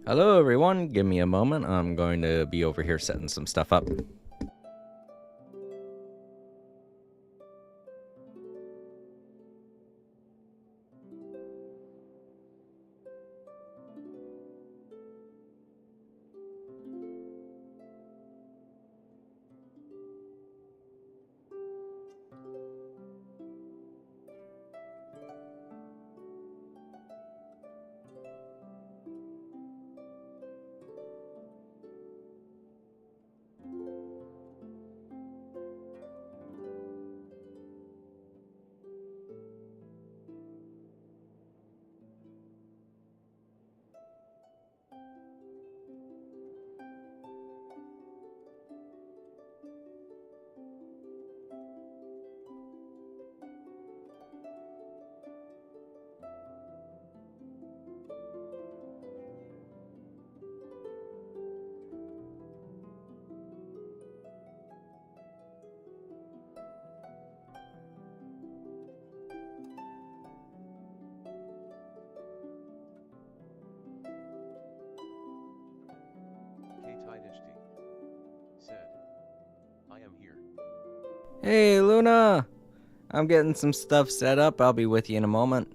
Hello everyone, give me a moment. I'm going to be over here setting some stuff up. Said, I am here. Hey Luna! I'm getting some stuff set up. I'll be with you in a moment.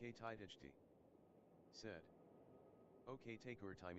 K-TidHD. Said, okay, take your time.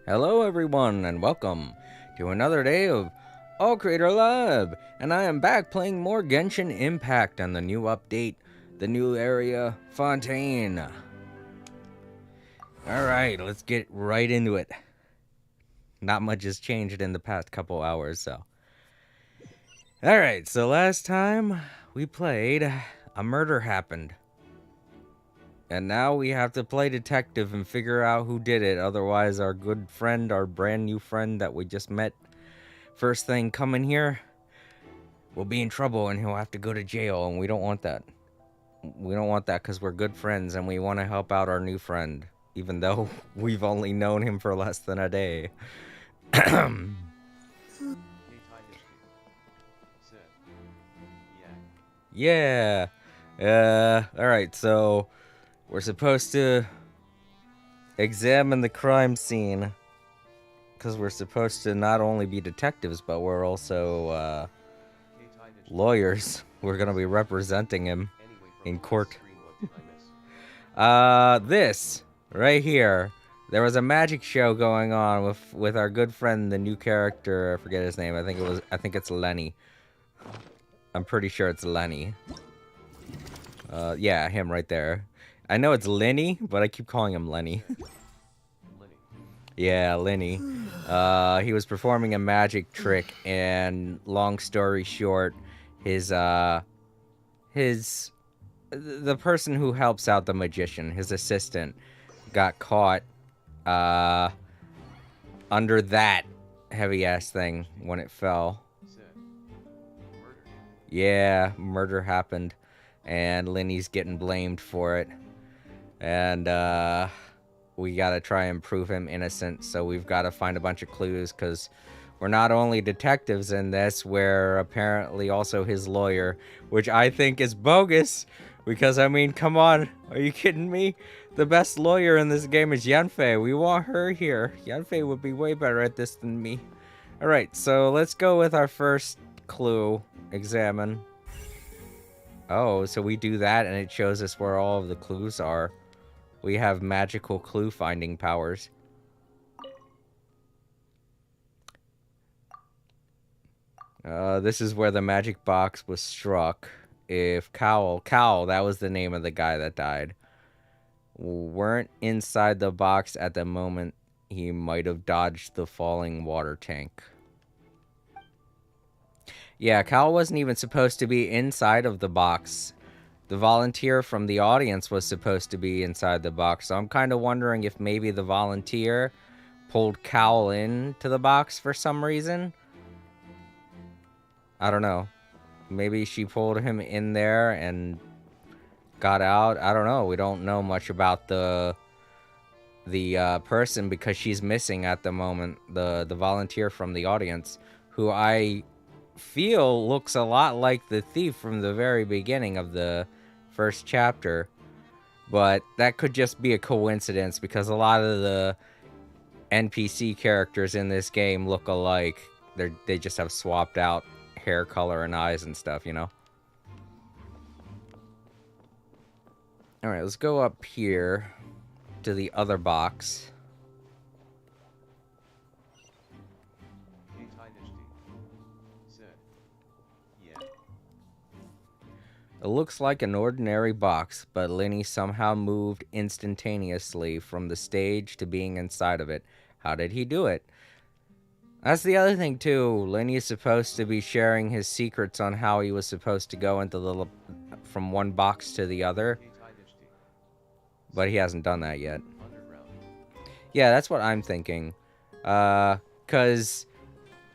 Hello everyone and welcome to another day of All Creator Lab. And I am back playing more Genshin Impact on the new update, the new area, Fontaine. Alright, let's get right into it. Not much has changed in the past couple hours, so. Alright, so last time we played, a murder happened. And now we have to play detective and figure out who did it. Otherwise, our good friend, our brand new friend that we just met, first thing coming here, will be in trouble and he'll have to go to jail. And we don't want that. We don't want that because we're good friends and we want to help out our new friend. Even though we've only known him for less than a day. Yeah. Alright, so we're supposed to examine the crime scene. Because we're supposed to not only be detectives, but we're also lawyers. We're going to be representing him in court. This right here. There was a magic show going on with our good friend, the new character. I forget his name. I think it's Lenny. I'm pretty sure it's Lenny. Yeah, him right there. I know it's Lenny, but I keep calling him Lenny. Yeah, Lenny. He was performing a magic trick, and long story short, the person who helps out the magician, his assistant, got caught under that heavy-ass thing when it fell. Yeah, murder happened, and Lenny's getting blamed for it. And, we gotta try and prove him innocent, so we've gotta find a bunch of clues, because we're not only detectives in this, we're apparently also his lawyer, which I think is bogus, because, I mean, come on, are you kidding me? The best lawyer in this game is Yanfei. We want her here. Yanfei would be way better at this than me. Alright, so let's go with our first clue. Examine. Oh, so we do that and it shows us where all of the clues are. We have magical clue finding powers. This is where the magic box was struck. If Cowl, that was the name of the guy that died, weren't inside the box at the moment, he might have dodged the falling water tank. Yeah, Cowl wasn't even supposed to be inside of the box. The volunteer from the audience was supposed to be inside the box, so I'm kind of wondering if maybe the volunteer pulled Cowl into the box for some reason. I don't know. Maybe she pulled him in there and got out. I don't know. We don't know much about the person because she's missing at the moment. The volunteer from the audience, who I feel looks a lot like the thief from the very beginning of the first chapter. But that could just be a coincidence because a lot of the NPC characters in this game look alike. They just have swapped out hair color and eyes and stuff, you know? Alright, let's go up here to the other box. It looks like an ordinary box, but Lenny somehow moved instantaneously from the stage to being inside of it. How did he do it? That's the other thing, too. Lenny is supposed to be sharing his secrets on how he was supposed to go into the from one box to the other. But he hasn't done that yet. Yeah, that's what I'm thinking. Because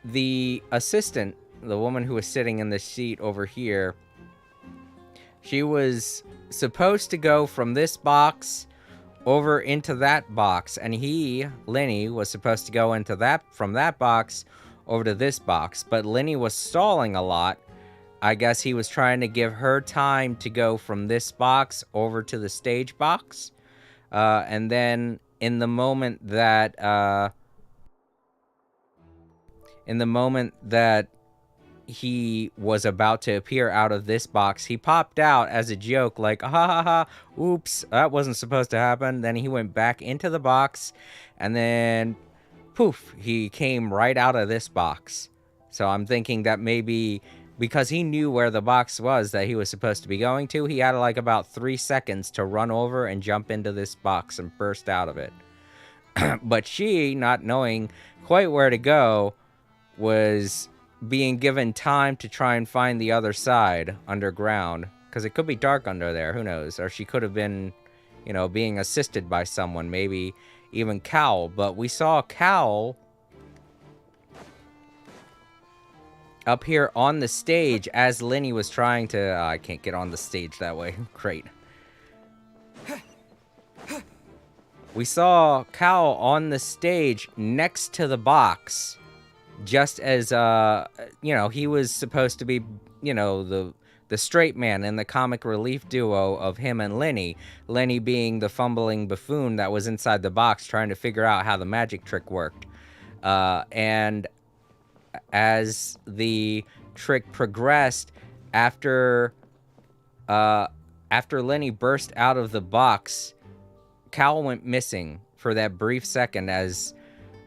the assistant, the woman who was sitting in the seat over here, she was supposed to go from this box over into that box, and Lenny, was supposed to go into from that box over to this box, but Lenny was stalling a lot. I guess he was trying to give her time to go from this box over to the stage box, and then in the moment that he was about to appear out of this box, he popped out as a joke, like, ha ha ha, oops, that wasn't supposed to happen. Then he went back into the box, and then, poof, he came right out of this box. So I'm thinking that maybe, because he knew where the box was that he was supposed to be going to, he had like about 3 seconds to run over and jump into this box and burst out of it. But she, not knowing quite where to go, was being given time to try and find the other side underground, because it could be dark under there, who knows, or she could have been, you know, being assisted by someone, maybe even Cowl. But we saw Cowl up here on the stage as Lenny was trying to I can't get on the stage that way. Great. We saw Cowl on the stage next to the box, just as, you know, he was supposed to be, you know, the straight man in the comic relief duo of him and Lenny. Lenny being the fumbling buffoon that was inside the box trying to figure out how the magic trick worked. And as the trick progressed, after Lenny burst out of the box, Cowl went missing for that brief second as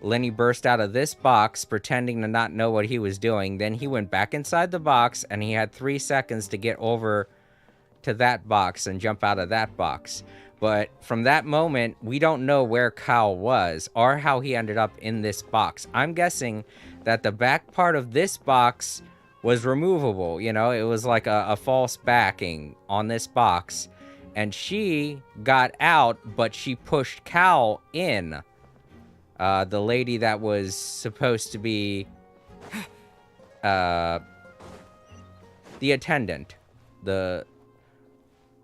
Lenny burst out of this box, pretending to not know what he was doing. Then he went back inside the box, and he had 3 seconds to get over to that box and jump out of that box. But from that moment, we don't know where Cowl was or how he ended up in this box. I'm guessing that the back part of this box was removable. You know, it was like a false backing on this box. And she got out, but she pushed Cowl in. The lady that was supposed to be the attendant, the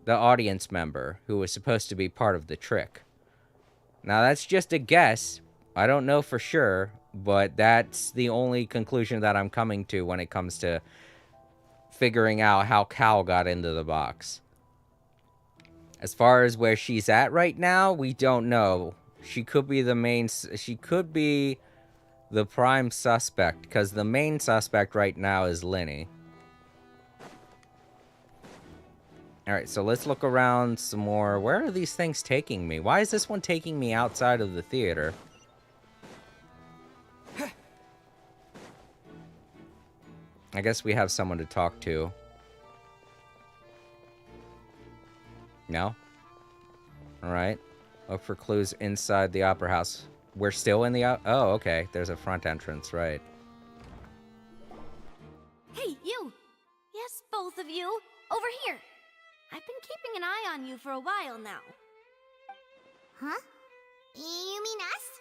audience member who was supposed to be part of the trick. Now, that's just a guess. I don't know for sure, but that's the only conclusion that I'm coming to when it comes to figuring out how Cal got into the box. As far as where she's at right now, we don't know. She could be the main... She could be the prime suspect, because the main suspect right now is Linny. Alright, so let's look around some more. Where are these things taking me? Why is this one taking me outside of the theater? I guess we have someone to talk to. No? Alright. Look for clues inside the opera house. We're still in the oh, okay. There's a front entrance, right. Hey, you! Yes, both of you! Over here! I've been keeping an eye on you for a while now. Huh? You mean us?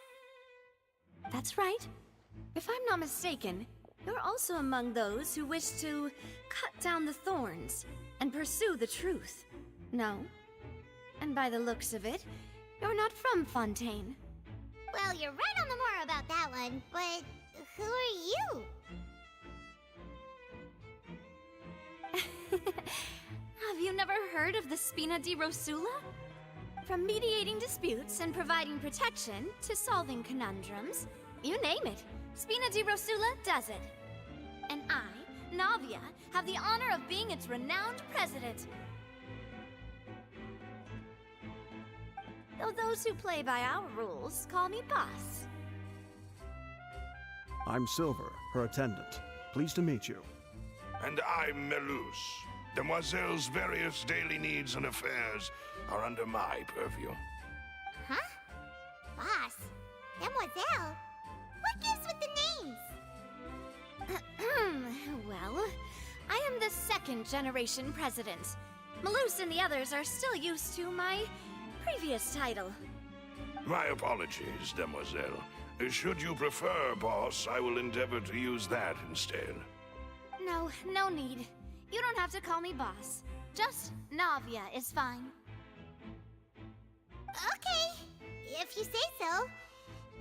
That's right. If I'm not mistaken, you're also among those who wish to cut down the thorns and pursue the truth. No? And by the looks of it, you're not from Fontaine. Well, you're right on the mark about that one, but who are you? Have you never heard of the Spina di Rosula? From mediating disputes and providing protection to solving conundrums, you name it, Spina di Rosula does it. And I, Navia, have the honor of being its renowned president. Though those who play by our rules call me boss. I'm Silver, her attendant. Pleased to meet you. And I'm Melus. Demoiselle's various daily needs and affairs are under my purview. Huh? Boss? Demoiselle? What gives with the names? Well, I am the second generation president. Malus and the others are still used to my previous title. My apologies, Demoiselle. Should you prefer, boss, I will endeavor to use that instead. No, no need. You don't have to call me boss. Just Navia is fine. Okay, if you say so.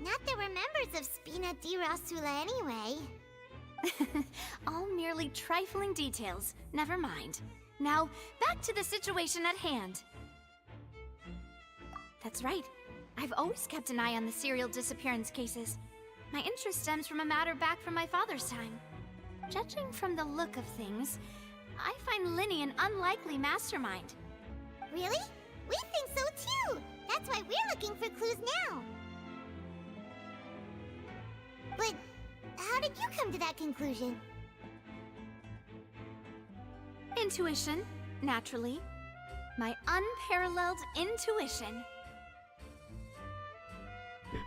Not that we're members of Spina di Rosula anyway. All merely trifling details. Never mind. Now, back to the situation at hand. That's right. I've always kept an eye on the serial disappearance cases. My interest stems from a matter back from my father's time. Judging from the look of things, I find Linny an unlikely mastermind. Really? We think so too! That's why we're looking for clues now. But how did you come to that conclusion? Intuition, naturally. My unparalleled intuition.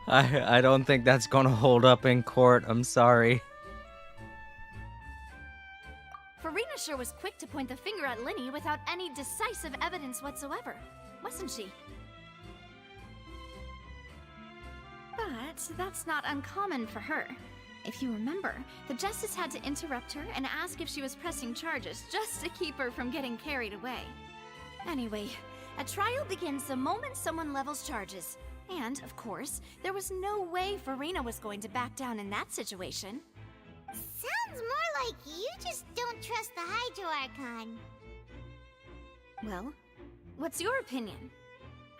I don't think that's gonna hold up in court. I'm sorry. Farina sure was quick to point the finger at Linny without any decisive evidence whatsoever, wasn't she? But that's not uncommon for her. If you remember, the justice had to interrupt her and ask if she was pressing charges just to keep her from getting carried away. Anyway, a trial begins the moment someone levels charges. And, of course, there was no way Farina was going to back down in that situation. Sounds more like you just don't trust the Hydro Archon. Well, what's your opinion?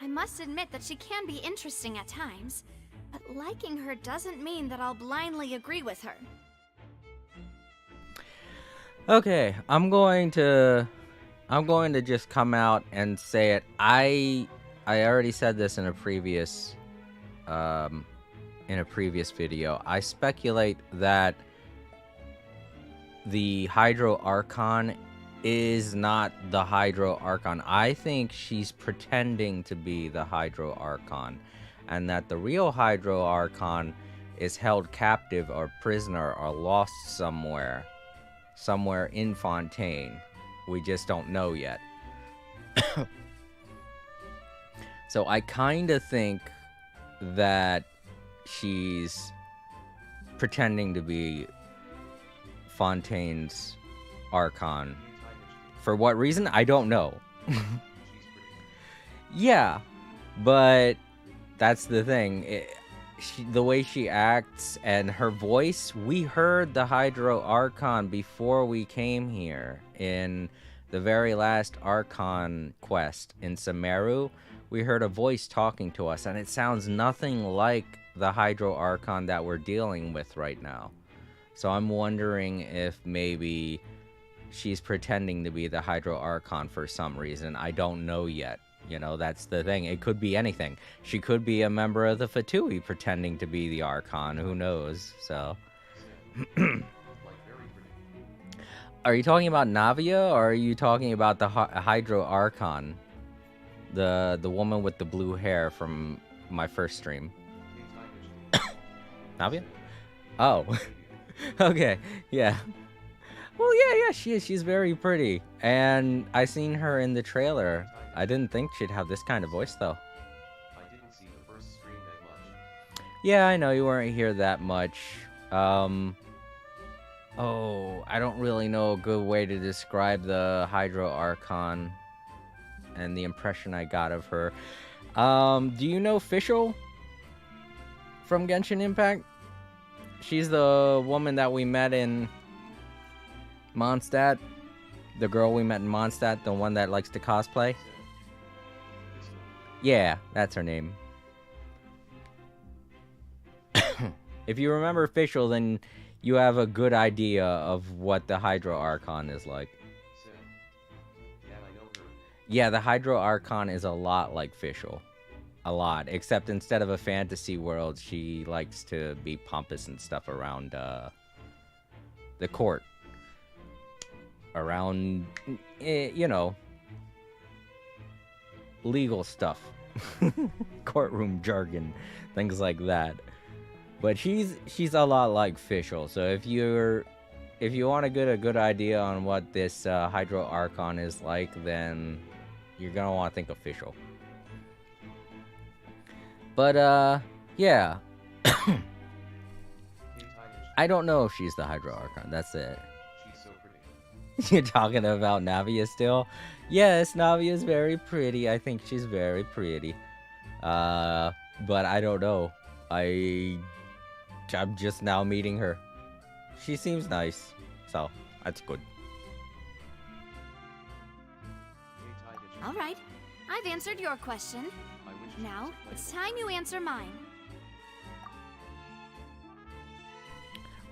I must admit that she can be interesting at times, but liking her doesn't mean that I'll blindly agree with her. Okay, I'm going to just come out and say it. I already said this in a previous video. I speculate that the Hydro Archon is not the Hydro Archon. I think she's pretending to be the Hydro Archon, and that the real Hydro Archon is held captive or prisoner or lost somewhere in Fontaine. We just don't know yet. So I kind of think that she's pretending to be Fontaine's Archon. For what reason? I don't know. Yeah, but that's the thing. The way she acts and her voice, we heard the Hydro Archon before we came here in the very last Archon quest in Sumeru. We heard a voice talking to us, and it sounds nothing like the Hydro Archon that we're dealing with right now. So I'm wondering if maybe she's pretending to be the Hydro Archon for some reason. I don't know yet. You know, that's the thing. It could be anything. She could be a member of the Fatui pretending to be the Archon. Who knows? So. Are you talking about Navia, or are you talking about the Hydro Archon? The woman with the blue hair from my first stream. Navia? Oh. Okay. Yeah. Well, yeah, she is. She's very pretty. And I seen her in the trailer. I didn't think she'd have this kind of voice, though. I didn't see the first stream that much. Yeah, I know you weren't here that much. Oh, I don't really know a good way to describe the Hydro Archon and the impression I got of her. Do you know Fischl from Genshin Impact? She's the woman that we met in Mondstadt. The girl we met in Mondstadt, the one that likes to cosplay. Yeah, that's her name. If you remember Fischl, then you have a good idea of what the Hydro Archon is like. Yeah, I know her. Yeah, the Hydro Archon is a lot like Fischl. A lot. Except instead of a fantasy world, she likes to be pompous and stuff around the court. Around, you know, legal stuff. Courtroom jargon. Things like that. But she's a lot like Fischl. So if you want to get a good idea on what this Hydro Archon is like, then you're gonna want to think of Fischl. But yeah. I don't know if she's the Hydro Archon. That's it. She's so pretty. You're talking about Navia still? Yes, Navia's very pretty. I think she's very pretty. But I don't know. I'm just now meeting her. She seems nice, so that's good. Hey, Ty, did you... All right, I've answered your question. I wish you Now, was playing it's time you answer mine.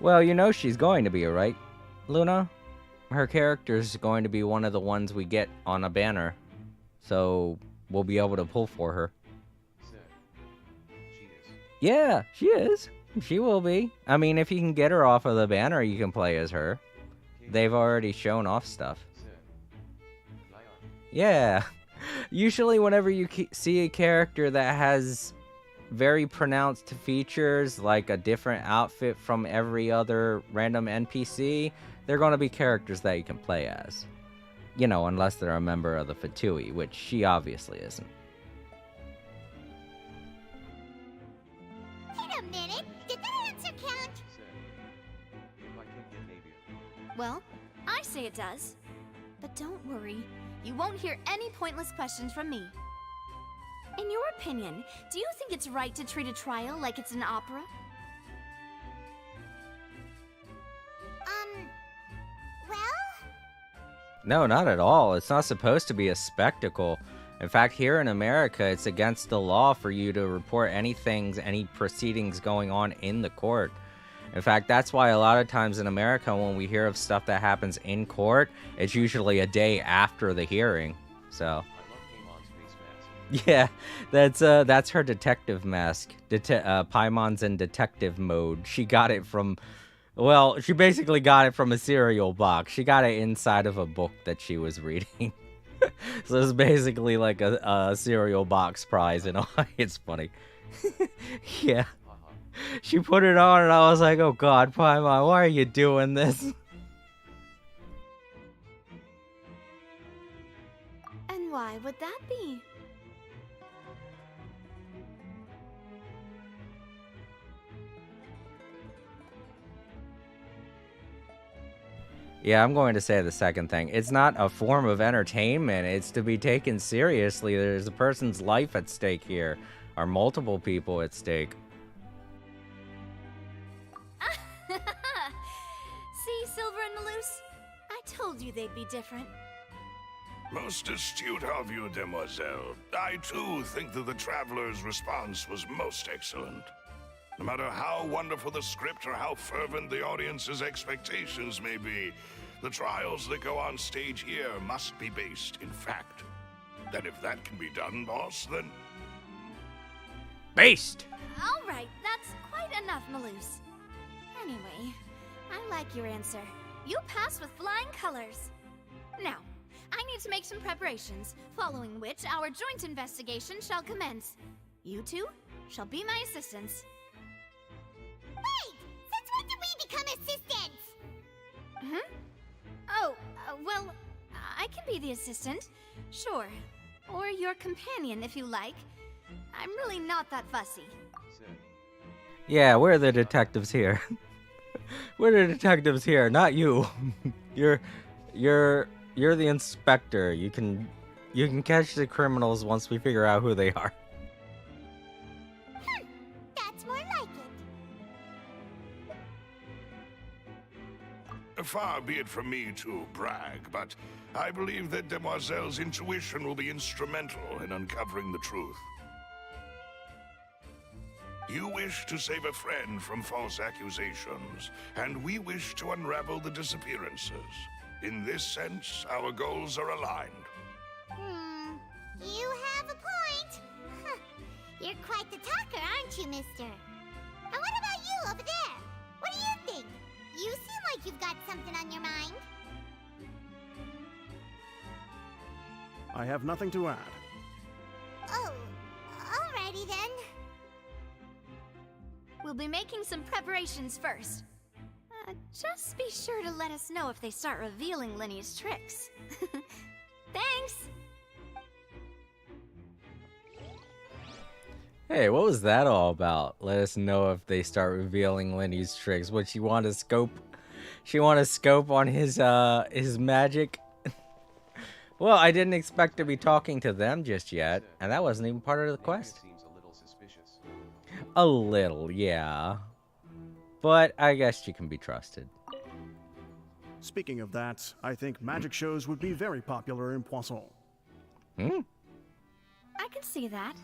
Well, you know she's going to be, right, Luna? Her character's going to be one of the ones we get on a banner. So we'll be able to pull for her. Sick. She is. Yeah, she is. She will be. I mean, if you can get her off of the banner, you can play as her. They've already shown off stuff. Sick. Lion. Yeah. Usually whenever you see a character that has very pronounced features, like a different outfit from every other random NPC, they're going to be characters that you can play as. You know, unless they're a member of the Fatui, which she obviously isn't. Wait a minute, did that answer count? Sick. If I can get Navia. Well, I say it does. But don't worry, you won't hear any pointless questions from me. In your opinion, do you think it's right to treat a trial like it's an opera? Well? No, not at all. It's not supposed to be a spectacle. In fact, here in America, it's against the law for you to report any proceedings going on in the court. In fact, that's why a lot of times in America, when we hear of stuff that happens in court, it's usually a day after the hearing. So, I love Paimon's face mask. yeah, that's her detective mask. Paimon's in detective mode. She got it from, well, she basically got it from a cereal box. She got it inside of a book that she was reading. So it's basically like a cereal box prize, and it's funny. Yeah. She put it on, and I was like, oh god, Paimon, why are you doing this? And why would that be? Yeah, I'm going to say the second thing. It's not a form of entertainment. It's to be taken seriously. There's a person's life at stake here. are multiple people at stake. See, Silver and Malus? I told you they'd be different. Most astute of you, demoiselle. I too think that the traveler's response was most excellent. No matter how wonderful the script or how fervent the audience's expectations may be, the trials that go on stage here must be based in fact. And if that can be done, boss, then... Based! All right, that's quite enough, Malus. Anyway, I like your answer. You pass with flying colors. Now, I need to make some preparations, following which our joint investigation shall commence. You two shall be my assistants. Wait! Since when did we become assistants? Oh, well, I can be the assistant, sure. Or your companion, if you like. I'm really not that fussy. Said. Yeah, we're the detectives here. We're the detectives here, not you. You're the inspector. You can catch the criminals once we figure out who they are. That's more like it. Far be it from me to brag, but I believe that Demoiselle's intuition will be instrumental in uncovering the truth. You wish to save a friend from false accusations, and we wish to unravel the disappearances. In this sense, our goals are aligned. You have a point. Huh. You're quite the talker, aren't you, mister? And what about you over there? What do you think? You seem like you've got something on your mind. I have nothing to add. Oh, alrighty then. We'll be making some preparations first. Just be sure to let us know if they start revealing Lenny's tricks. Thanks! Hey, what was that all about? Let us know if they start revealing Lenny's tricks. What, she want to scope? She want to scope on his magic? Well, I didn't expect to be talking to them just yet, and that wasn't even part of the quest. Seems a little suspicious. A little, yeah. But I guess she can be trusted. Speaking of that, I think magic shows would be very popular in Poisson. Hmm? I can see that.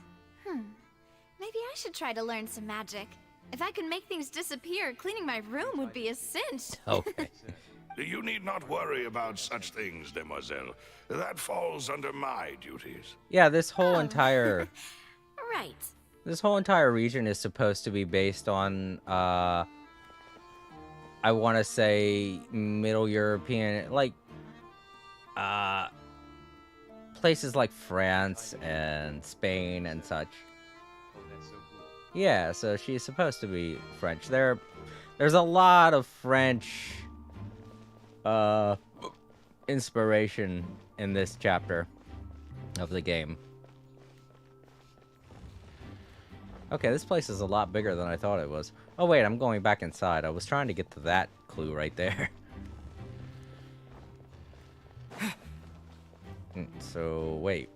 Maybe I should try to learn some magic. If I could make things disappear, cleaning my room would be a cinch. Okay. You need not worry about such things, demoiselle. That falls under my duties. Yeah, this whole Oh. entire Right. this whole entire region is supposed to be based on I want to say Middle European, like places like France and Spain and such. Oh, that's so cool. Yeah, so she's supposed to be French. There's a lot of French inspiration in this chapter of the game. Okay, this place is a lot bigger than I thought it was. Oh wait, I'm going back inside. I was trying to get to that clue right there. So, wait.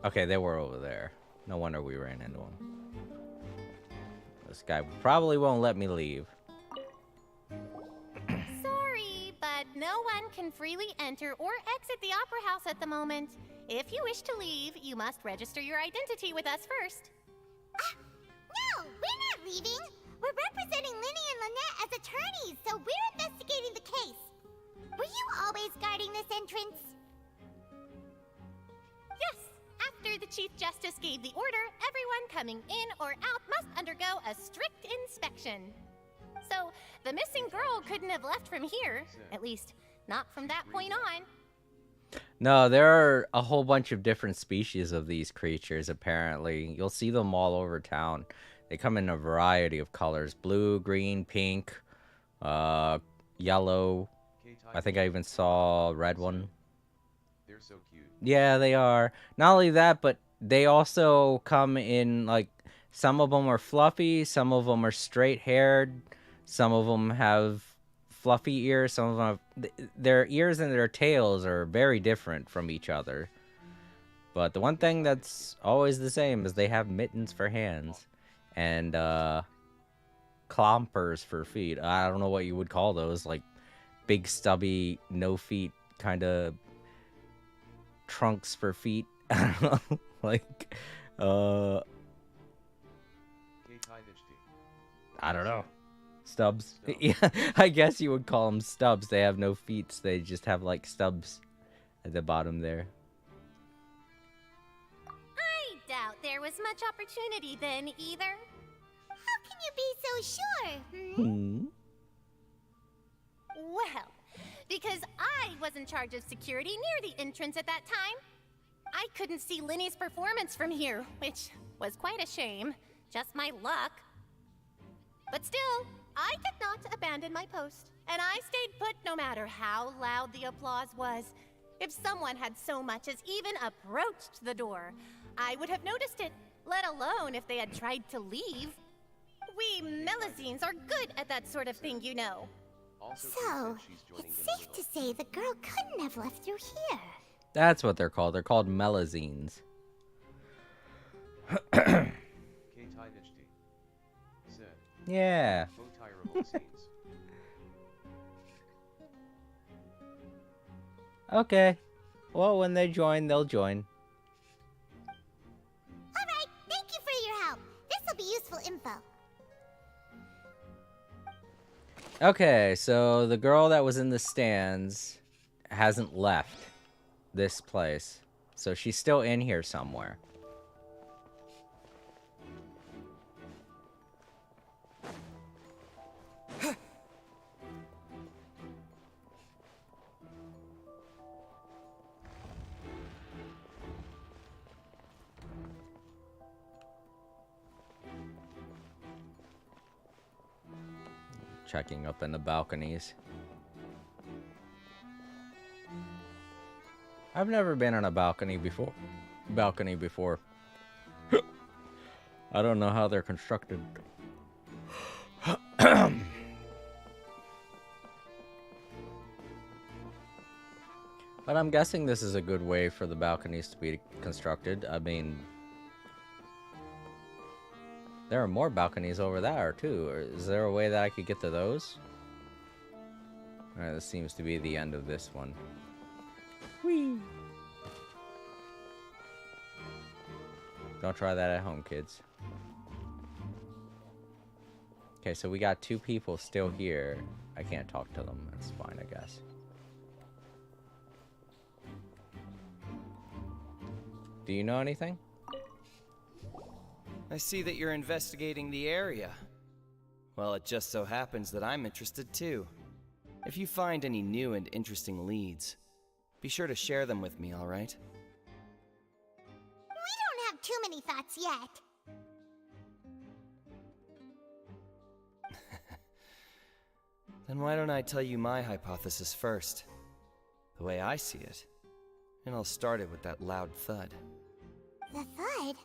Okay, they were over there. No wonder we ran into them. This guy probably won't let me leave. Sorry, but no one can freely enter or exit the Opera House at the moment. If you wish to leave, you must register your identity with us first. No, we're not leaving. We're representing Linny and Lynette as attorneys, so we're investigating the case. Were you always guarding this entrance? Yes, after the Chief Justice gave the order, everyone coming in or out must undergo a strict inspection. So, the missing girl couldn't have left from here, at least not from that point on. No, there are a whole bunch of different species of these creatures, apparently. You'll see them all over town. They come in a variety of colors. Blue, green, pink, yellow. I think I even saw a red one. They're so cute. Yeah, they are. Not only that, but they also come in, like, some of them are fluffy, some of them are straight-haired, some of them have fluffy ears, some of them have... Their ears and their tails are very different from each other. But the one thing that's always the same is they have mittens for hands and clompers for feet. I don't know what you would call those, like big stubby no feet kind of trunks for feet. I don't know. Like I don't know. Stubs. Yeah, I guess you would call them stubs. They have no feet. So they just have like stubs at the bottom there. I doubt there was much opportunity then either. How can you be so sure? Hmm. Well, because I was in charge of security near the entrance at that time. I couldn't see Linny's performance from here, which was quite a shame. Just my luck. But still, I did not abandon my post, and I stayed put no matter how loud the applause was. If someone had so much as even approached the door, I would have noticed it, let alone if they had tried to leave. We Melazines are good at that sort of thing, you know. So, it's safe to say the girl couldn't have left through here. That's what they're called. They're called melazines. Yeah. Okay. Well, when they join, they'll join. Alright, thank you for your help. This'll be useful info. Okay, so the girl that was in the stands hasn't left this place. So she's still in here somewhere. Checking up in the balconies. I've never been on a balcony before. I don't know how they're constructed. But I'm guessing this is a good way for the balconies to be constructed. I mean, there are more balconies over there, too. Is there a way that I could get to those? Alright, this seems to be the end of this one. Whee! Don't try that at home, kids. Okay, so we got 2 people still here. I can't talk to them. That's fine, I guess. Do you know anything? I see that you're investigating the area. Well, it just so happens that I'm interested too. If you find any new and interesting leads, be sure to share them with me, alright? We don't have too many thoughts yet. Then why don't I tell you my hypothesis first? The way I see it. And I'll start it with that loud thud. The thud?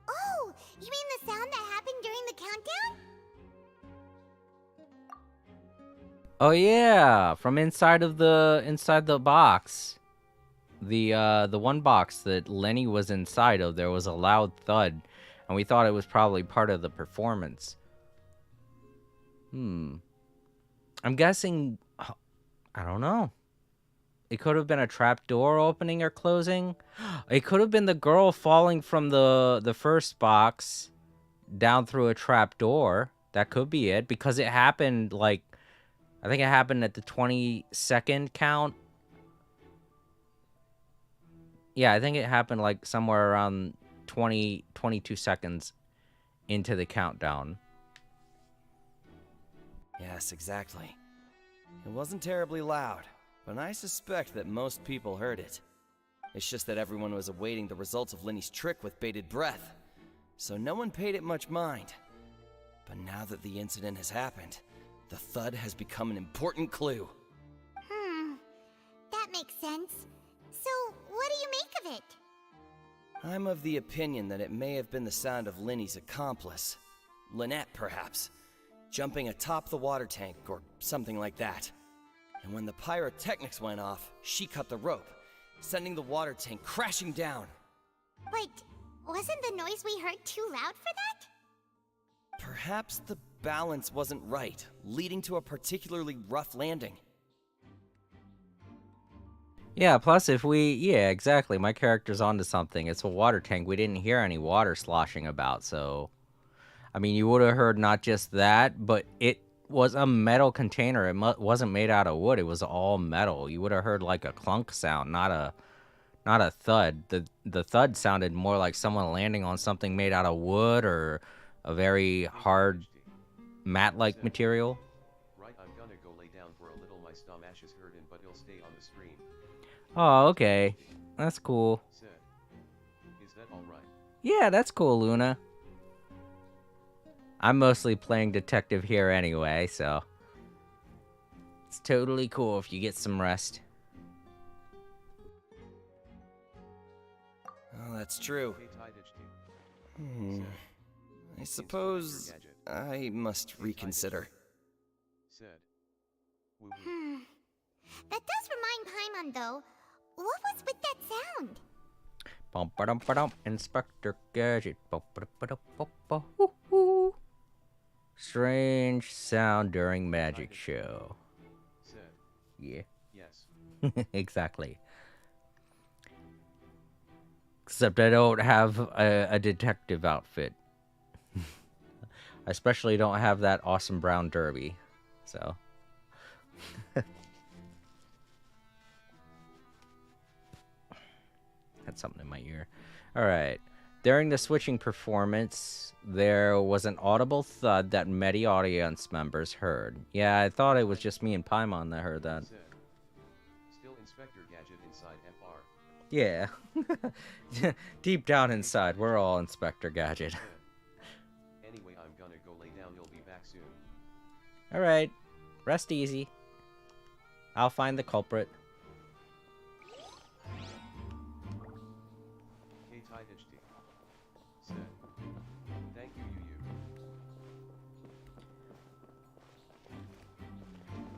Oh, you mean the sound that happened during the countdown? Oh yeah, from inside the box. The one box that Lenny was inside of, there was a loud thud, and we thought it was probably part of the performance. I'm guessing, I don't know. It could have been a trap door opening or closing. It could have been the girl falling from the first box down through a trap door. That could be it, because it happened like, I think it happened at the 20-second count. Yeah, I think it happened like somewhere around 22 seconds into the countdown. Yes, exactly. It wasn't terribly loud, but I suspect that most people heard it. It's just that everyone was awaiting the results of Linny's trick with bated breath, so no one paid it much mind. But now that the incident has happened, the thud has become an important clue. That makes sense. So, what do you make of it? I'm of the opinion that it may have been the sound of Linny's accomplice, Lynette perhaps, jumping atop the water tank or something like that. And when the pyrotechnics went off, she cut the rope, sending the water tank crashing down. But wasn't the noise we heard too loud for that? Perhaps the balance wasn't right, leading to a particularly rough landing. Yeah, plus yeah, exactly. My character's onto something. It's a water tank. We didn't hear any water sloshing about, so... I mean, you would have heard not just that, but it was a metal container. It wasn't made out of wood. It was all metal. You would have heard like a clunk sound, not a thud. The thud sounded more like someone landing on something made out of wood or a very hard mat-like material. Right, I'm gonna go lay down for a little. My stomach is hurting, but he'll stay on the stream. Oh, okay. That's cool. Said, is that alright? Yeah, that's cool, Luna. I'm mostly playing detective here anyway, so it's totally cool if you get some rest. Oh, that's true. Okay, tied HT. Said, I suppose I must reconsider. Said, woo-woo. That does remind Paimon, though. What was with that sound? Bum ba dum ba dum. Inspector Gadget. Bum ba ba dum ba ba. Hoo hoo. Strange sound during magic show. Said, Yeah. yes. Exactly. Except I don't have a detective outfit. I especially don't have that awesome brown derby. So. Had something in my ear. Alright. During the switching performance, there was an audible thud that many audience members heard. Yeah, I thought it was just me and Paimon that heard that. Said, still Inspector Gadget inside FR. Yeah. Deep down inside, we're all Inspector Gadget. Said, anyway, I'm gonna go lay down. You'll be back soon. Alright. Rest easy. I'll find the culprit. Okay, tied HT. Said, thank you,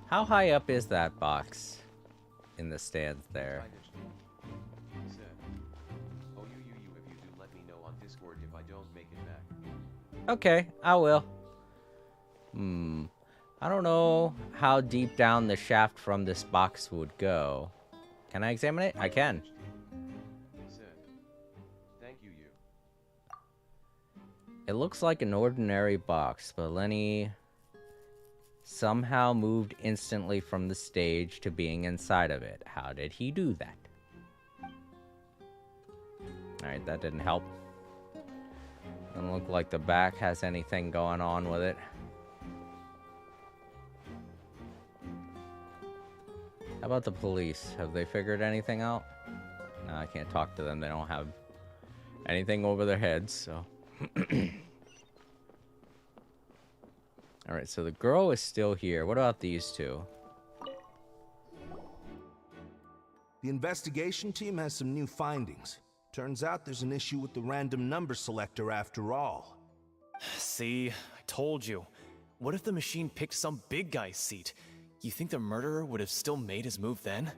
How high up is that box in the stands there? Tied HT. Said, oh, you, if you do let me know on Discord if I don't make it back. Okay, I will. I don't know how deep down the shaft from this box would go. Can I examine it? I can. Said, thank you. It looks like an ordinary box, but Lenny somehow moved instantly from the stage to being inside of it. How did he do that? Alright, that didn't help. Doesn't look like the back has anything going on with it. How about the police? Have they figured anything out? No, I can't talk to them. They don't have anything over their heads, so... Alright, so the girl is still here. What about these two? The investigation team has some new findings. Turns out there's an issue with the random number selector after all. See, I told you. What if the machine picked some big guy's seat? You think the murderer would have still made his move then?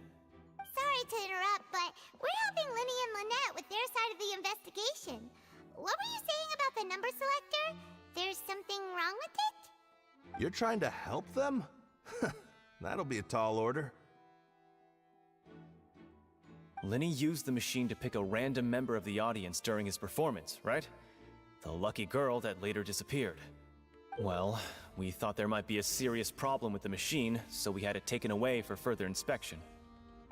Sorry to interrupt, but we're helping Linny and Lynette with their side of the investigation. What were you saying about the number selector? There's something wrong with it? You're trying to help them? That'll be a tall order. Linny used the machine to pick a random member of the audience during his performance, right? The lucky girl that later disappeared. Well, we thought there might be a serious problem with the machine, so we had it taken away for further inspection.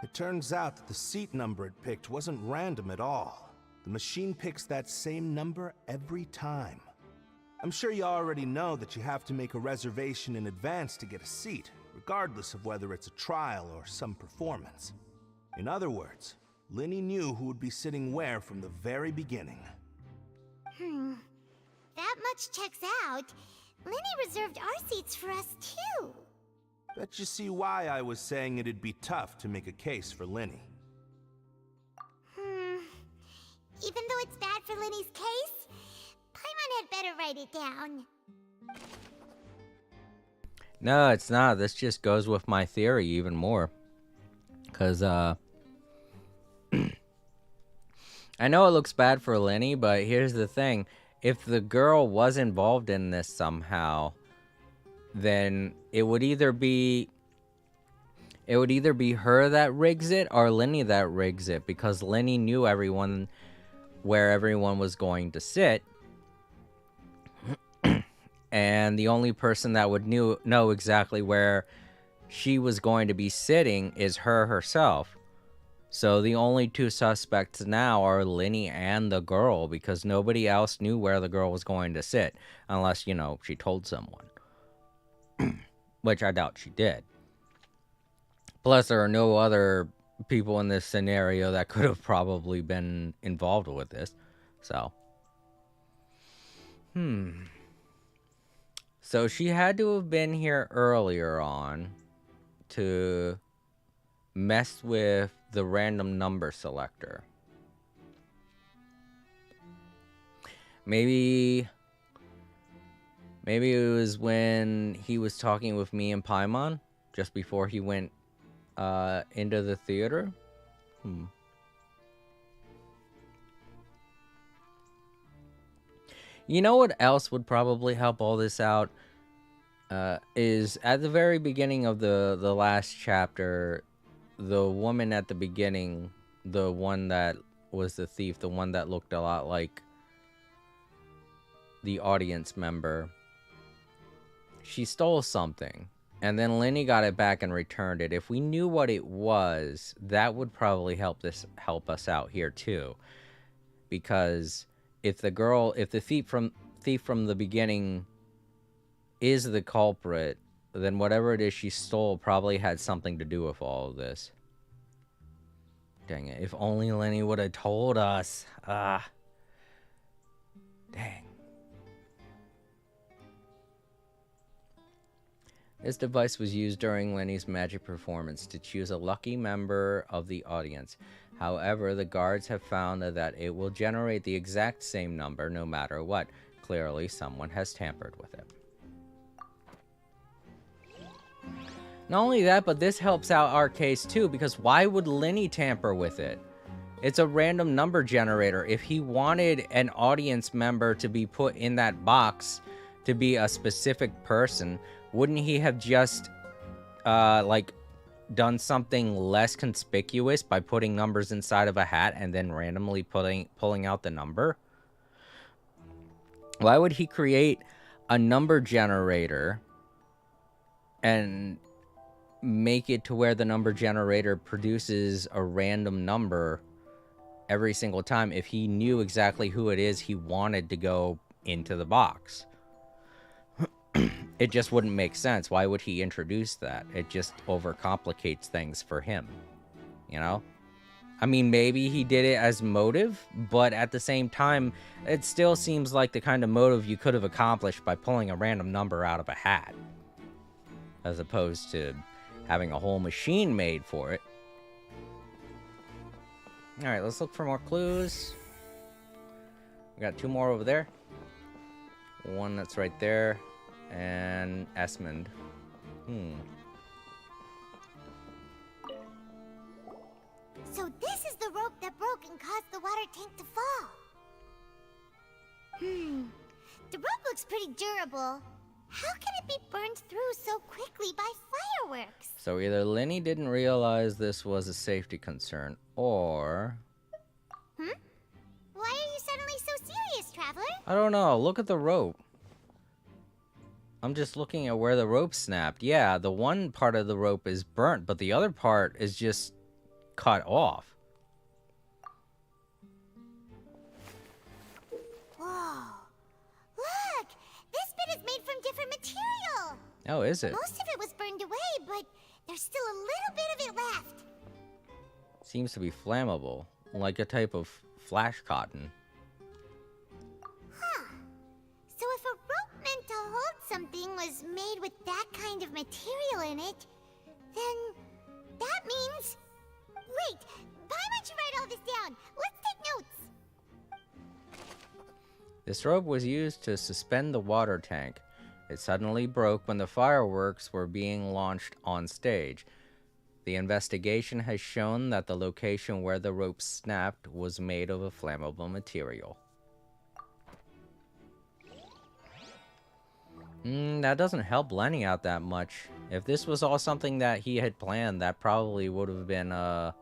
It turns out that the seat number it picked wasn't random at all. The machine picks that same number every time. I'm sure you already know that you have to make a reservation in advance to get a seat, regardless of whether it's a trial or some performance. In other words, Linny knew who would be sitting where from the very beginning. That much checks out. Linny reserved our seats for us, too. Bet you see why I was saying it'd be tough to make a case for Linny. Even though it's bad for Linny's case, Paimon had better write it down. No, it's not. This just goes with my theory even more. Because, I know it looks bad for Lenny, but here's the thing. If the girl was involved in this somehow, then it would either be her that rigs it or Lenny that rigs it, because Lenny knew everyone where everyone was going to sit. And the only person that would know exactly where she was going to be sitting is her herself. So the only two suspects now are Lenny and the girl, because nobody else knew where the girl was going to sit, unless, you know, she told someone. Which I doubt she did. Plus, there are no other people in this scenario that could have probably been involved with this. So. So she had to have been here earlier on to mess with the random number selector. Maybe it was when he was talking with me and Paimon just before he went into the theater. You know what else would probably help all this out? Is at the very beginning of the last chapter, the woman at the beginning, the one that was the thief, the one that looked a lot like the audience member, she stole something, and then Lenny got it back and returned it. If we knew what it was, that would probably help us out here too, because if the thief from the beginning is the culprit, then whatever it is she stole probably had something to do with all of this. Dang it, if only Lenny would have told us. Dang. This device was used during Lenny's magic performance to choose a lucky member of the audience. However, the guards have found that it will generate the exact same number no matter what. Clearly, someone has tampered with it. Not only that, but this helps out our case too, because why would Lenny tamper with it? It's a random number generator. If he wanted an audience member to be put in that box to be a specific person, wouldn't he have just, done something less conspicuous by putting numbers inside of a hat and then randomly pulling out the number? Why would he create a number generator and make it to where the number generator produces a random number every single time if he knew exactly who it is he wanted to go into the box? It just wouldn't make sense. Why would he introduce that? It just overcomplicates things for him, you know? I mean, maybe he did it as motive, but at the same time, it still seems like the kind of motive you could have accomplished by pulling a random number out of a hat, as opposed to having a whole machine made for it. Alright, let's look for more clues. We got 2 more over there. One that's right there. And Esmond. So this is the rope that broke and caused the water tank to fall. The rope looks pretty durable. How can it be burned through so quickly by fireworks? So either Lenny didn't realize this was a safety concern, or... Why are you suddenly so serious, Traveler? I don't know. Look at the rope. I'm just looking at where the rope snapped. Yeah, the one part of the rope is burnt, but the other part is just cut off. Whoa. Look! This bit is made from different material. Oh, is it? Most of it was burned away, but there's still a little bit of it left. Seems to be flammable, like a type of flash cotton. So if a rope meant to hold something was made with that kind of material in it, then that means... Wait, Paimon should write all this down. Let's take notes. This rope was used to suspend the water tank. It suddenly broke when the fireworks were being launched on stage. The investigation has shown that the location where the rope snapped was made of a flammable material. That doesn't help Lenny out that much. If this was all something that he had planned, that probably would have been, was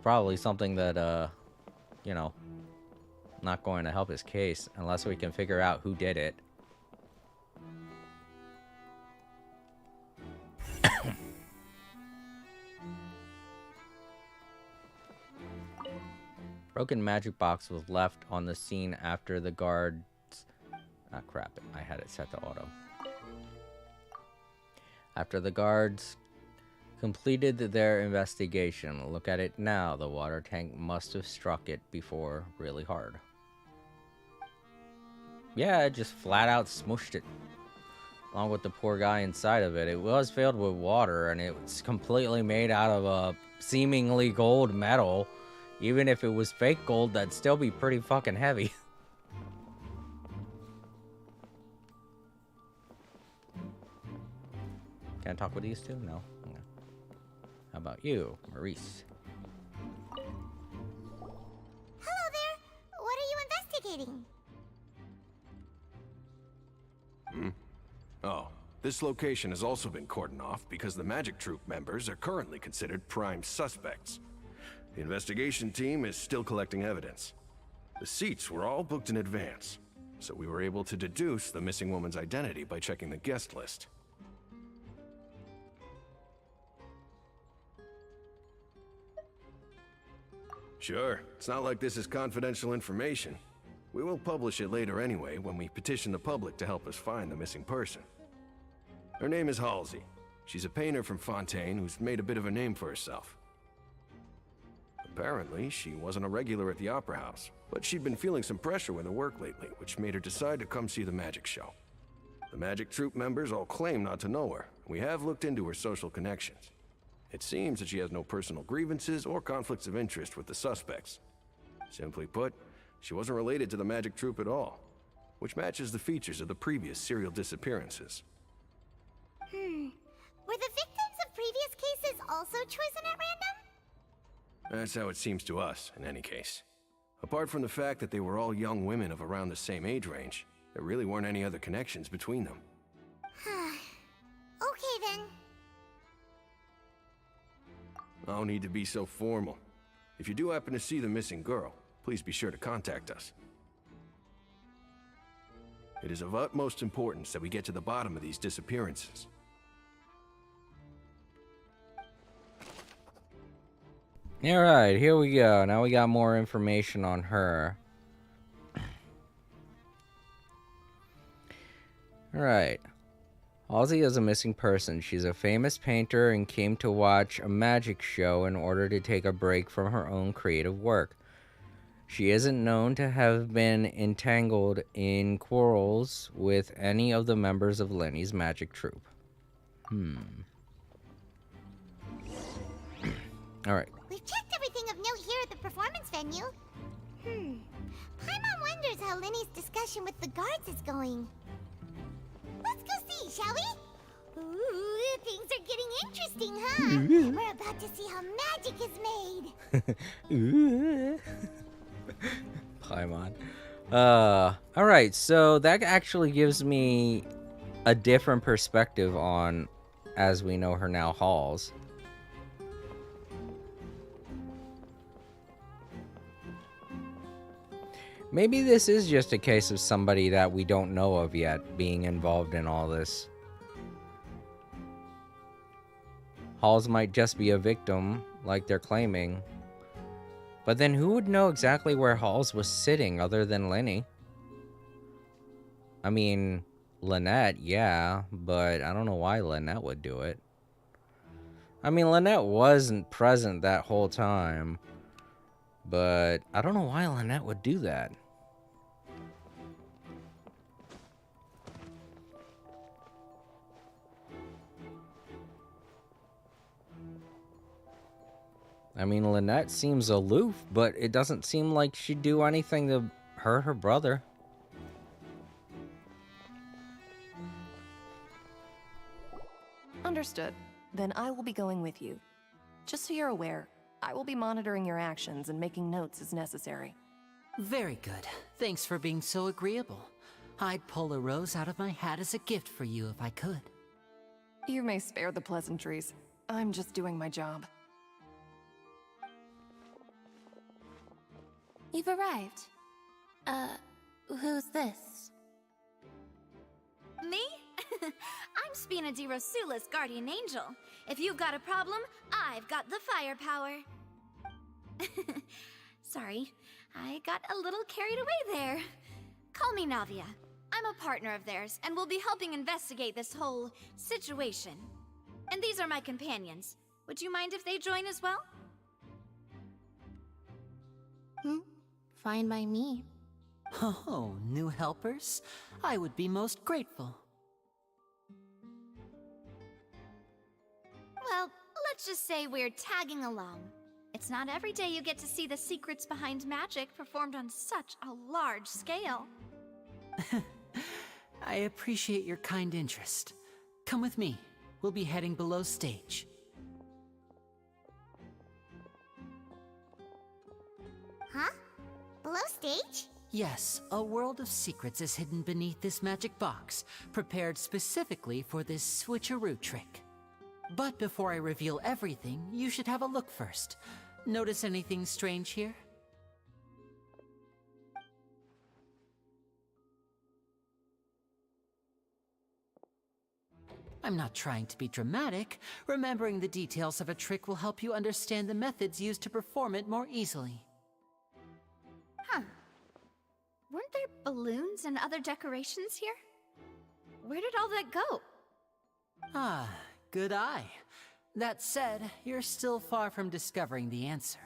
probably something that, you know, not going to help his case unless we can figure out who did it. Broken magic box was left on the scene after the guards... Ah, crap. I had it set to auto. After the guards completed their investigation. Look at it now. The water tank must have struck it before really hard. Yeah, it just flat out smushed it. Along with the poor guy inside of it. It was filled with water, and it's completely made out of a seemingly gold metal. Even if it was fake gold, that'd still be pretty fucking heavy. Can I talk with these two? No. Okay. How about you, Maurice? Hello there. What are you investigating? Oh, this location has also been cordoned off because the Magic Troop members are currently considered prime suspects. The investigation team is still collecting evidence. The seats were all booked in advance, so we were able to deduce the missing woman's identity by checking the guest list. Sure, it's not like this is confidential information. We will publish it later anyway when we petition the public to help us find the missing person. Her name is Halsey. She's a painter from Fontaine who's made a bit of a name for herself. Apparently, she wasn't a regular at the Opera House, but she'd been feeling some pressure with her work lately, which made her decide to come see the magic show. The Magic Troop members all claim not to know her. We have looked into her social connections. It seems that she has no personal grievances or conflicts of interest with the suspects. Simply put, she wasn't related to the Magic Troop at all, which matches the features of the previous serial disappearances. Were the victims of previous cases also chosen at random? That's how it seems to us, in any case. Apart from the fact that they were all young women of around the same age range, there really weren't any other connections between them. Okay then. No need to be so formal. If you do happen to see the missing girl, please be sure to contact us. It is of utmost importance that we get to the bottom of these disappearances. Alright, here we go. Now we got more information on her. Alright. Halsey is a missing person. She's a famous painter and came to watch a magic show in order to take a break from her own creative work. She isn't known to have been entangled in quarrels with any of the members of Lenny's magic troupe. Alright. We've checked everything of note here at the performance venue. Paimon wonders how Lenny's discussion with the guards is going. Let's go see, shall we? Ooh, things are getting interesting, huh? We're about to see how magic is made. Paimon. Alright, so that actually gives me a different perspective on, as we know her now, Halls. Maybe this is just a case of somebody that we don't know of yet being involved in all this. Halls might just be a victim, like they're claiming. But then who would know exactly where Halls was sitting other than Lenny? I mean, Lynette, yeah, but I don't know why Lynette would do it. I mean, Lynette wasn't present that whole time, but I don't know why Lynette would do that. I mean, Lynette seems aloof, but it doesn't seem like she'd do anything to hurt her brother. Understood. Then I will be going with you. Just so you're aware, I will be monitoring your actions and making notes as necessary. Very good. Thanks for being so agreeable. I'd pull a rose out of my hat as a gift for you if I could. You may spare the pleasantries. I'm just doing my job. You've arrived. Who's this? Me? I'm Spina di Rosula's guardian angel. If you've got a problem, I've got the firepower. Sorry, I got a little carried away there. Call me Navia. I'm a partner of theirs, and will be helping investigate this whole situation. And these are my companions. Would you mind if they join as well? Fine by me. Oh, new helpers? I would be most grateful. Well, let's just say we're tagging along. It's not every day you get to see the secrets behind magic performed on such a large scale. I appreciate your kind interest. Come with me. We'll be heading below stage. Huh? Below stage? Yes, a world of secrets is hidden beneath this magic box, prepared specifically for this switcheroo trick. But before I reveal everything, you should have a look first. Notice anything strange here? I'm not trying to be dramatic. Remembering the details of a trick will help you understand the methods used to perform it more easily. Huh. Weren't there balloons and other decorations here? Where did all that go? Ah, good eye. That said, you're still far from discovering the answer.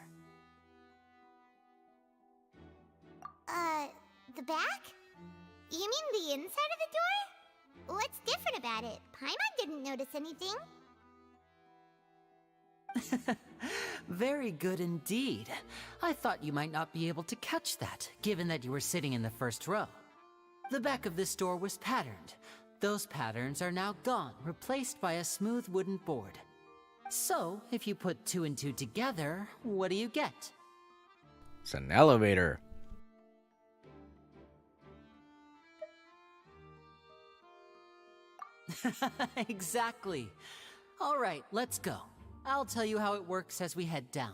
The back? You mean the inside of the door? What's different about it? Paimon didn't notice anything. Very good indeed. I thought you might not be able to catch that, given that you were sitting in the first row. The back of this door was patterned. Those patterns are now gone, replaced by a smooth wooden board. So, if you put 2 and 2 together, what do you get? It's an elevator. Exactly. All right, let's go. I'll tell you how it works as we head down.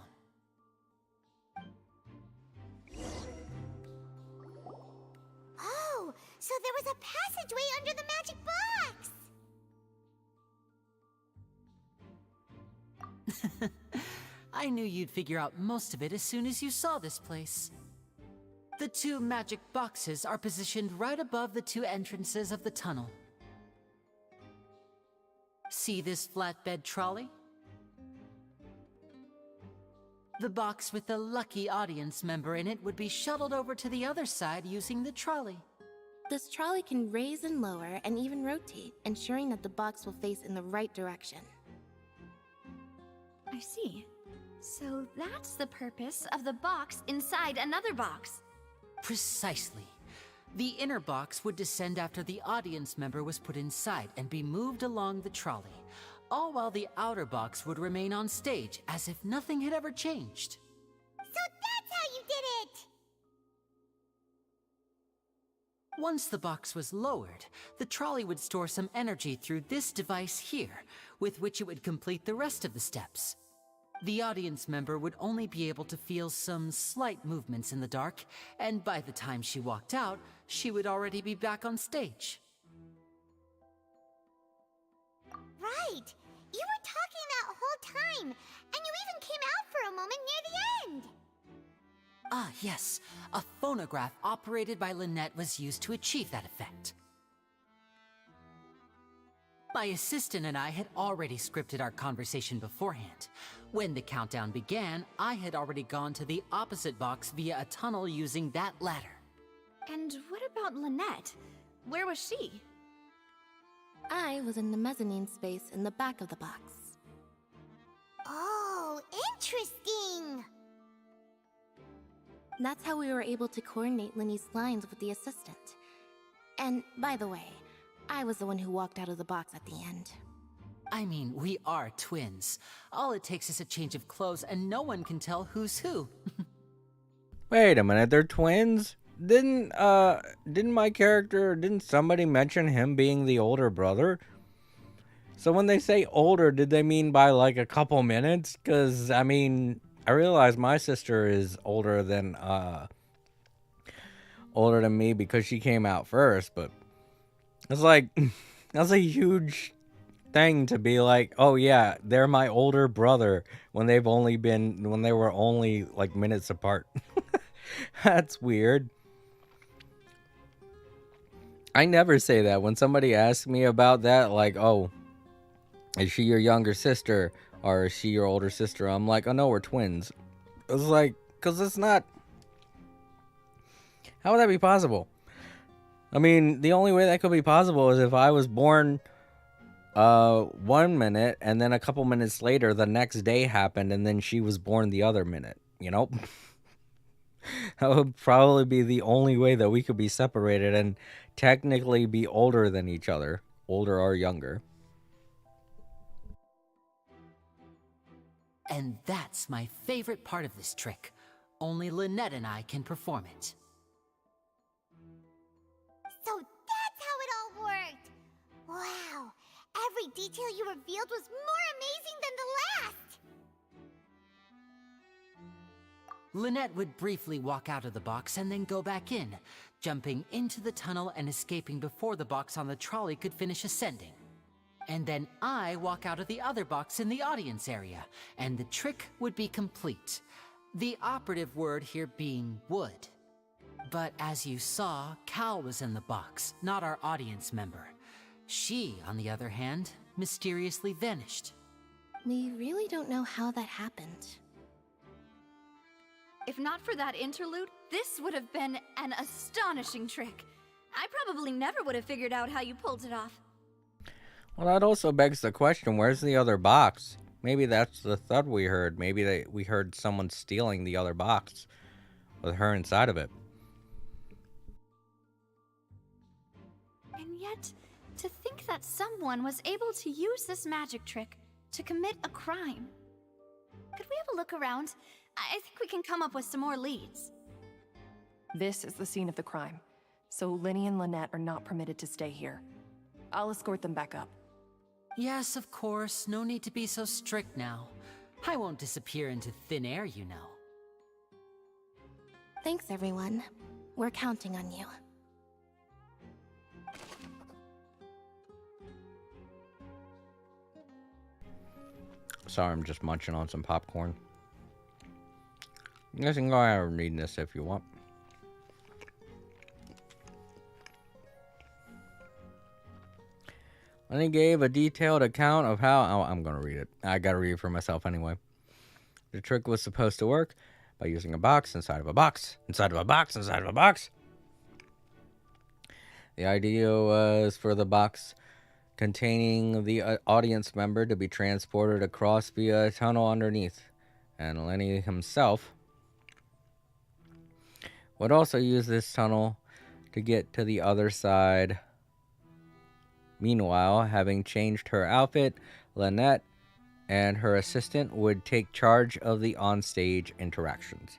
Oh, so there was a passageway under the magic box! I knew you'd figure out most of it as soon as you saw this place. The 2 magic boxes are positioned right above the 2 entrances of the tunnel. See this flatbed trolley? The box with the lucky audience member in it would be shuttled over to the other side using the trolley. This trolley can raise and lower and even rotate, ensuring that the box will face in the right direction. I see. So that's the purpose of the box inside another box. Precisely. The inner box would descend after the audience member was put inside and be moved along the trolley, all while the outer box would remain on stage as if nothing had ever changed. So that's how you did it! Once the box was lowered, the trolley would store some energy through this device here, with which it would complete the rest of the steps. The audience member would only be able to feel some slight movements in the dark, and by the time she walked out, she would already be back on stage. Right! You were talking that whole time, and you even came out for a moment near the end! Ah, yes. A phonograph operated by Lynette was used to achieve that effect. My assistant and I had already scripted our conversation beforehand. When the countdown began, I had already gone to the opposite box via a tunnel using that ladder. And what about Lynette? Where was she? I was in the mezzanine space in the back of the box. Oh, interesting! That's how we were able to coordinate Linny's lines with the assistant. And, by the way, I was the one who walked out of the box at the end. I mean, we are twins. All it takes is a change of clothes and no one can tell who's who. Wait a minute, they're twins? Didn't somebody mention him being the older brother? So when they say older, did they mean by like a couple minutes? Because, I mean, I realize my sister is older than me because she came out first, but it's like, that's a huge thing to be like, oh yeah, they're my older brother when they were only like minutes apart. That's weird. I never say that when somebody asks me about that, like, oh, is she your younger sister or is she your older sister? I'm like, oh no, we're twins. It's like, because it's not, how would that be possible? I mean, the only way that could be possible is if I was born 1 minute and then a couple minutes later the next day happened and then she was born the other minute, you know? That would probably be the only way that we could be separated and technically be older than each other, older or younger. And that's my favorite part of this trick. Only Lynette and I can perform it. So that's how it all worked! Wow! Every detail you revealed was more amazing than the last! Lynette would briefly walk out of the box and then go back in, jumping into the tunnel and escaping before the box on the trolley could finish ascending. And then I walk out of the other box in the audience area, and the trick would be complete. The operative word here being would. But as you saw, Cal was in the box, not our audience member. She, on the other hand, mysteriously vanished. We really don't know how that happened. If not for that interlude, this would have been an astonishing trick. I probably never would have figured out how you pulled it off. Well, that also begs the question, where's the other box? Maybe that's the thud we heard. Maybe we heard someone stealing the other box with her inside of it. And yet, to think that someone was able to use this magic trick to commit a crime. Could we have a look around? I think we can come up with some more leads. This is the scene of the crime, so Lenny and Lynette are not permitted to stay here. I'll escort them back up. Yes, of course. No need to be so strict now. I won't disappear into thin air, you know. Thanks, everyone. We're counting on you. Sorry, I'm just munching on some popcorn. You guys can go ahead and read this if you want. And he gave a detailed account of how... Oh, I'm going to read it. I got to read it for myself anyway. The trick was supposed to work by using a box inside of a box, inside of a box, inside of a box. The idea was for the box containing the audience member to be transported across via a tunnel underneath. And Lenny himself would also use this tunnel to get to the other side. Meanwhile, having changed her outfit, Lynette and her assistant would take charge of the onstage interactions.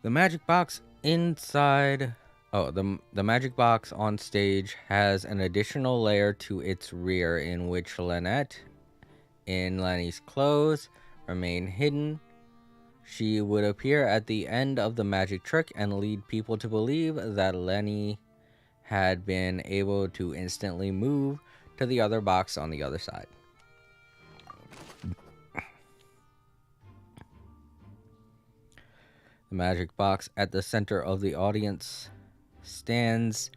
The magic box inside... Oh, the magic box on stage has an additional layer to its rear in which Lynette, in Lenny's clothes, remain hidden. She would appear at the end of the magic trick and lead people to believe that Lenny had been able to instantly move to the other box on the other side. The magic box at the center of the audience stands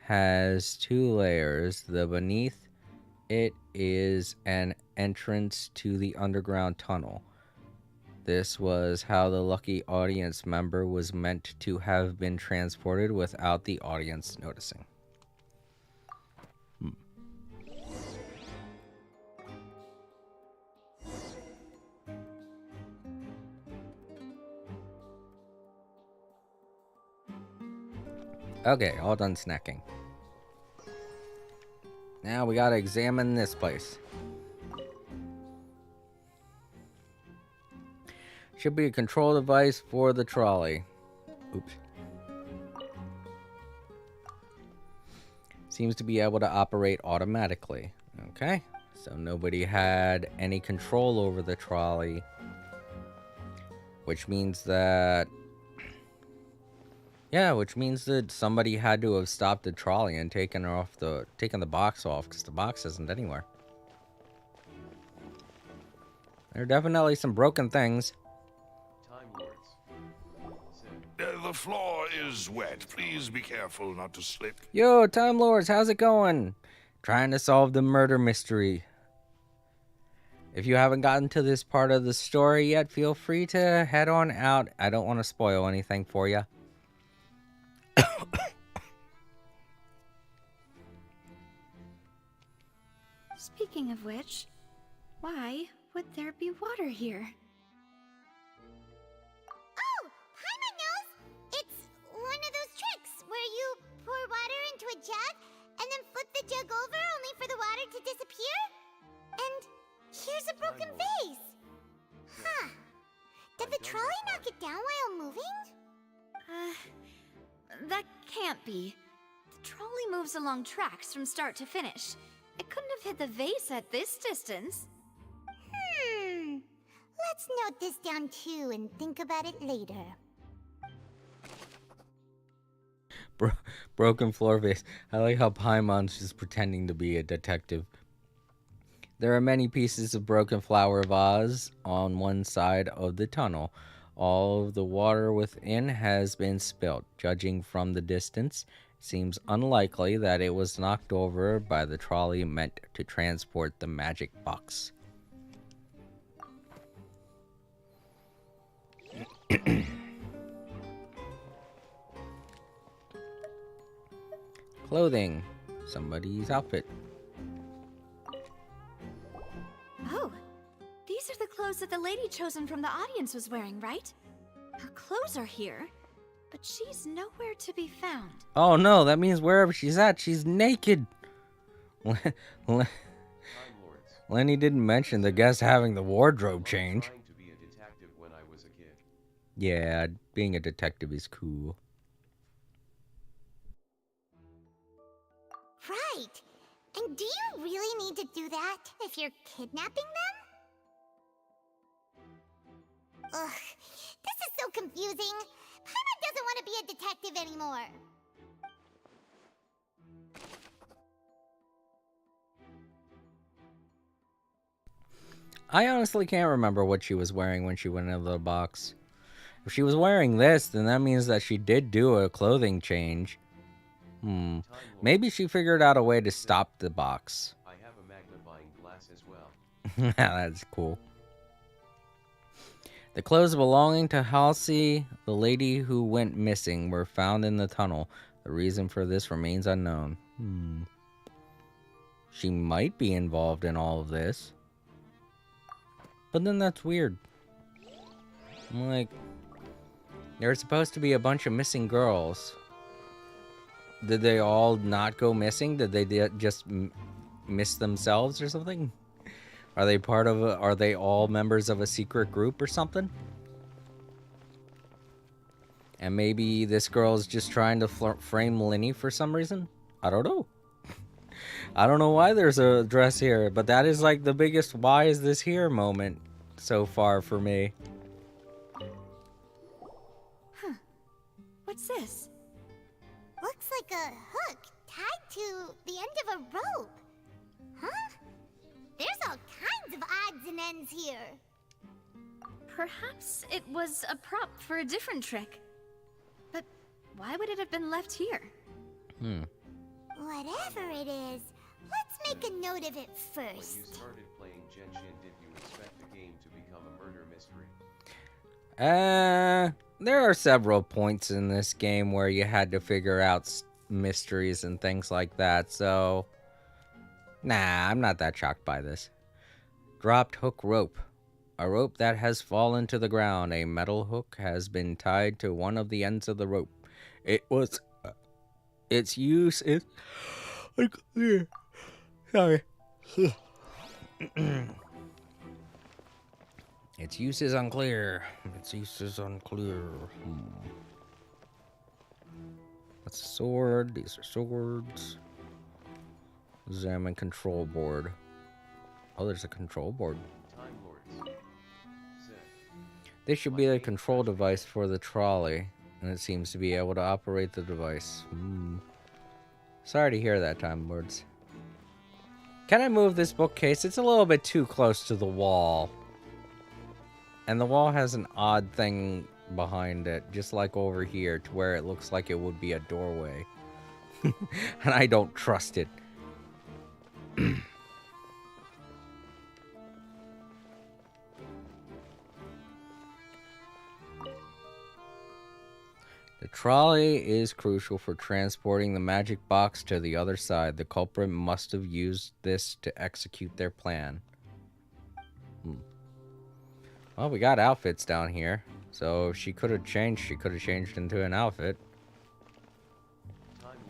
has two layers. The beneath it is an entrance to the underground tunnel. This was how the lucky audience member was meant to have been transported without the audience noticing. Okay, all done snacking. Now we gotta examine this place. Should be a control device for the trolley. Oops. Seems to be able to operate automatically. Okay, so nobody had any control over the trolley, which means that, yeah, which means that somebody had to have stopped the trolley and taken the box off, because the box isn't anywhere. There are definitely some broken things. Time Lords. The floor is wet. Please be careful not to slip. Yo, Time Lords, how's it going? Trying to solve the murder mystery. If you haven't gotten to this part of the story yet, feel free to head on out. I don't want to spoil anything for you. Speaking of which, why would there be water here? Oh, Paimon knows! It's one of those tricks where you pour water into a jug and then flip the jug over only for the water to disappear? And here's a broken vase! Huh. Did the trolley knock it down while moving? That can't be. The trolley moves along tracks from start to finish. It couldn't have hit the vase at this distance. Let's note this down too and think about it later. Broken floor vase. I like how Paimon's just pretending to be a detective. There are many pieces of broken flower vase on one side of the tunnel. All of the water within has been spilt. Judging from the distance, it seems unlikely that it was knocked over by the trolley meant to transport the magic box. Clothing. Somebody's outfit. Oh, these are the clothes that the lady chosen from the audience was wearing, right? Her clothes are here, but she's nowhere to be found. Oh no, that means wherever she's at, she's naked. Lenny didn't mention the guest having the wardrobe change. Trying to be a detective when I was a kid. Yeah, being a detective is cool. Right. And do you really need to do that if you're kidnapping them? Ugh, this is so confusing. Paimon doesn't want to be a detective anymore. I honestly can't remember what she was wearing when she went into the box. If she was wearing this, then that means that she did do a clothing change. Maybe she figured out a way to stop the box. I have a magnifying glass as well. That's cool. The clothes belonging to Halsey, the lady who went missing, were found in the tunnel. The reason for this remains unknown. She might be involved in all of this. But then that's weird. I'm like, there's supposed to be a bunch of missing girls. Did they all not go missing? Did they just miss themselves or something? Are they part of are they all members of a secret group or something? And maybe this girl's just trying to frame Lenny for some reason? I don't know. I don't know why there's a dress here, but that is like the biggest why is this here moment so far for me. Huh. What's this? Looks like a hook tied to the end of a rope. Huh? There's all kinds of odds and ends here. Perhaps it was a prop for a different trick. But why would it have been left here? Whatever it is, let's make a note of it When you first. started playing Genshin, did you expect the game to become a murder mystery? There are several points in this game where you had to figure out mysteries and things like that, so nah, I'm not that shocked by this. Dropped hook rope. A rope that has fallen to the ground. A metal hook has been tied to one of the ends of the rope. It was Its use is unclear. Sorry. Its use is unclear. Its use is unclear. That's a sword. These are swords. Examine control board. Oh, there's a control board. Time Lords. Zed. This should be a control device for the trolley, and it seems to be able to operate the device. Sorry to hear that, Time Lords. Can I move this bookcase? It's a little bit too close to the wall. And the wall has an odd thing behind it, just like over here, to where it looks like it would be a doorway. And I don't trust it. The trolley is crucial for transporting the magic box to the other side. The culprit must have used this to execute their plan. Well, we got outfits down here. So she could have changed. She could have changed into an outfit.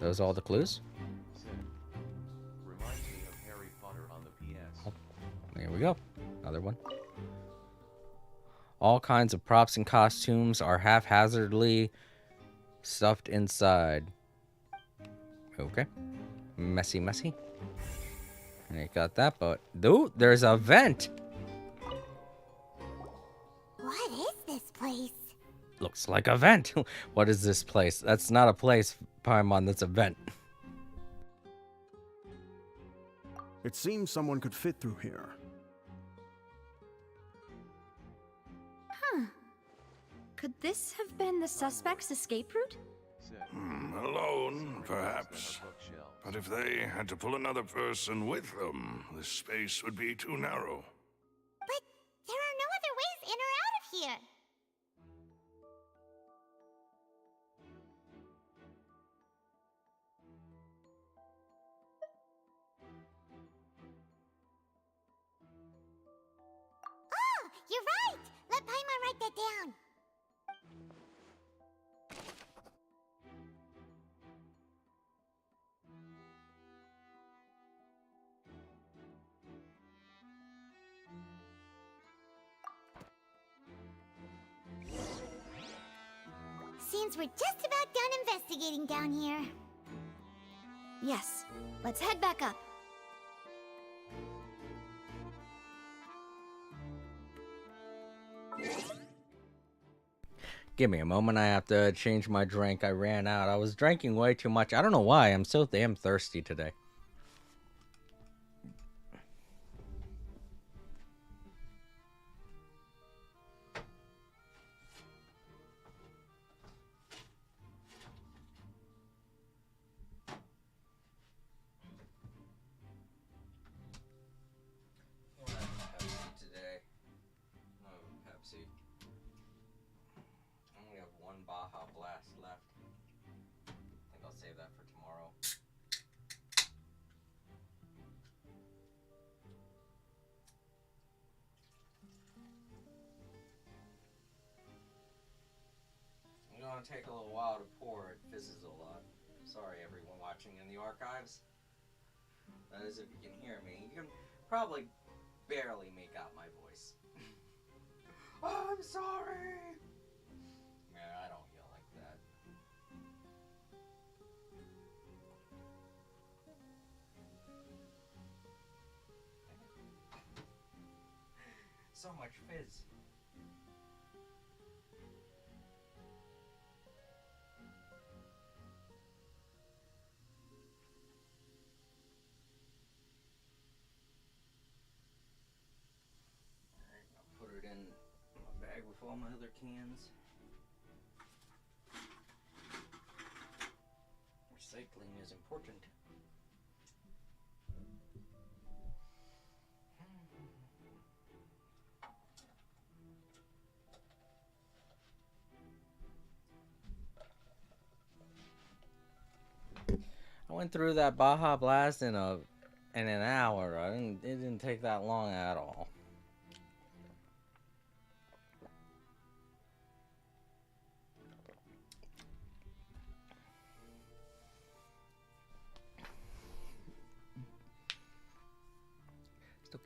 Those all the clues? Zed. Reminds me of Harry Potter on the PS. Oh, there we go. Another one. All kinds of props and costumes are haphazardly stuffed inside. Okay. Messy, messy. And you got that, but... Dude, there's a vent! What is this place? Looks like a vent. What is this place? That's not a place, Paimon. That's a vent. It seems someone could fit through here. Could this have been the suspect's escape route? Zed. Alone, perhaps. Bookshelves. But if they had to pull another person with them, the space would be too narrow. But there are no other ways in or out of here. Oh, you're right! Let Paimon write that down. Seems we're just about done investigating down here. Yes. Let's head back up. Give me a moment. I have to change my drink. I ran out. I was drinking way too much. I don't know why. I'm so damn thirsty today. Baja Blast left. I think I'll save that for tomorrow. It's gonna take a little while to pour. It fizzes a lot. Sorry, everyone watching in the archives. That is, if you can hear me. You can probably barely make out my voice. I'm sorry. Man, I don't yell like that. So much fizz. Alright, I'll put it in my bag with all my other cans. Recycling is important. I went through that Baja Blast in an hour. It didn't take that long at all.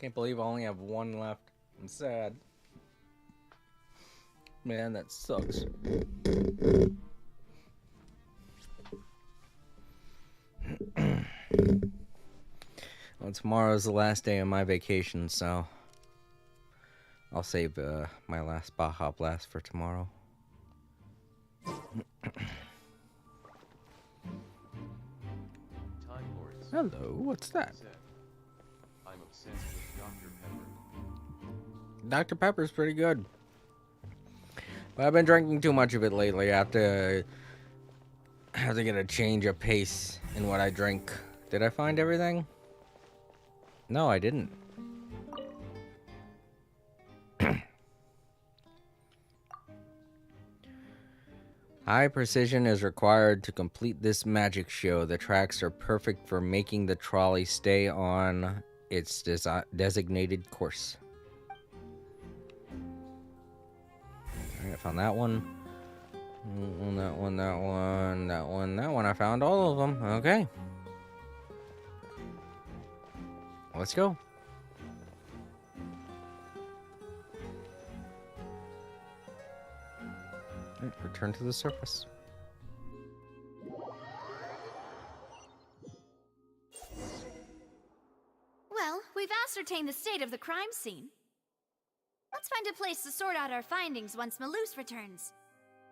Can't believe I only have one left. I'm sad. Man, that sucks. Well, tomorrow's the last day of my vacation, so I'll save my last Baja Blast for tomorrow. Time Lords. Hello, what's that? I'm obsessed with Dr. Pepper. Dr. Pepper's pretty good. But I've been drinking too much of it lately. I have to get a change of pace in what I drink. Did I find everything? No, I didn't. High precision is required to complete this magic show. The tracks are perfect for making the trolley stay on its designated course. Alright, I found that one. That one. I found all of them. Okay. Let's go. Right, return to the surface. Well, we've ascertained the state of the crime scene. Let's find a place to sort out our findings once Malus returns.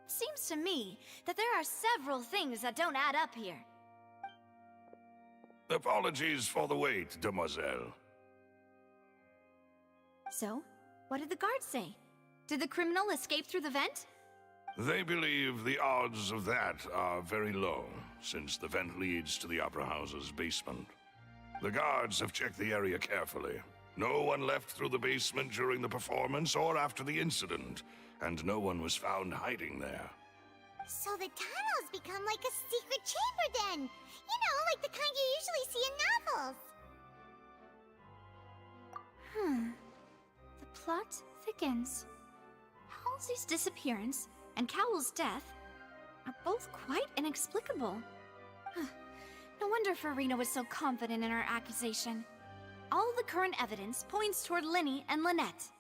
Seems to me that there are several things that don't add up here. Apologies for the wait, demoiselle. So, what did the guards say? Did the criminal escape through the vent? They believe the odds of that are very low, since the vent leads to the Opera House's basement. The guards have checked the area carefully. No one left through the basement during the performance or after the incident, and no one was found hiding there. So the tunnels become like a secret chamber then! You know, like the kind you usually see in novels. The plot thickens. Halsey's disappearance and Cowell's death are both quite inexplicable. No wonder Farina was so confident in her accusation. All the current evidence points toward Linny and Lynette.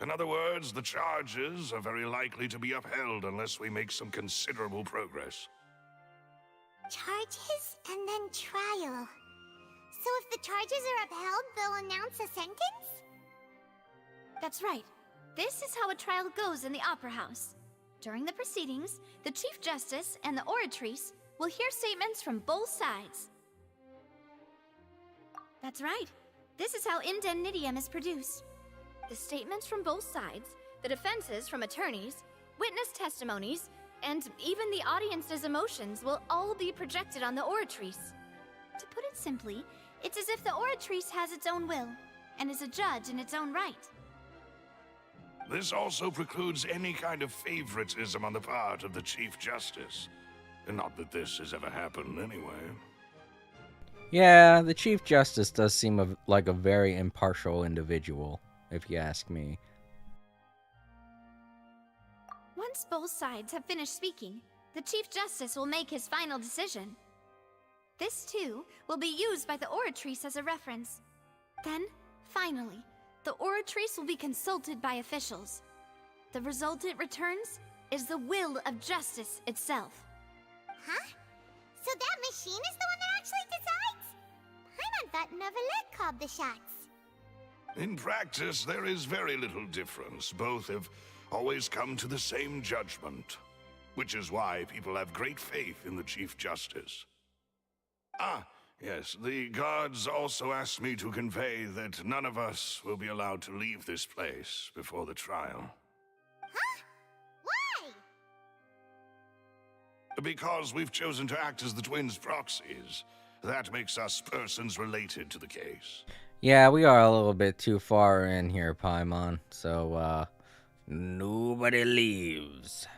In other words, the charges are very likely to be upheld unless we make some considerable progress. Charges and then trial. So if the charges are upheld, they'll announce a sentence? That's right. This is how a trial goes in the Opera House. During the proceedings, the Chief Justice and the Oratrice will hear statements from both sides. That's right. This is how indemnitium is produced. The statements from both sides, the defenses from attorneys, witness testimonies, and even the audience's emotions will all be projected on the Oratrice. To put it simply, it's as if the Oratrice has its own will, and is a judge in its own right. This also precludes any kind of favoritism on the part of the Chief Justice. Not that this has ever happened anyway. Yeah, the Chief Justice does seem like a very impartial individual, if you ask me. Once both sides have finished speaking, the Chief Justice will make his final decision. This, too, will be used by the Oratrice as a reference. Then, finally, the Oratrice will be consulted by officials. The result it returns is the will of justice itself. Huh? So that machine is the one that actually decides? Paimon thought Neuvillette called the shots. In practice, there is very little difference. Both have always come to the same judgment, which is why people have great faith in the Chief Justice. Ah, yes, the guards also asked me to convey that none of us will be allowed to leave this place before the trial. Huh? Why? Because we've chosen to act as the twins' proxies. That makes us persons related to the case. Yeah, we are a little bit too far in here, Paimon, so, nobody leaves.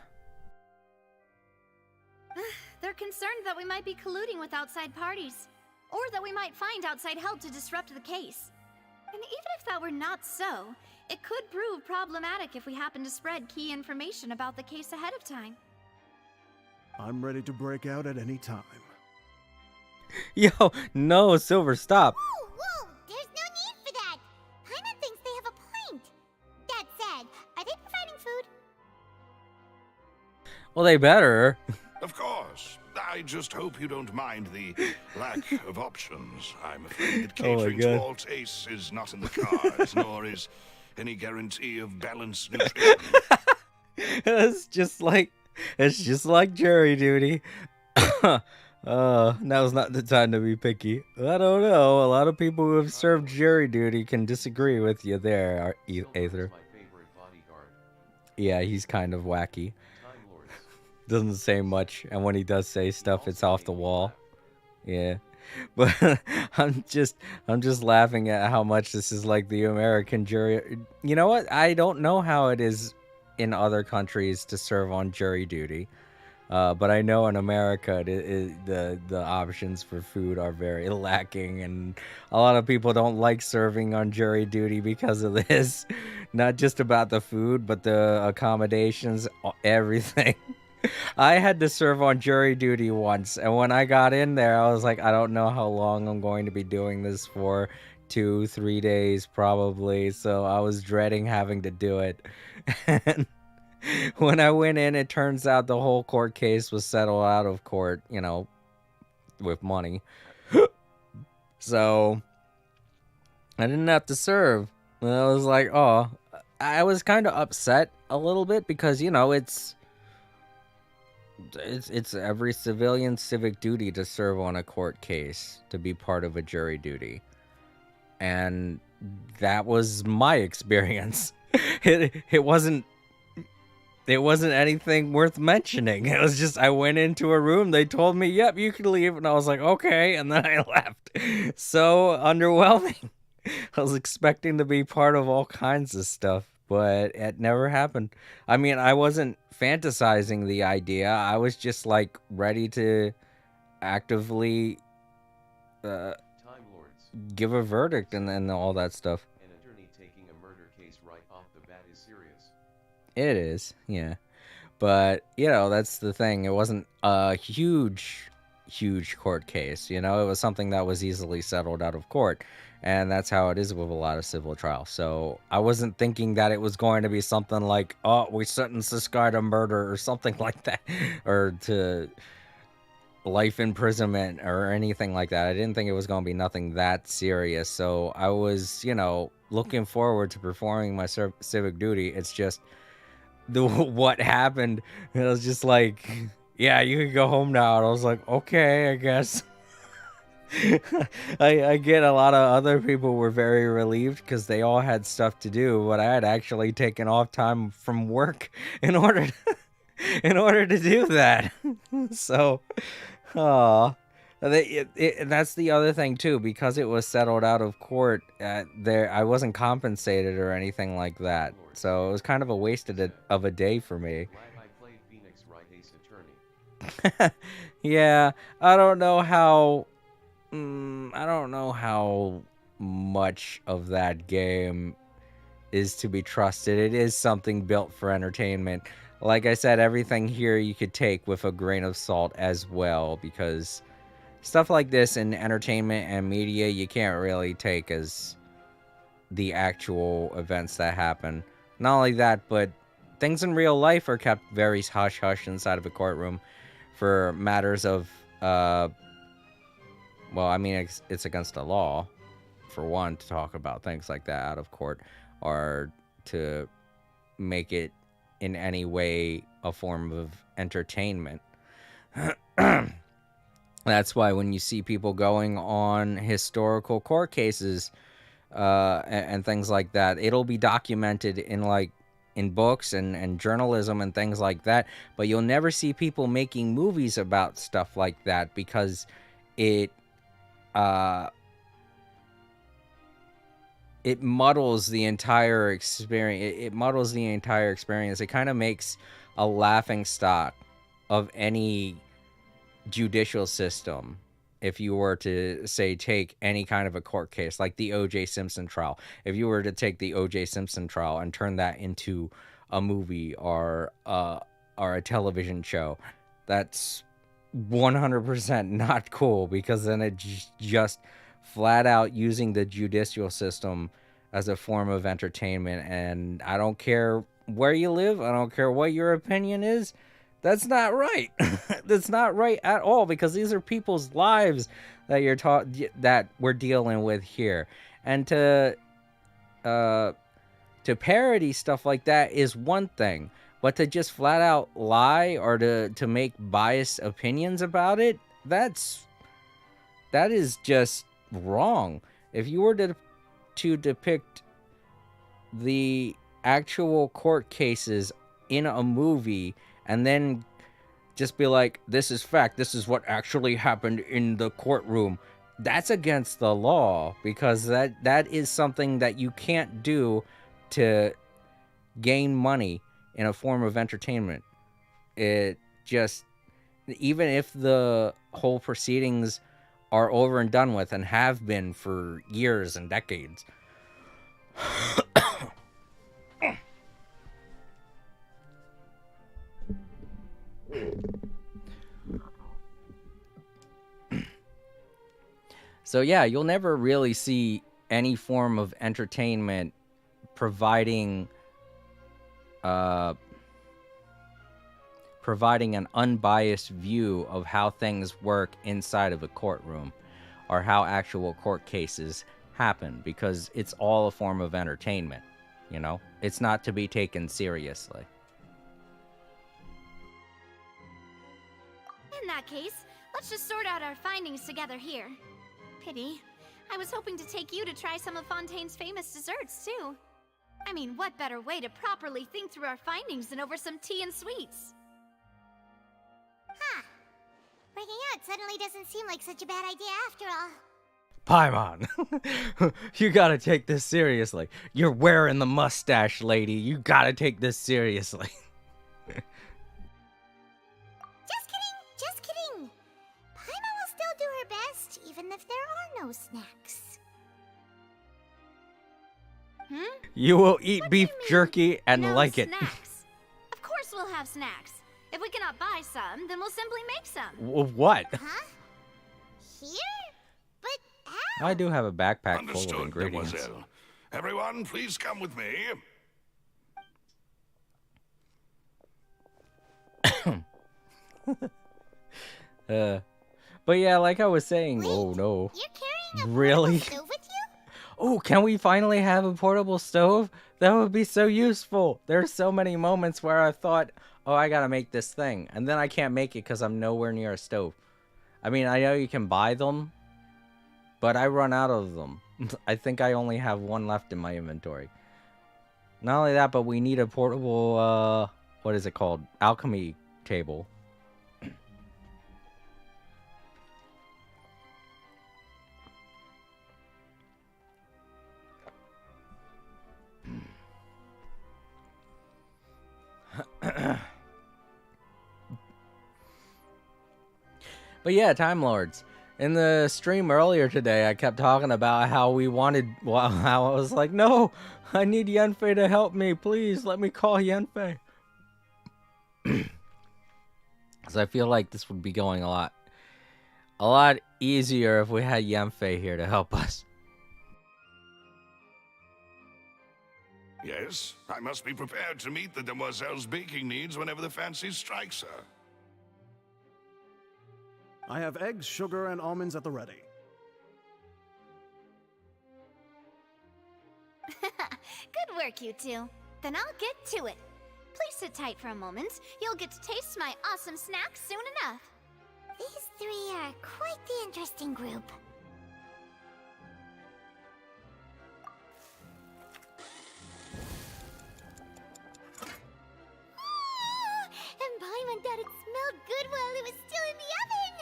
They're concerned that we might be colluding with outside parties, or that we might find outside help to disrupt the case. And even if that were not so, it could prove problematic if we happen to spread key information about the case ahead of time. I'm ready to break out at any time. Yo, no, Silver, stop. Whoa, whoa! There's no need for that! Well, they better. Of course. I just hope you don't mind the lack of options. I'm afraid that Oh my catering to God. all tastes is not in the cards, nor is any guarantee of balanced nutrition. It's just like jury duty. Now's not the time to be picky. I don't know. A lot of people who have served jury duty can disagree with you there, Aether. Yeah, he's kind of wacky. Doesn't say much, and when he does say stuff, it's off the wall. Yeah. But I'm just laughing at how much this is like the American jury. You know what? I don't know how it is in other countries to serve on jury duty. But I know in America, the options for food are very lacking, and a lot of people don't like serving on jury duty because of this. Not just about the food, but the accommodations, everything. I had to serve on jury duty once, and when I got in there, I was like, I don't know how long I'm going to be doing this for. 2-3 days, probably. So I was dreading having to do it. And when I went in, it turns out the whole court case was settled out of court, you know, with money. So I didn't have to serve. And I was like, oh, I was kind of upset a little bit because, you know, it's every civilian's civic duty to serve on a court case, to be part of a jury duty. And that was my experience. It wasn't anything worth mentioning. It was just, I went into a room, they told me, yep, you can leave, and I was like, okay, and then I left. So underwhelming. I was expecting to be part of all kinds of stuff, but it never happened. I mean, I wasn't fantasizing the idea. I was just like ready to actively give a verdict and then all that stuff. An attorney taking a murder case right off the bat is serious. It is, yeah. But, you know, that's the thing. It wasn't a huge court case, you know? It was something that was easily settled out of court. And that's how it is with a lot of civil trials. So I wasn't thinking that it was going to be something like, oh, we sentenced this guy to murder or something like that. Or to life imprisonment or anything like that. I didn't think it was going to be nothing that serious. So I was, you know, looking forward to performing my civic duty. It's just what happened. It was just like, yeah, you can go home now. And I was like, okay, I guess. I get a lot of other people were very relieved because they all had stuff to do, but I had actually taken off time from work in order to do that. So, that's the other thing too, because it was settled out of court. I wasn't compensated or anything like that, so it was kind of a waste of a day for me. Glad I played Phoenix Wright Ace Attorney. Yeah, I don't know how much of that game is to be trusted. It is something built for entertainment. Like I said, everything here you could take with a grain of salt as well, because stuff like this in entertainment and media, you can't really take as the actual events that happen. Not only that, but things in real life are kept very hush-hush inside of a courtroom for matters of, well, I mean, it's against the law, for one, to talk about things like that out of court, or to make it in any way a form of entertainment. That's why when you see people going on historical court cases and things like that, it'll be documented in books and journalism and things like that, but you'll never see people making movies about stuff like that, because it muddles the entire experience. It muddles the entire experience. It kind of makes a laughing stock of any judicial system. If you were to, say, take any kind of a court case, like the O.J. Simpson trial. If you were to take the O.J. Simpson trial and turn that into a movie or a television show, that's 100% not cool, because then it just flat out using the judicial system as a form of entertainment. And I don't care where you live, I don't care what your opinion is, That's not right. That's not right at all, because these are people's lives that that we're dealing with here. And to parody stuff like that is one thing, but to just flat out lie or to make biased opinions about it, that is just wrong. If you were to depict the actual court cases in a movie and then just be like, this is fact, this is what actually happened in the courtroom, that's against the law, because that is something that you can't do to gain money in a form of entertainment. It just, even if the whole proceedings are over and done with and have been for years and decades, so yeah, you'll never really see any form of entertainment providing an unbiased view of how things work inside of a courtroom or how actual court cases happen, because it's all a form of entertainment, you know? It's not to be taken seriously. In that case, let's just sort out our findings together here. Pity. I was hoping to take you to try some of Fontaine's famous desserts, too. I mean, what better way to properly think through our findings than over some tea and sweets? Huh. Breaking out suddenly doesn't seem like such a bad idea after all. Paimon, you gotta take this seriously. You're wearing the mustache, lady. You gotta take this seriously. Just kidding. Paimon will still do her best, even if there are no snacks. You will eat beef jerky and no like it. Snacks. Of course we'll have snacks. If we cannot buy some, then we'll simply make some. What? Huh? Here? But how? I do have a backpack full Understood, of ingredients. Demoiselle. Everyone, please come with me. But yeah, like I was saying, Wait, oh no. You're carrying a Really? portable stove with you? Oh, can we finally have a portable stove? That would be so useful. There's so many moments where I thought, oh, I gotta make this thing, and then I can't make it because I'm nowhere near a stove. I mean, I know you can buy them, but I run out of them. I think I only have one left in my inventory. Not only that, but we need a portable, what is it called? Alchemy table. But yeah, Time Lords. In the stream earlier today, I kept talking about how how I was like, no, I need Yanfei to help me. Please, let me call Yanfei. So I feel like this would be going a lot easier if we had Yanfei here to help us. Yes, I must be prepared to meet the demoiselle's baking needs whenever the fancy strikes her. I have eggs, sugar, and almonds at the ready. Good work, you two. Then I'll get to it. Please sit tight for a moment. You'll get to taste my awesome snacks soon enough. These three are quite the interesting group. And Paimon thought it smelled good while it was still in the oven.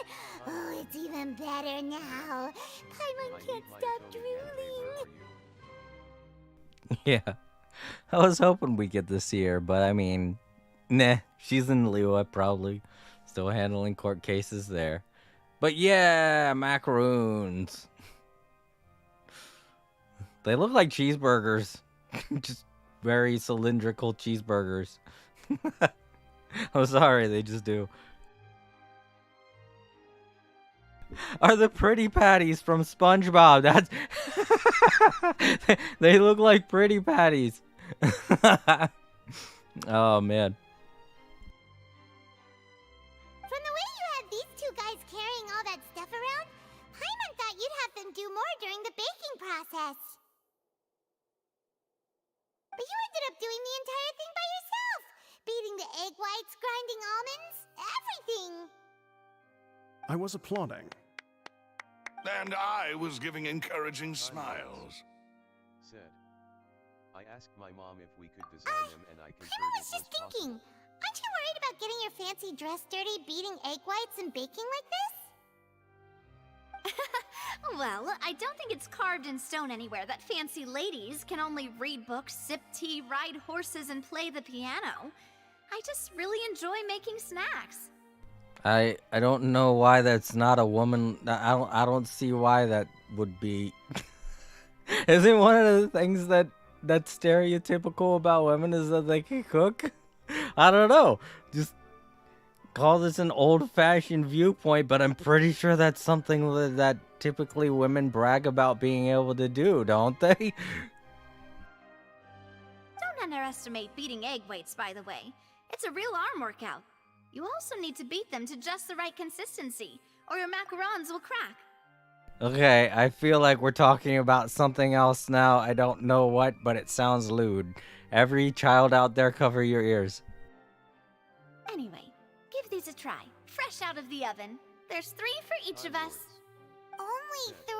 Oh, it's even better now. Paimon can't stop drooling. Yeah. I was hoping we'd get this year, but I mean, nah, she's in Lua probably. Still handling court cases there. But yeah, macaroons. They look like cheeseburgers. Just very cylindrical cheeseburgers. I'm sorry, they just do. Are the pretty patties from SpongeBob? That's they look like pretty patties. Oh man. baking process. But you ended up doing the entire thing by yourself. Beating the egg whites, grinding almonds, everything. I was applauding. And I was giving encouraging smiles. Said. I asked my mom if we could design them and I concurred Paimon it was was just thinking. possible. Aren't you worried about getting your fancy dress dirty beating egg whites and baking like this? Well, I don't think it's carved in stone anywhere that fancy ladies can only read books, sip tea, ride horses, and play the piano. I just really enjoy making snacks. I don't know why that's not a woman. I don't see why that would be. Isn't one of the things that's stereotypical about women is that they can cook? I don't know. Just call this an old-fashioned viewpoint, but I'm pretty sure that's something that typically women brag about being able to do, don't they? Don't underestimate beating egg whites, by the way. It's a real arm workout. You also need to beat them to just the right consistency, or your macarons will crack. Okay, I feel like we're talking about something else now. I don't know what, but it sounds lewd. Every child out there, cover your ears. Anyway, give these a try. Fresh out of the oven. There's 3 for each of us. Only 3?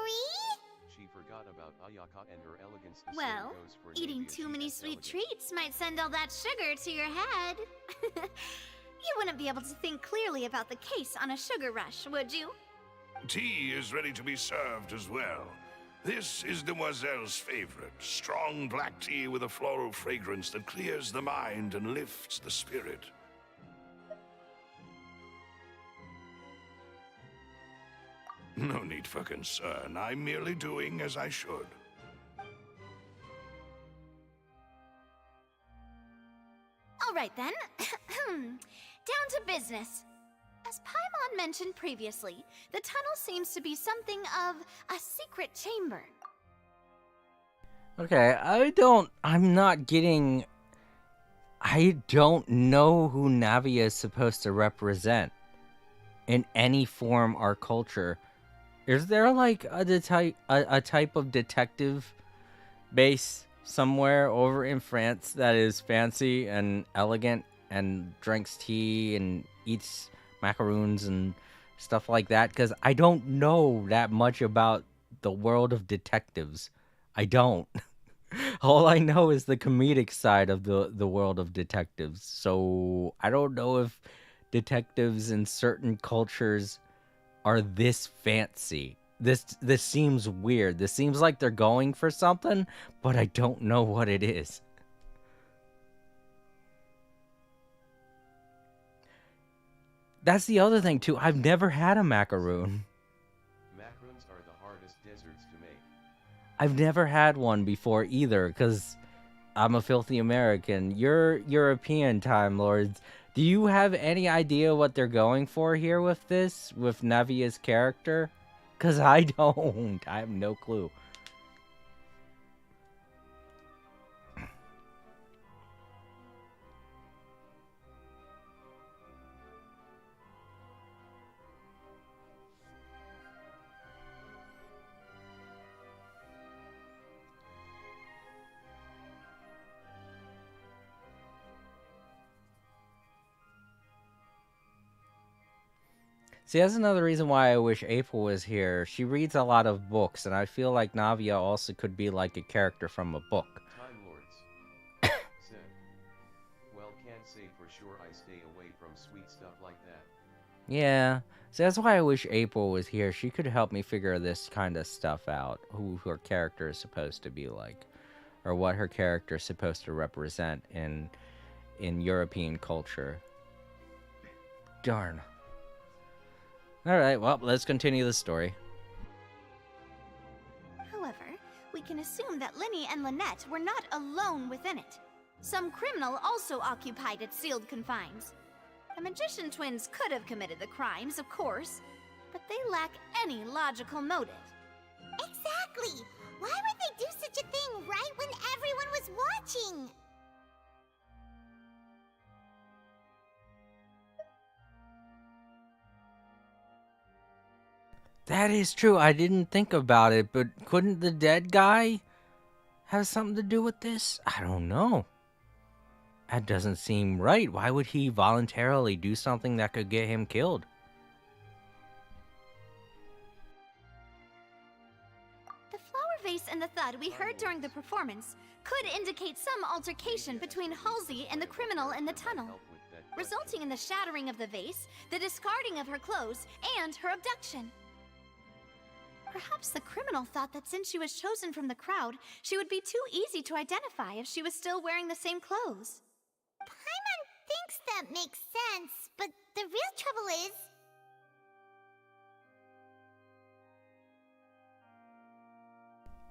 She forgot about Ayaka and her elegance. The Well, same goes for eating Navia, too she many has sweet elegance. treats might send all that sugar to your head. You wouldn't be able to think clearly about the case on a sugar rush, would you? Tea is ready to be served as well. This is Demoiselle's favorite, strong black tea with a floral fragrance that clears the mind and lifts the spirit. No need for concern. I'm merely doing as I should. All right then. Down to business. As Paimon mentioned previously, the tunnel seems to be something of a secret chamber. Okay, I don't know who Navia is supposed to represent in any form or culture. Is there like a type of detective base somewhere over in France that is fancy and elegant and drinks tea and eats macaroons and stuff like that? Because I don't know that much about the world of detectives. I don't. All I know is the comedic side of the world of detectives. So I don't know if detectives in certain cultures are this fancy. This seems weird. This seems like they're going for something, but I don't know what it is. That's the other thing too. I've never had a macaroon. Macarons are the hardest desserts to make. I've never had one before either, because I'm a filthy American. You're European, Time Lords. Do you have any idea what they're going for here with this? With Navia's character? Because I don't. I have no clue. See, that's another reason why I wish April was here. She reads a lot of books, and I feel like Navia also could be like a character from a book. Time Lords. Said. Well, can't say for sure I stay away from sweet stuff like that. Yeah, so that's why I wish April was here. She could help me figure this kind of stuff out, who her character is supposed to be like, or what her character is supposed to represent in European culture. Darn. Alright, well, let's continue the story. However, we can assume that Linny and Lynette were not alone within it. Some criminal also occupied its sealed confines. The magician twins could have committed the crimes, of course, but they lack any logical motive. Exactly! Why would they do such a thing right when everyone was watching? That is true. I didn't think about it, but couldn't the dead guy have something to do with this? I don't know. That doesn't seem right. Why would he voluntarily do something that could get him killed? The flower vase and the thud we heard during the performance could indicate some altercation between Halsey and the criminal in the tunnel, resulting in the shattering of the vase, the discarding of her clothes, and her abduction. Perhaps the criminal thought that since she was chosen from the crowd, she would be too easy to identify if she was still wearing the same clothes. Paimon thinks that makes sense, but the real trouble is...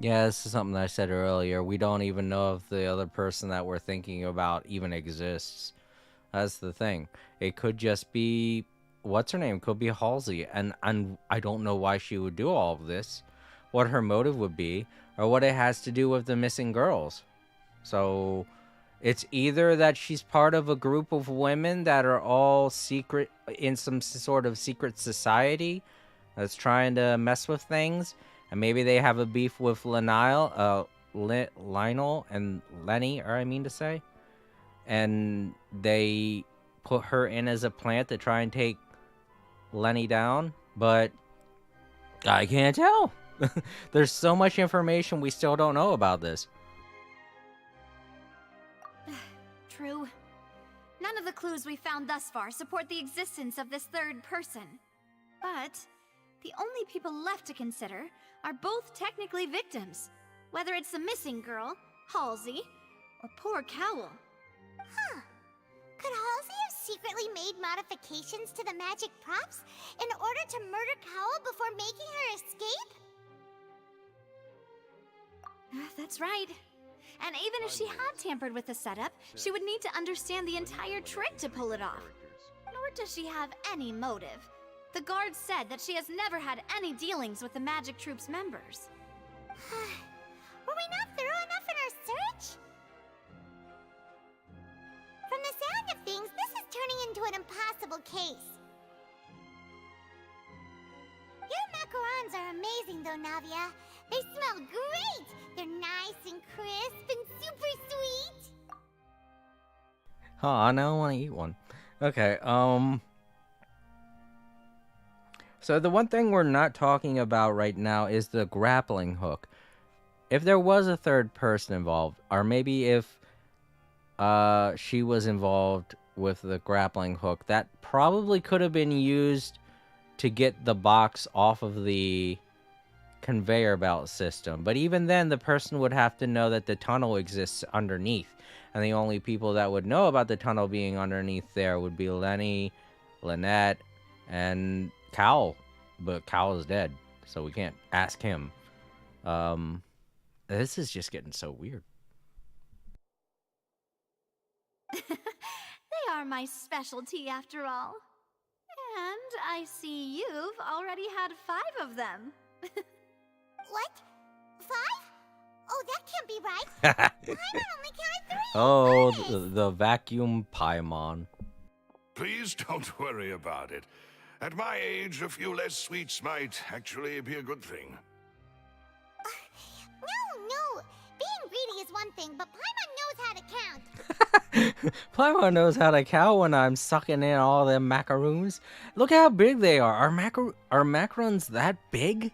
Yeah, this is something I said earlier. We don't even know if the other person that we're thinking about even exists. That's the thing. It could just be... What's her name? Could be Halsey. And I don't know why she would do all of this. What her motive would be. Or what it has to do with the missing girls. So... It's either that she's part of a group of women that are all secret... In some sort of secret society. That's trying to mess with things. And maybe they have a beef with Lionel and Lenny, or I mean to say. And they put her in as a plant to try and take Lenny down. But I can't tell. There's so much information we still don't know about this. True. None of the clues we found thus far support the existence of this third person. But the only people left to consider are both technically victims, whether it's the missing girl, Halsey, or poor Cowl. Huh. Could Halsey have secretly made modifications to the magic props in order to murder Cowl before making her escape? That's right. And even if she had tampered with the setup, she would need to understand the entire trick to pull it off. Nor does she have any motive. The guard said that she has never had any dealings with the Magic Troop's members. Were we not thorough enough in our search? From the sound of things, this is turning into an impossible case. Your macarons are amazing though, Navia. They smell great! They're nice and crisp and super sweet! Huh, now I want to eat one. Okay, So the one thing we're not talking about right now is the grappling hook. If there was a third person involved, or maybe if she was involved with the grappling hook, that probably could have been used to get the box off of the conveyor belt system. But even then, the person would have to know that the tunnel exists underneath. And the only people that would know about the tunnel being underneath there would be Lenny, Lynette, and Cowl. But Cowl is dead, so we can't ask him. This is just getting so weird. They are my specialty after all. And I see you've already had 5 of them. What? 5? Oh, that can't be right. Paimon only counted 3. Oh, the vacuum Paimon. Please don't worry about it. At my age, a few less sweets might actually be a good thing. No. Being greedy is one thing, but Paimon knows how to count. Paimon knows how to count when I'm sucking in all them macaroons. Look how big they are. Are macarons that big?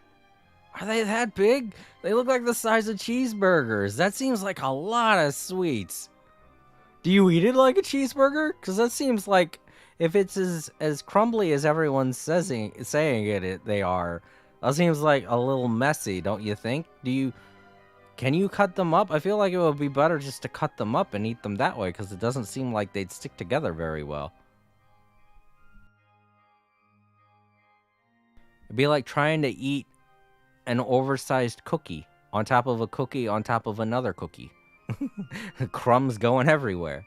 Are they that big? They look like the size of cheeseburgers. That seems like a lot of sweets. Do you eat it like a cheeseburger? Because that seems like, if it's as crumbly as everyone's saying they are, that seems like a little messy, don't you think? Can you cut them up? I feel like it would be better just to cut them up and eat them that way, because it doesn't seem like they'd stick together very well. It'd be like trying to eat an oversized cookie on top of a cookie on top of another cookie. Crumbs going everywhere.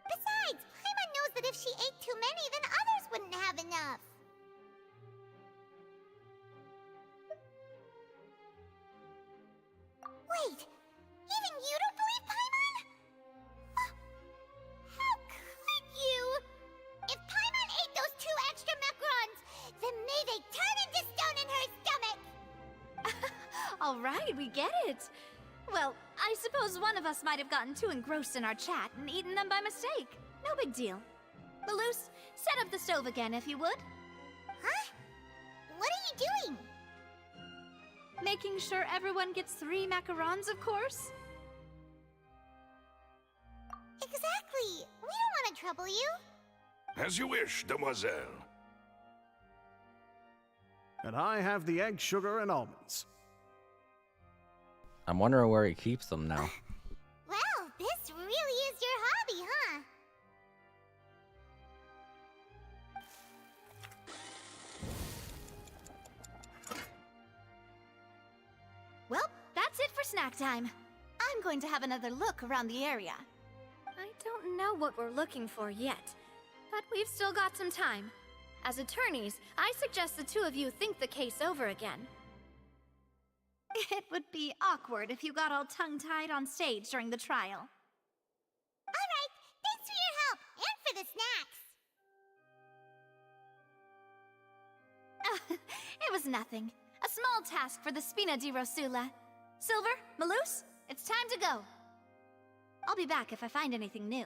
Besides, Paimon knows that if she ate too many, then others wouldn't have enough. Wait, even you don't believe Paimon? How could you? If Paimon ate those 2 extra macarons, right, we get it. Well, I suppose one of us might have gotten too engrossed in our chat and eaten them by mistake. No big deal. Malus, set up the stove again if you would. Huh? What are you doing? Making sure everyone gets 3 macarons, of course. Exactly. We don't want to trouble you. As you wish, demoiselle. And I have the egg, sugar, and almonds. I'm wondering where he keeps them now. Well, this really is your hobby, huh? Well, that's it for snack time. I'm going to have another look around the area. I don't know what we're looking for yet, but we've still got some time. As attorneys, I suggest the 2 of you think the case over again. It would be awkward if you got all tongue-tied on stage during the trial. All right, thanks for your help and for the snacks. It was nothing. A small task for the Spina di Rosula. Silver, Malus, it's time to go. I'll be back if I find anything new.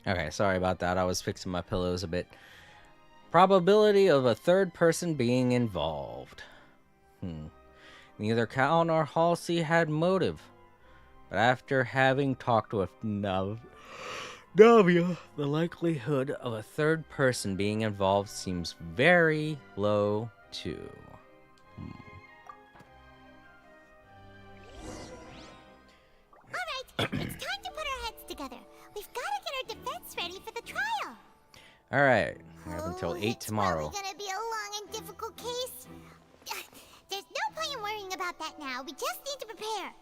Okay, sorry about that. I was fixing my pillows a bit. Probability of a third person being involved. Neither Cal nor Halsey had motive. But after having talked with Navia, the likelihood of a third person being involved seems very low, too. Alright, it's time to put our heads together. We've got to get our defense ready for the trial. Alright, we have until 8 tomorrow. It's probably gonna be a long and difficult case. There's no point in worrying about that now. We just need to prepare.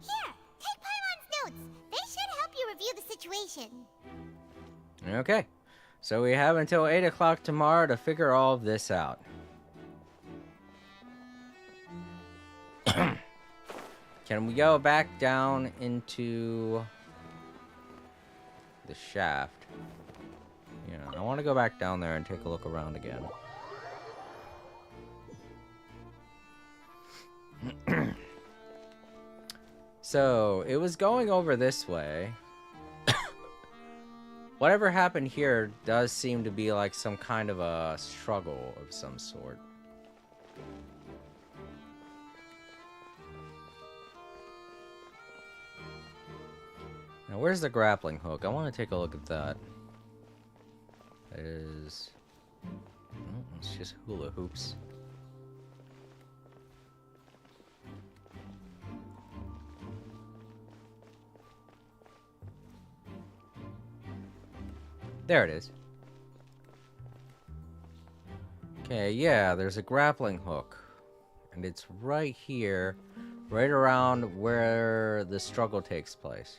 Here, take Paimon's notes. They should help you review the situation. Okay, so we have until 8 o'clock tomorrow to figure all of this out. Can we go back down into the shaft? Yeah, I want to go back down there and take a look around again. So, it was going over this way. Whatever happened here does seem to be like some kind of a struggle of some sort. Now, where's the grappling hook? I want to take a look at that. That is... oh, it's just hula hoops. There it is. Okay, yeah, there's a grappling hook. And it's right here, right around where the struggle takes place.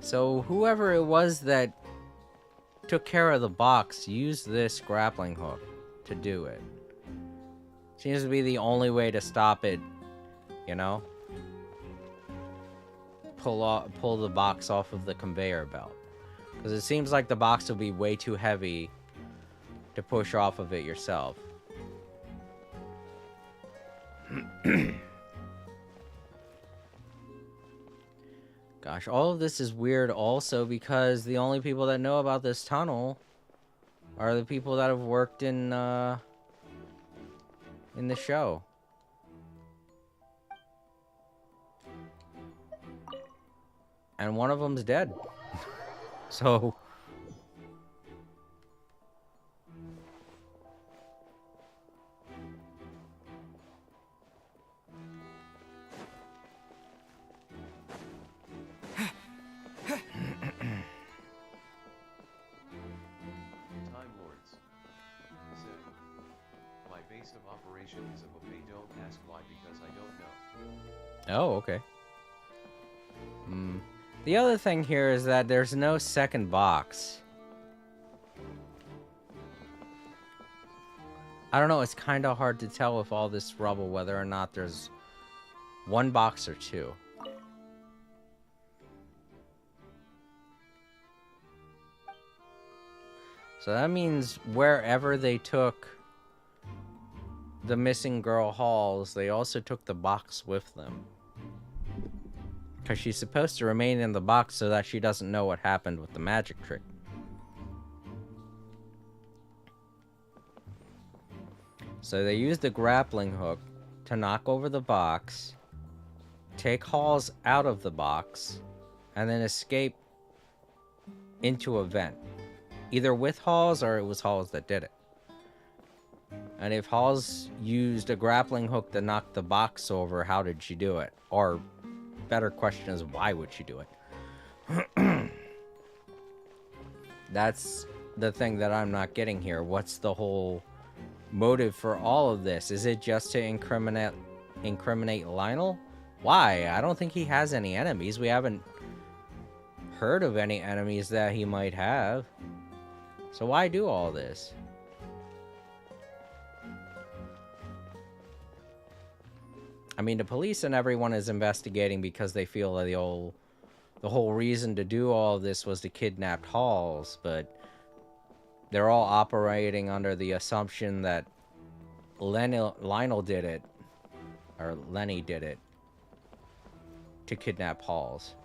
So whoever it was that took care of the box used this grappling hook to do it. Seems to be the only way to stop it, you know? Pull the box off of the conveyor belt. Because it seems like the box will be way too heavy to push off of it yourself. Gosh, all of this is weird also because the only people that know about this tunnel are the people that have worked in the show. And one of them's dead. So... Time Lords. Said. My base of operation is a buffet. Don't ask why because I don't know. Oh, okay. The other thing here is that there's no second box. I don't know, it's kind of hard to tell with all this rubble whether or not there's one box or two. So that means wherever they took the missing girl Halls, they also took the box with them. Because she's supposed to remain in the box so that she doesn't know what happened with the magic trick. So they used the grappling hook to knock over the box, take Halls out of the box, and then escape into a vent. Either with Halls or it was Halls that did it. And if Halls used a grappling hook to knock the box over, how did she do it? Or, better question is, why would she do it? That's the thing that I'm not getting here. What's the whole motive for all of this? Is it just to incriminate Lionel? Why? I don't think he has any enemies. We haven't heard of any enemies that he might have. So why do all this? I mean, the police and everyone is investigating because they feel that the whole reason to do all of this was to kidnap Halls, but they're all operating under the assumption that Lionel did it, or Lenny did it, to kidnap Halls.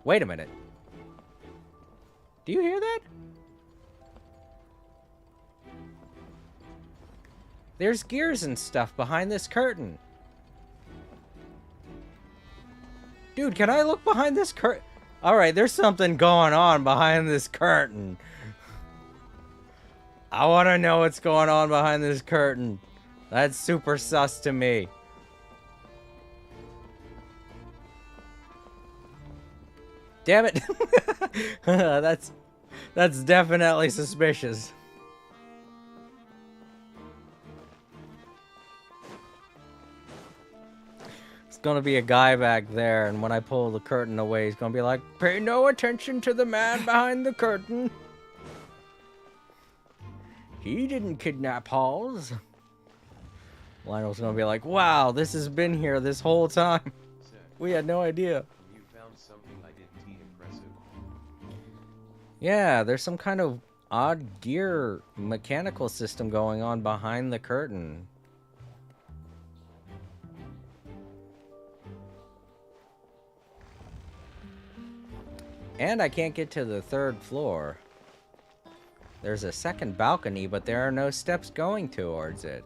Wait a minute. Do you hear that? There's gears and stuff behind this curtain. Dude, can I look behind this curtain? Alright, there's something going on behind this curtain. I want to know what's going on behind this curtain. That's super sus to me. Damn it. That's definitely suspicious. It's gonna be a guy back there, and when I pull the curtain away, he's gonna be like, "Pay no attention to the man behind the curtain. He didn't kidnap Halls." Lionel's gonna be like, "Wow, this has been here this whole time. We had no idea." You found something I didn't impressive. Yeah, there's some kind of odd gear mechanical system going on behind the curtain. And I can't get to the third floor. There's a second balcony, but there are no steps going towards it.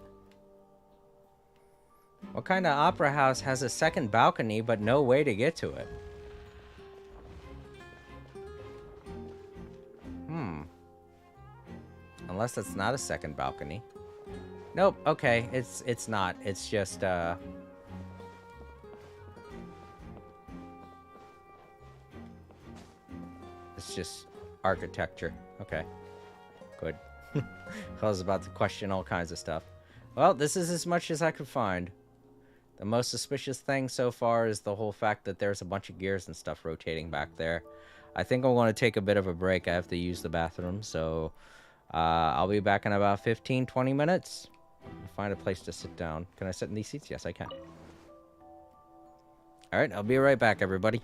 What kind of opera house has a second balcony, but no way to get to it? Unless that's not a second balcony. Nope, okay, it's not. It's just, it's just architecture. Okay. Good. I was about to question all kinds of stuff. Well, this is as much as I could find. The most suspicious thing so far is the whole fact that there's a bunch of gears and stuff rotating back there. I think I'm going to take a bit of a break. I have to use the bathroom, so I'll be back in about 15-20 minutes. I'll find a place to sit down. Can I sit in these seats? Yes, I can. Alright, I'll be right back, everybody.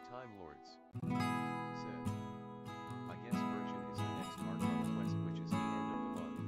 Time Lords. Said. I guess version is the next part on the quest, which is the end of the month.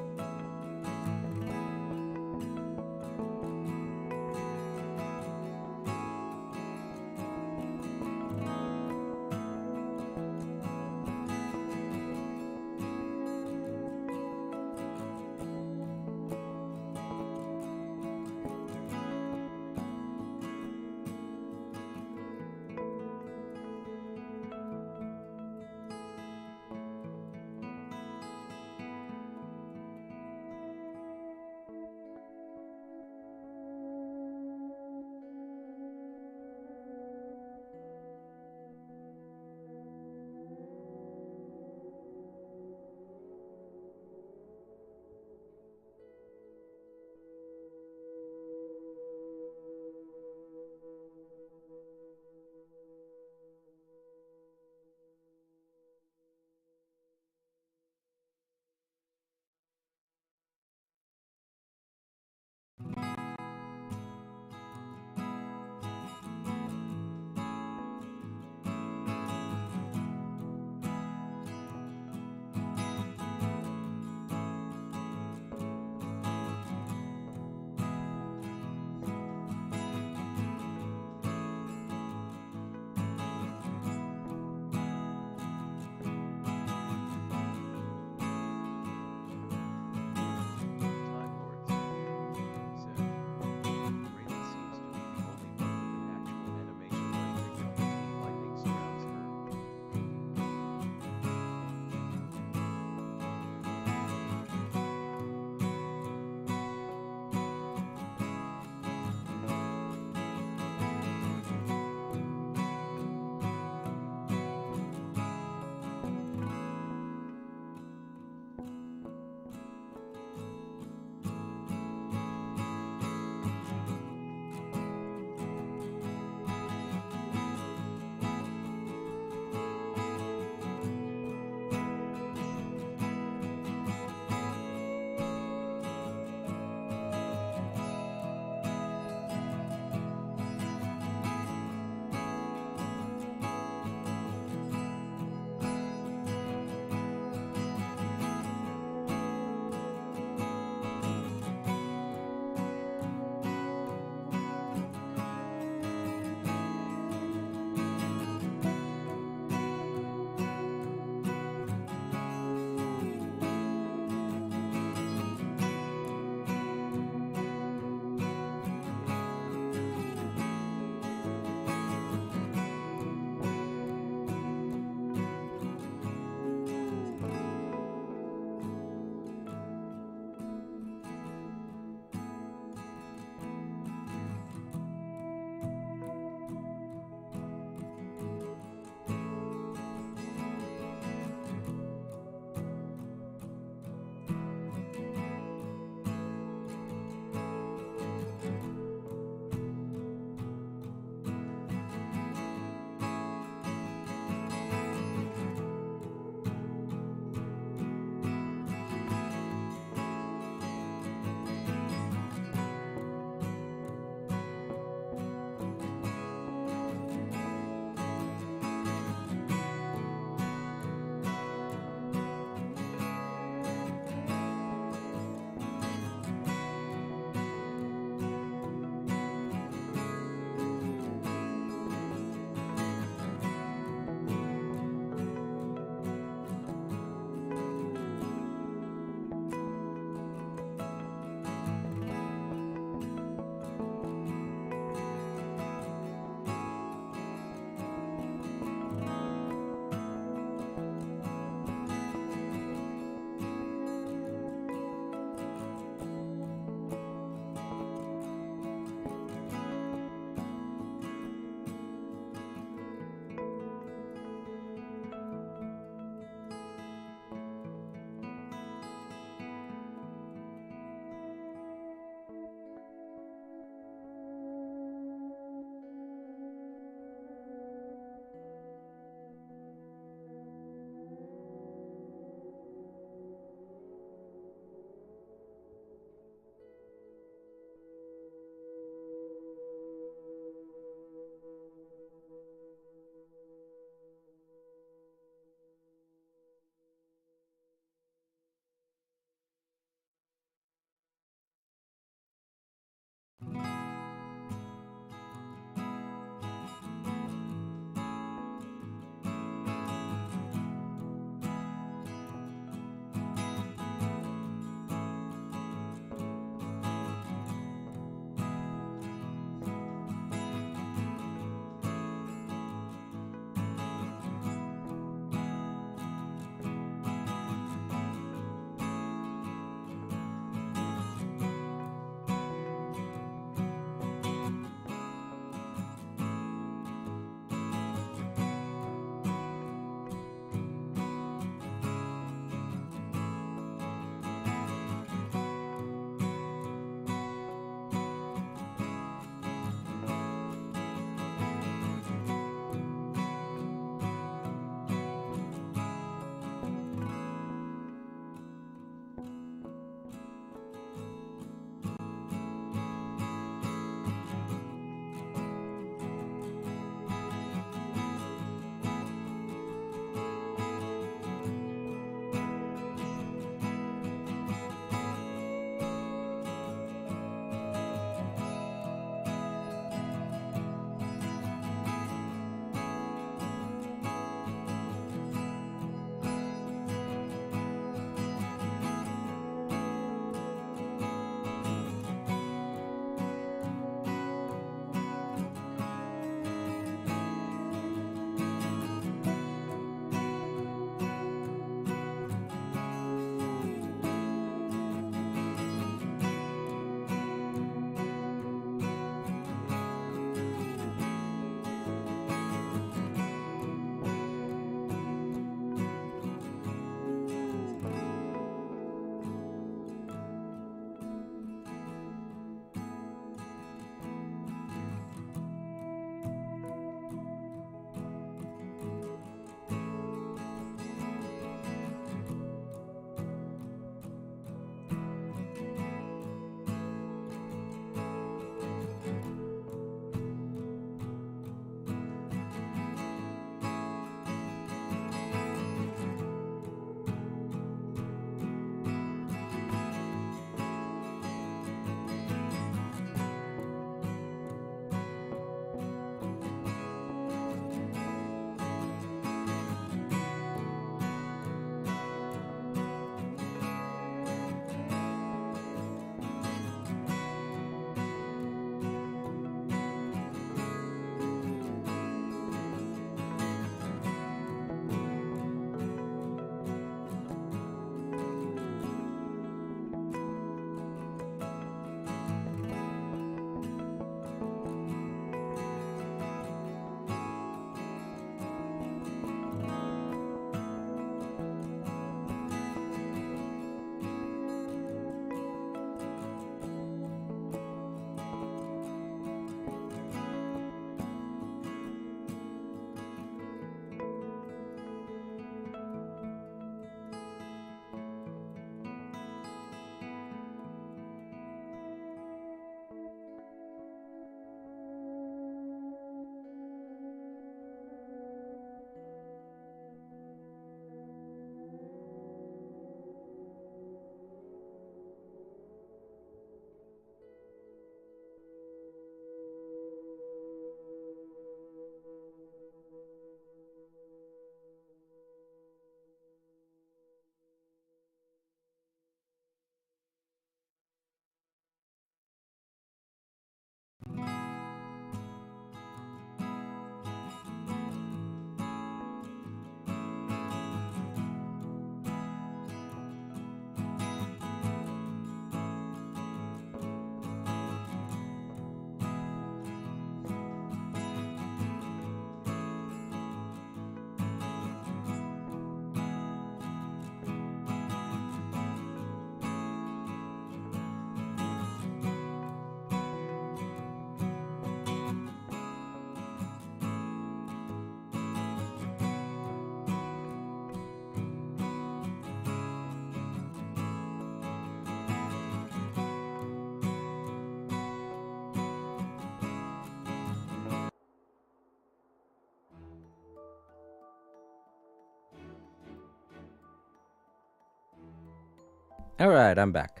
Alright, I'm back.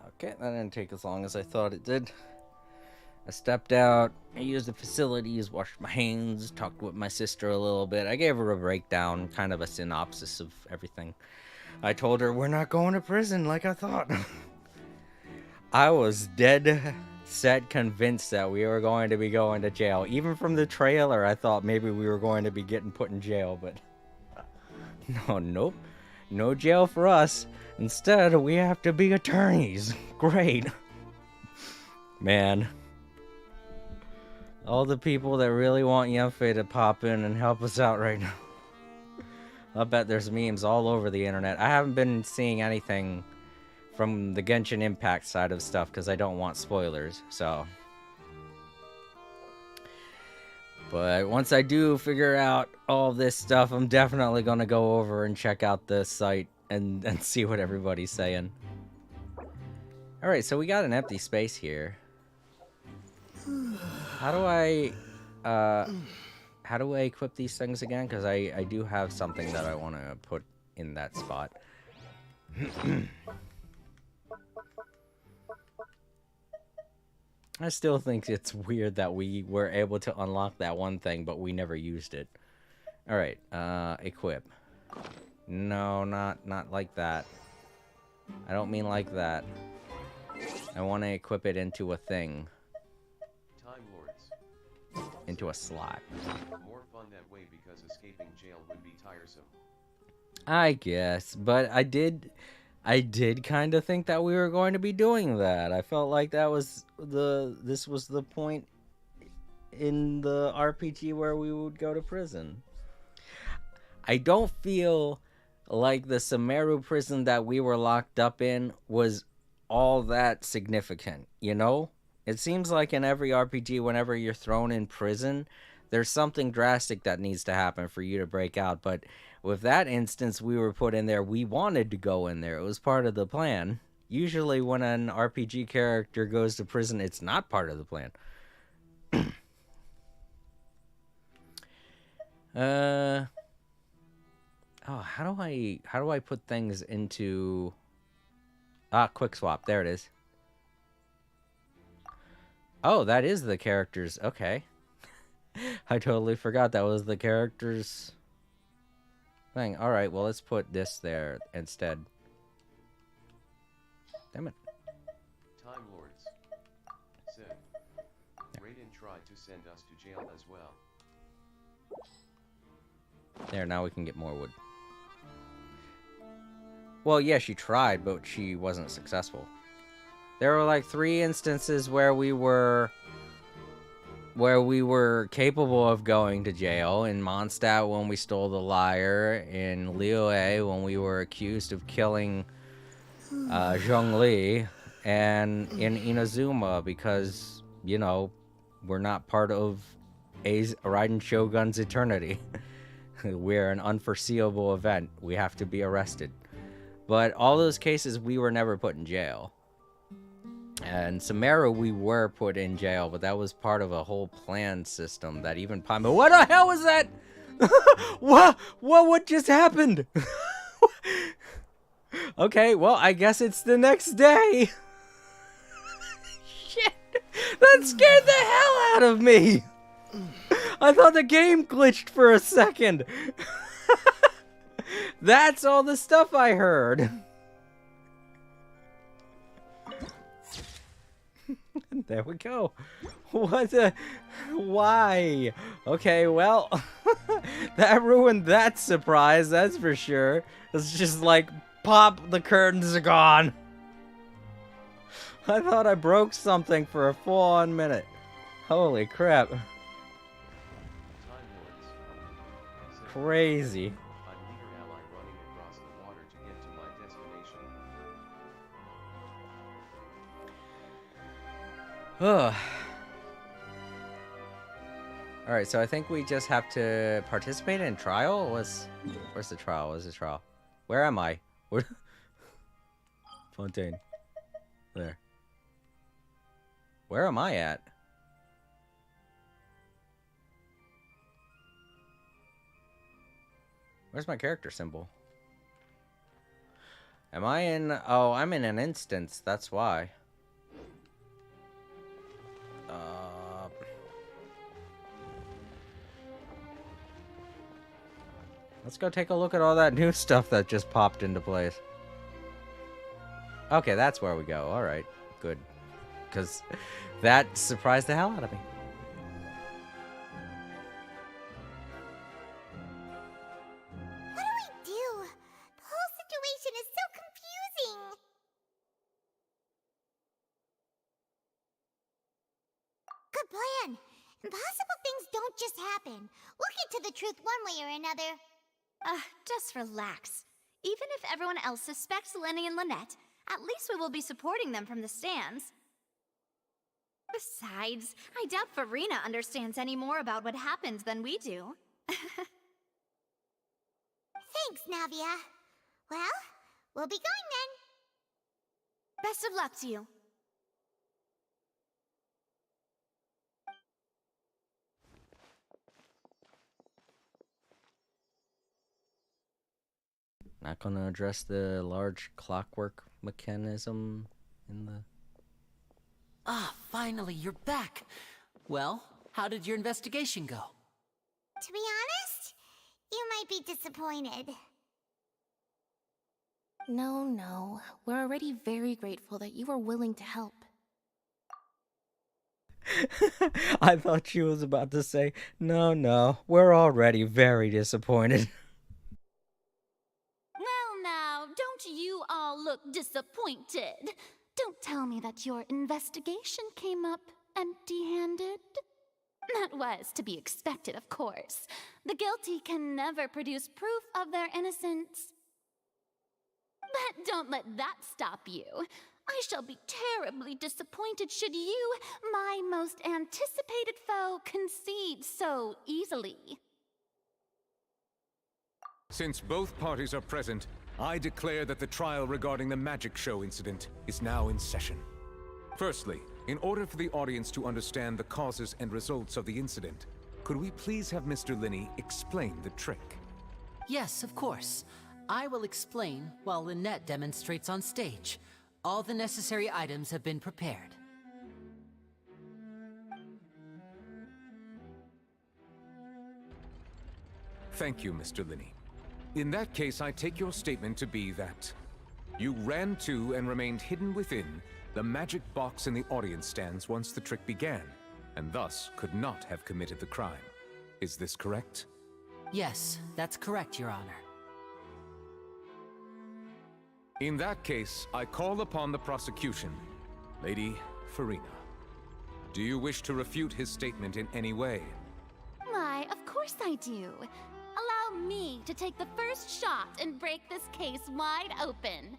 Okay, that didn't take as long as I thought it did. I stepped out, I used the facilities, washed my hands, talked with my sister a little bit. I gave her a breakdown, kind of a synopsis of everything. I told her we're not going to prison like I thought. I was dead set convinced that we were going to be going to jail. Even from the trailer, I thought maybe we were going to be getting put in jail, but nope. No jail for us. Instead, we have to be attorneys. Great. Man. All the people that really want Yunfei to pop in and help us out right now. I bet there's memes all over the internet. I haven't been seeing anything from the Genshin Impact side of stuff because I don't want spoilers, so. But once I do figure out all this stuff, I'm definitely going to go over and check out the site and see what everybody's saying. Alright, so we got an empty space here. How do I equip these things again? Because I do have something that I want to put in that spot. I still think it's weird that we were able to unlock that one thing, but we never used it. Alright, equip. No, not like that. I don't mean like that. I want to equip it into a thing. Time Lords. Into a slot. More fun that way because escaping jail would be tiresome. I guess, but I did kind of think that we were going to be doing that. I felt like that was this was the point in the RPG where we would go to prison. I don't feel like the Sumeru prison that we were locked up in was all that significant, you know? It seems like in every RPG, whenever you're thrown in prison, there's something drastic that needs to happen for you to break out, but with that instance, we were put in there. We wanted to go in there. It was part of the plan. Usually when an RPG character goes to prison, it's not part of the plan. Oh, how do I put things into... quick swap. There it is. Oh, that is the characters. Okay. I totally forgot that was the characters... thing. Alright, well, let's put this there instead. Damn it. Time Lords. Said. Raiden tried to send us to jail as well. There, now we can get more wood. Well, yeah, she tried, but she wasn't successful. There were like 3 instances where we were capable of going to jail. In Mondstadt when we stole the lyre, in Liyue when we were accused of killing Zhongli, and in Inazuma because, you know, we're not part of Raiden Shogun's eternity. We're an unforeseeable event. We have to be arrested. But all those cases, we were never put in jail. And Sumeru, we were put in jail, but that was part of a whole plan system that even Paimon... What the hell was that? What just happened? Okay, well, I guess it's the next day. Shit, that scared the hell out of me. I thought the game glitched for a second. That's all the stuff I heard. There we go. What the... Why? Okay, well... that ruined that surprise, that's for sure. It's just like, pop, the curtains are gone. I thought I broke something for a full-on minute. Holy crap. Crazy. I'm leader ally running across the water to get to my destination. Ugh. Alright, so I think we just have to participate in trial? Where's the trial? Where's the trial? Where am I? Where? Fontaine. There. Where am I at? Where's my character symbol? Am I in... Oh, I'm in an instance. That's why. Let's go take a look at all that new stuff that just popped into place. Okay, that's where we go. Alright, good. Because that surprised the hell out of me. What do we do? The whole situation is so confusing. Good plan. Impossible things don't just happen. We'll get to the truth one way or another. Just relax. Even if everyone else suspects Lenny and Lynette, at least we will be supporting them from the stands. Besides, I doubt Farina understands any more about what happened than we do. Thanks, Navia. Well, we'll be going then. Best of luck to you. Not gonna address the large clockwork mechanism in the... Ah, finally, you're back. Well, how did your investigation go? To be honest, you might be disappointed. No. We're already very grateful that you were willing to help. I thought she was about to say, no, we're already very disappointed. Well, now, don't you all look disappointed? Don't tell me that your investigation came up empty-handed. That was to be expected, of course. The guilty can never produce proof of their innocence. But don't let that stop you. I shall be terribly disappointed should you, my most anticipated foe, concede so easily. Since both parties are present, I declare that the trial regarding the magic show incident is now in session. Firstly, in order for the audience to understand the causes and results of the incident, could we please have Mr. Linney explain the trick? Yes, of course. I will explain while Lynette demonstrates on stage. All the necessary items have been prepared. Thank you, Mr. Linney. In that case, I take your statement to be that you ran to and remained hidden within the magic box in the audience stands once the trick began, and thus could not have committed the crime. Is this correct? Yes, that's correct, Your Honor. In that case, I call upon the prosecution. Lady Farina, do you wish to refute his statement in any way? Why, of course I do. Allow me to take the first shot and break this case wide open.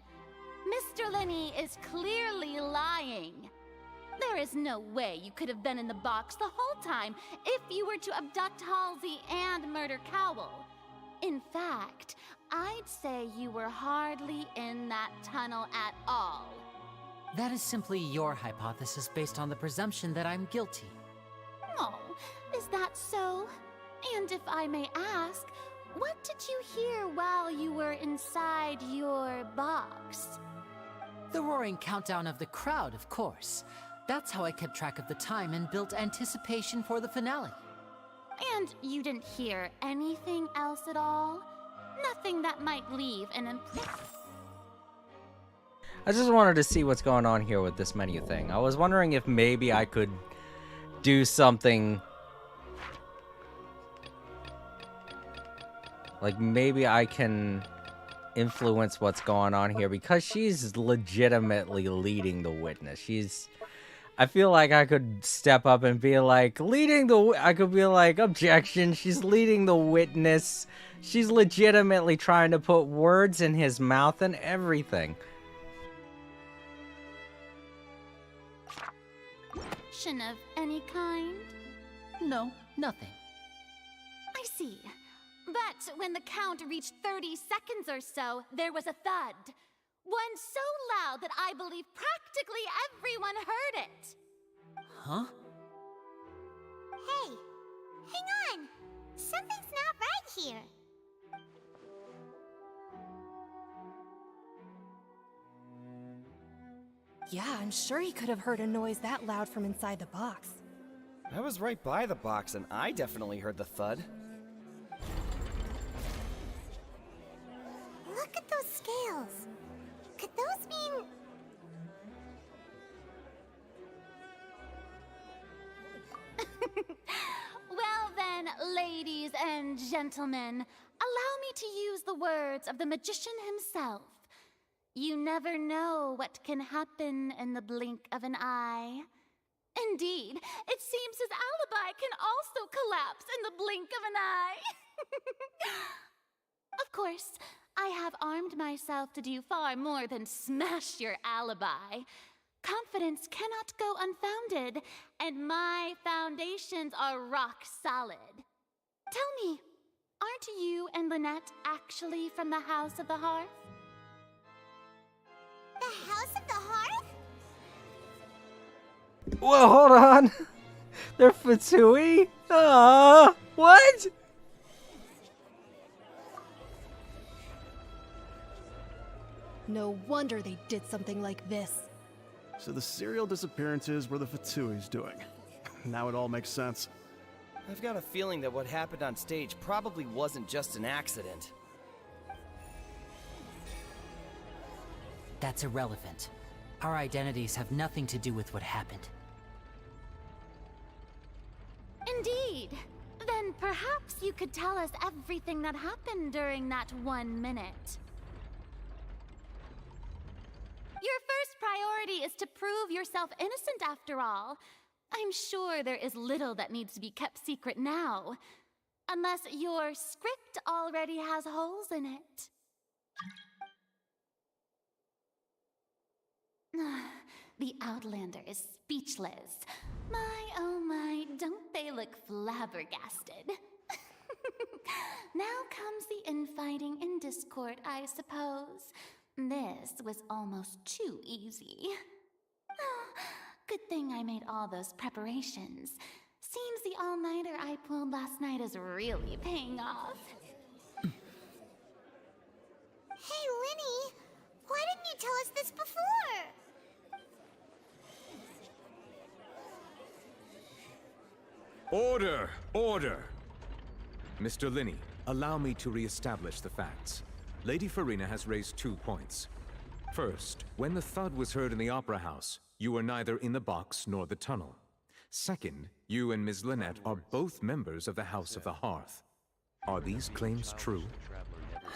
Mr. Linney is clearly lying. There is no way you could have been in the box the whole time if you were to abduct Halsey and murder Cowell. In fact, I'd say you were hardly in that tunnel at all. That is simply your hypothesis based on the presumption that I'm guilty. Oh, is that so? And if I may ask, what did you hear while you were inside your box? The roaring countdown of the crowd, of course. That's how I kept track of the time and built anticipation for the finale. And you didn't hear anything else at all? Nothing that might leave an impression? I just wanted to see what's going on here with this menu thing. I was wondering if maybe I could do something... Like, maybe I can influence what's going on here, because she's legitimately leading the witness. I feel like I could step up and be like, I could be like, objection, she's leading the witness. She's legitimately trying to put words in his mouth and everything. Of any kind? No, nothing. I see. But when the count reached 30 seconds or so, there was a thud. One so loud that I believe practically everyone heard it. Huh? Hey, hang on. Something's not right here. Yeah, I'm sure he could have heard a noise that loud from inside the box. I was right by the box and I definitely heard the thud. Look at those scales. Could those mean... Well then, ladies and gentlemen, allow me to use the words of the magician himself. You never know what can happen in the blink of an eye. Indeed, it seems his alibi can also collapse in the blink of an eye. Of course, I have armed myself to do far more than smash your alibi. Confidence cannot go unfounded, and my foundations are rock solid. Tell me, aren't you and Lynette actually from the House of the Hearth? The House of the Hearth? Whoa, hold on. They're Fatui? What? No wonder they did something like this. So the serial disappearances were the Fatui's doing. Now it all makes sense. I've got a feeling that what happened on stage probably wasn't just an accident. That's irrelevant. Our identities have nothing to do with what happened. Indeed. Then perhaps you could tell us everything that happened during that 1 minute. Your first priority is to prove yourself innocent after all. I'm sure there is little that needs to be kept secret now. Unless your script already has holes in it. The Outlander is speechless. My, oh my, don't they look flabbergasted? Now comes the infighting and discord, I suppose. This was almost too easy. Good thing I made all those preparations. Seems the all-nighter I pulled last night is really paying off. Hey, Linny, why didn't you tell us this before? Order! Order! Mr. Linney, allow me to re-establish the facts. Lady Farina has raised 2 points. First, when the thud was heard in the Opera House, you were neither in the box nor the tunnel. Second, you and Ms. Lynette are both members of the House of the Hearth. Are these claims true?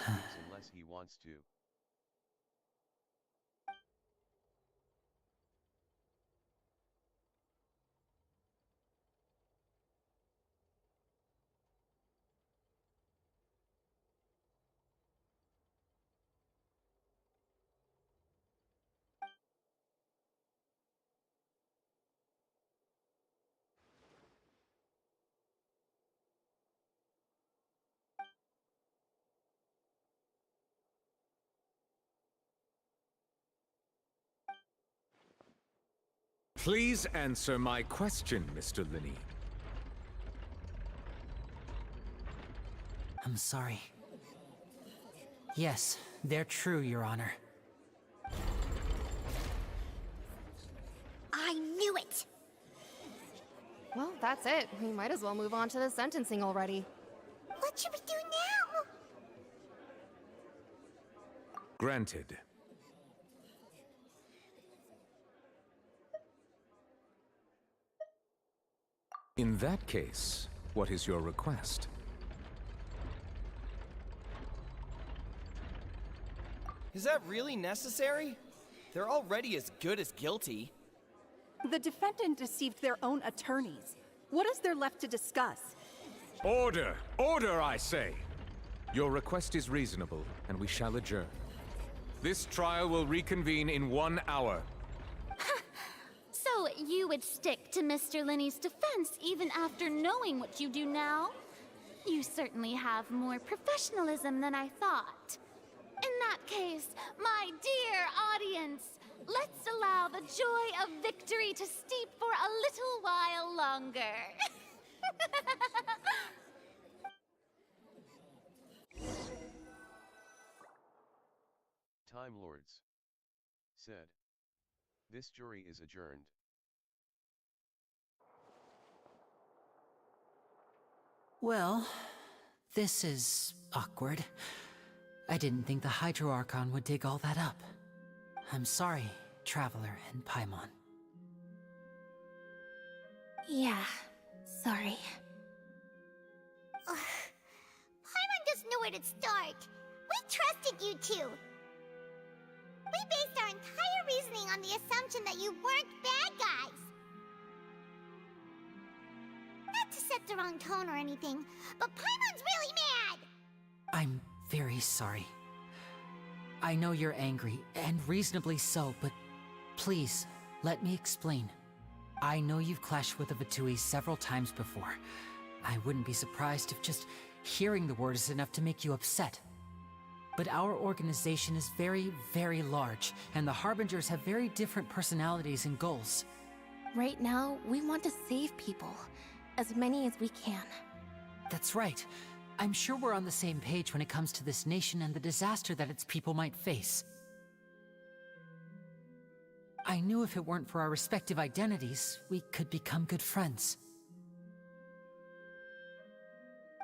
Unless he wants to. Please answer my question, Mr. Linney. I'm sorry. Yes, they're true, Your Honor. I knew it! Well, that's it. We might as well move on to the sentencing already. What should we do now? Granted. In that case, what is your request? Is that really necessary? They're already as good as guilty. The defendant deceived their own attorneys. What is there left to discuss? Order! Order, I say! Your request is reasonable, and we shall adjourn. This trial will reconvene in 1 hour. So you would stick to Mr. Linney's defense even after knowing what you do now? You certainly have more professionalism than I thought. In that case, my dear audience, let's allow the joy of victory to steep for a little while longer. Time Lords said. This jury is adjourned. Well, this is awkward. I didn't think the Hydro Archon would dig all that up. I'm sorry, Traveler and Paimon. Yeah, sorry. Ugh. Paimon doesn't know where to start. We trusted you two. We based our entire reasoning on the assumption that you weren't bad guys. Not to set the wrong tone or anything, but Paimon's really mad! I'm very sorry. I know you're angry, and reasonably so, but please, let me explain. I know you've clashed with the Vatui several times before. I wouldn't be surprised if just hearing the word is enough to make you upset. But our organization is very, very large, and the Harbingers have very different personalities and goals. Right now, we want to save people. As many as we can. That's right. I'm sure we're on the same page when it comes to this nation and the disaster that its people might face. I knew if it weren't for our respective identities, we could become good friends.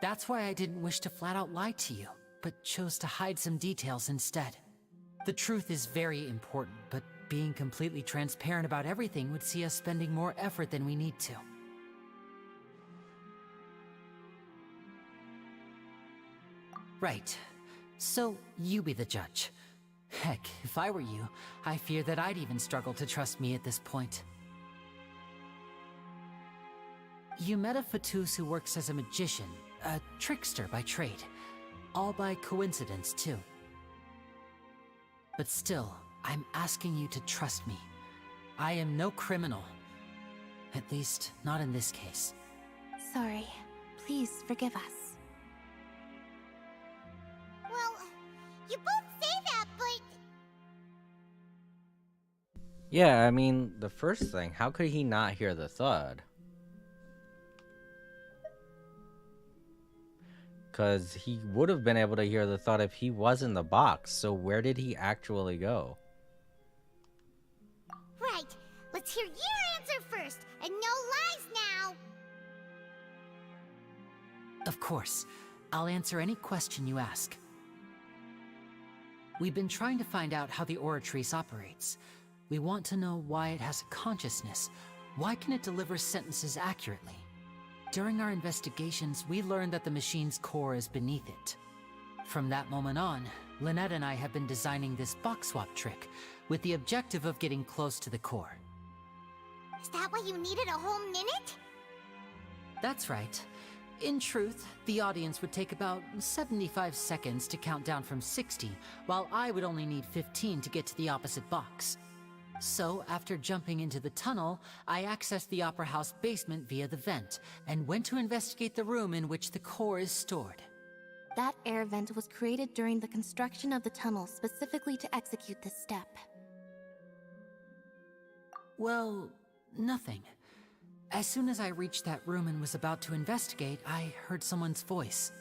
That's why I didn't wish to flat out lie to you, but chose to hide some details instead. The truth is very important, but being completely transparent about everything would see us spending more effort than we need to. Right. So, you be the judge. Heck, if I were you, I fear that I'd even struggle to trust me at this point. You met a Fatus who works as a magician, a trickster by trade. All by coincidence, too. But still, I'm asking you to trust me. I am no criminal. At least, not in this case. Sorry. Please forgive us. Well, you both say that, but... Yeah, I mean, the first thing, how could he not hear the thud? Because he would have been able to hear the thud if he was in the box, so where did he actually go? Right. Let's hear your answer first, and no lies now! Of course. I'll answer any question you ask. We've been trying to find out how the Oratrice operates. We want to know why it has a consciousness. Why can it deliver sentences accurately? During our investigations, we learned that the machine's core is beneath it. From that moment on, Lynette and I have been designing this box swap trick, with the objective of getting close to the core. Is that why you needed a whole minute? That's right. In truth, the audience would take about 75 seconds to count down from 60, while I would only need 15 to get to the opposite box. So, after jumping into the tunnel, I accessed the Opera House basement via the vent, and went to investigate the room in which the core is stored. That air vent was created during the construction of the tunnel specifically to execute this step. Well, nothing. As soon as I reached that room and was about to investigate, I heard someone's voice.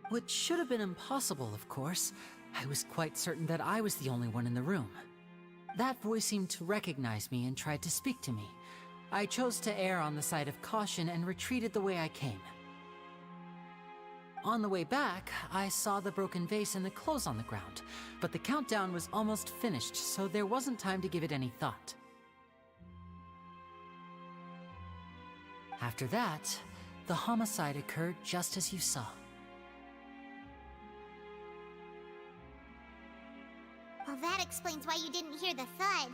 Which should have been impossible, of course. I was quite certain that I was the only one in the room. That voice seemed to recognize me and tried to speak to me. I chose to err on the side of caution and retreated the way I came. On the way back, I saw the broken vase and the clothes on the ground, but the countdown was almost finished, so there wasn't time to give it any thought. After that, the homicide occurred just as you saw. Well, that explains why you didn't hear the thud.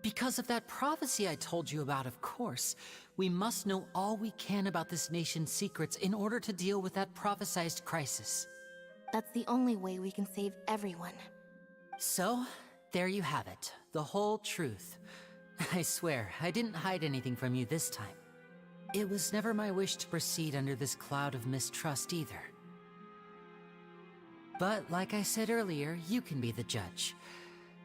Because of that prophecy I told you about, of course. We must know all we can about this nation's secrets in order to deal with that prophesized crisis. That's the only way we can save everyone. So, there you have it. The whole truth. I swear, I didn't hide anything from you this time. It was never my wish to proceed under this cloud of mistrust either. But, like I said earlier, you can be the judge.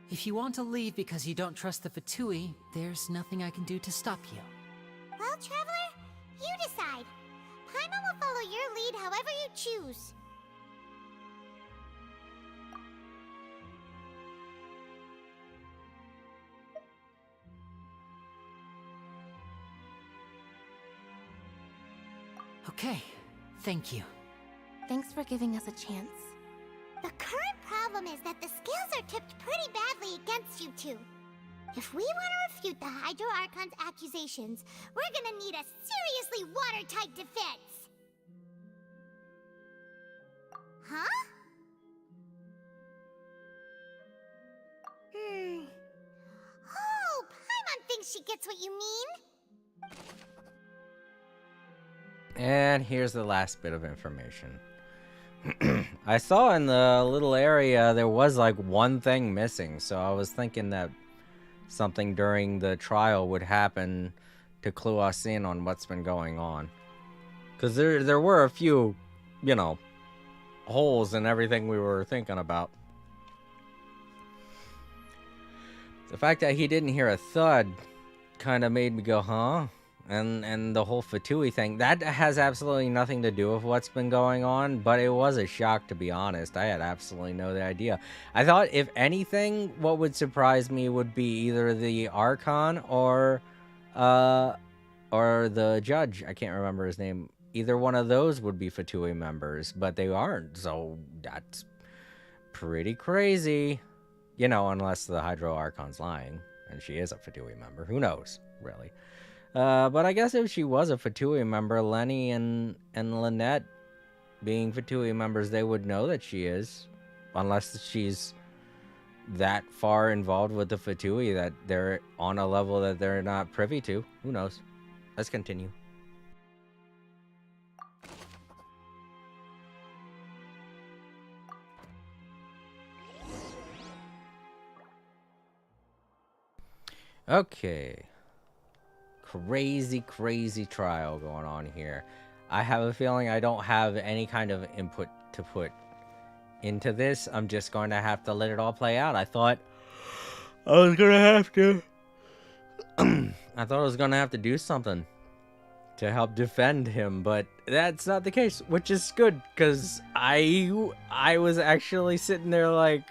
If you want to leave because you don't trust the Fatui, there's nothing I can do to stop you. Well, Traveler, you decide. Paimon will follow your lead however you choose. Okay, thank you. Thanks for giving us a chance. The current problem is that the scales are tipped pretty badly against you two. If we want to refute the Hydro Archon's accusations, we're gonna need a seriously watertight defense. Huh? Oh, Paimon thinks she gets what you mean. And here's the last bit of information. I saw in the little area there was like one thing missing, so I was thinking that something during the trial would happen to clue us in on what's been going on. Because there were a few, you know, holes in everything we were thinking about. The fact that he didn't hear a thud kind of made me go, huh? And the whole Fatui thing, that has absolutely nothing to do with what's been going on, but it was a shock, to be honest. I had absolutely no idea. I thought, if anything, what would surprise me would be either the Archon or the judge. I can't remember his name. Either one of those would be Fatui members, but they aren't, so that's pretty crazy. You know, unless the Hydro Archon's lying, and she is a Fatui member. Who knows, really? But I guess if she was a Fatui member, Lenny and Lynette, being Fatui members, they would know that she is. Unless she's that far involved with the Fatui that they're on a level that they're not privy to. Who knows? Let's continue. Okay. Crazy trial going on here. I have a feeling I don't have any kind of input to put into this. I'm just going to have to let it all play out. I thought I was gonna have to I thought I was gonna have to do something to help defend him, but that's not the case, which is good, because I was actually sitting there like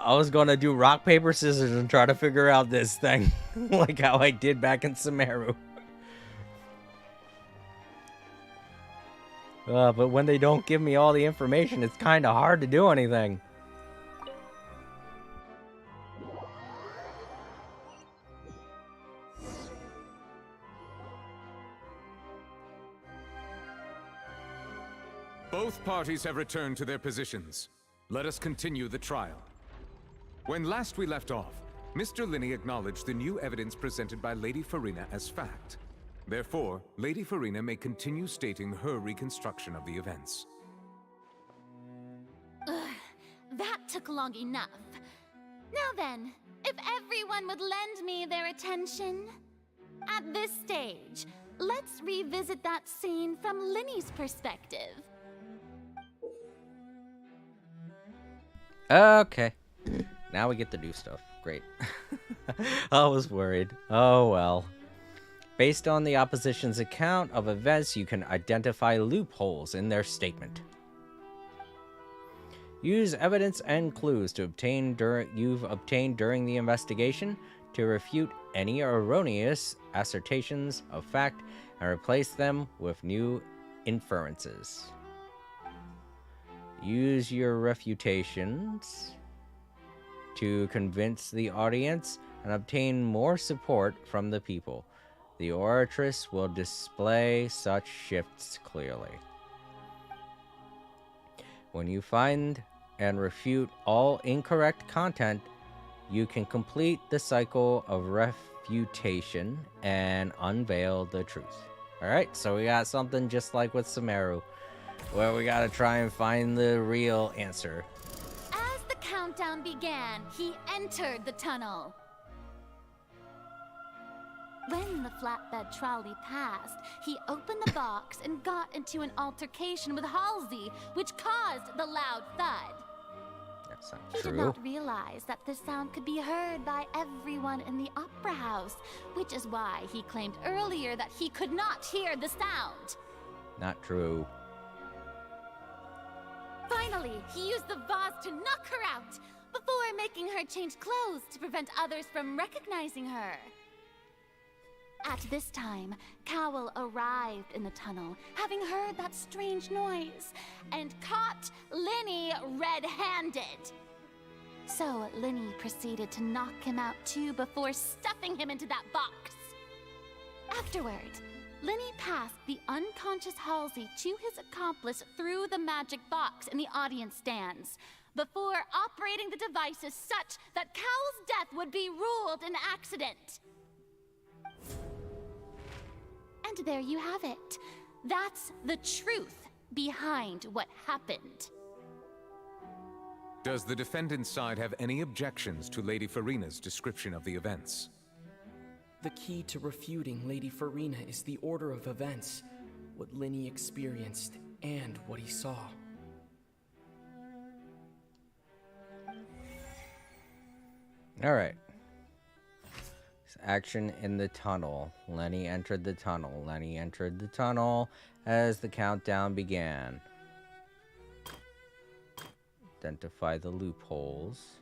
I was gonna do rock, paper, scissors and try to figure out this thing. Like how I did back in Sumeru. But when they don't give me all the information, it's kind of hard to do anything. Both parties have returned to their positions. Let us continue the trial. When last we left off, Mr. Linney acknowledged the new evidence presented by Lady Farina as fact. Therefore, Lady Farina may continue stating her reconstruction of the events. That took long enough. Now then, if everyone would lend me their attention. At this stage, let's revisit that scene from Linney's perspective. Okay. Now we get to do stuff. Great. I was worried. Oh well. Based on the opposition's account of events, you can identify loopholes in their statement. Use evidence and clues you've obtained during the investigation to refute any erroneous assertions of fact and replace them with new inferences. Use your refutations to convince the audience and obtain more support from the people. The oratress will display such shifts clearly. When you find and refute all incorrect content, you can complete the cycle of refutation and unveil the truth. Alright, so we got something just like with Sumeru, where we gotta try and find the real answer. As the countdown began, he entered the tunnel. When the flatbed trolley passed, he opened the box and got into an altercation with Halsey, which caused the loud thud. That's not He true. did not realize that the sound could be heard by everyone in the opera house, which is why he claimed earlier that he could not hear the sound. Not true. Finally, he used the vase to knock her out, before making her change clothes to prevent others from recognizing her. At this time, Cowell arrived in the tunnel, having heard that strange noise, and caught Linny red-handed. So Linny proceeded to knock him out too before stuffing him into that box. Afterward, Linny passed the unconscious Halsey to his accomplice through the magic box in the audience stands, before operating the devices such that Cowell's death would be ruled an accident. And there you have it. That's the truth behind what happened. Does the defendant's side have any objections to Lady Farina's description of the events? The key to refuting Lady Farina is the order of events, what Linny experienced, and what he saw. Alright. Action in the tunnel. Lenny entered the tunnel. Lenny entered the tunnel as the countdown began. Identify the loopholes.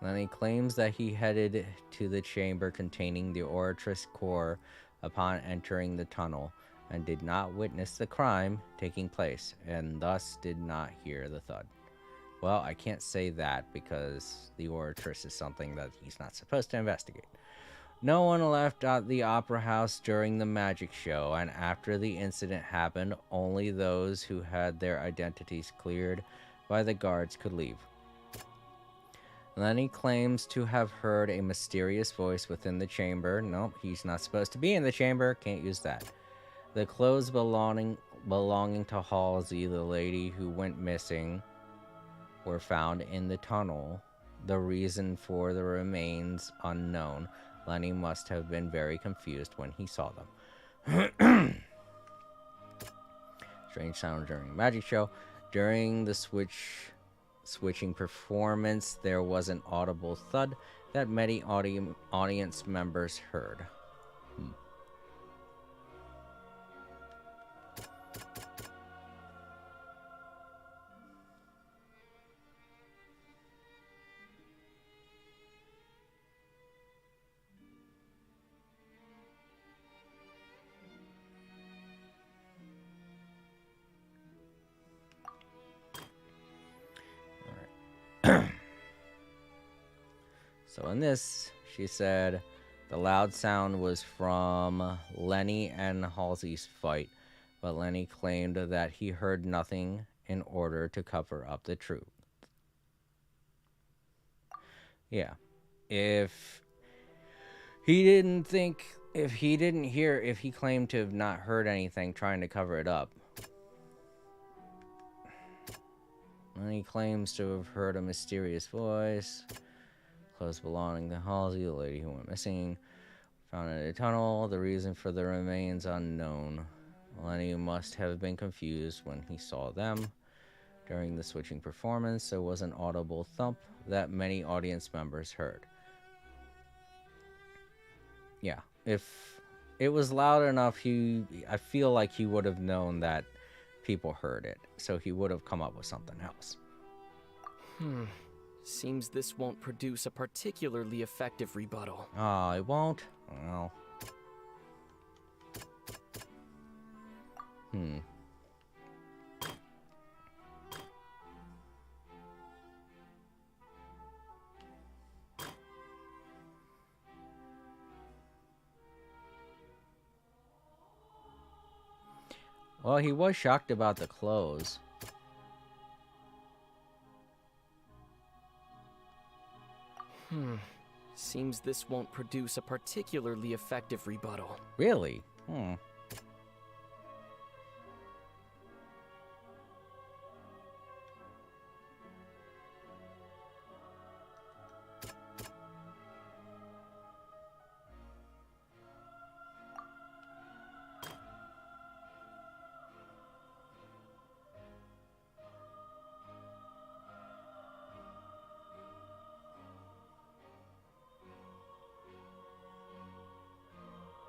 Lenny claims that he headed to the chamber containing the Oratrice core upon entering the tunnel, and did not witness the crime taking place, and thus did not hear the thud. Well, I can't say that because the Oratrice is something that he's not supposed to investigate. No one left the opera house during the magic show, and after the incident happened, only those who had their identities cleared by the guards could leave. Lenny claims to have heard a mysterious voice within the chamber. Nope, he's not supposed to be in the chamber. Can't use that. The clothes belonging to Halsey, the lady who went missing, were found in the tunnel. The reason for the remains unknown. Lenny must have been very confused when he saw them. Strange sound during the magic show. During the switching performance, there was an audible thud that many audience members heard. So in this, she said the loud sound was from Lenny and Halsey's fight, but Lenny claimed that he heard nothing in order to cover up the truth. Yeah. If he claimed to have not heard anything trying to cover it up, Lenny claims to have heard a mysterious voice. Clothes belonging to Halsey, the lady who went missing, found in a tunnel. The reason for the remains unknown. Lenny must have been confused when he saw them. During the switching performance, there was an audible thump that many audience members heard. Yeah, if it was loud enough, I feel like he would have known that people heard it, so he would have come up with something else. Seems this won't produce a particularly effective rebuttal. Oh, it won't? Well. Well, he was shocked about the clothes. Seems this won't produce a particularly effective rebuttal. Really?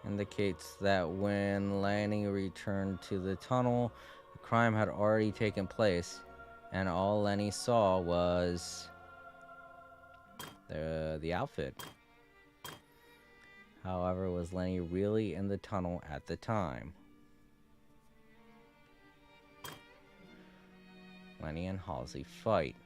Indicates that when Lanning returned to the tunnel, the crime had already taken place. And all Lenny saw was the outfit. However, was Lenny really in the tunnel at the time? Lenny and Halsey fight.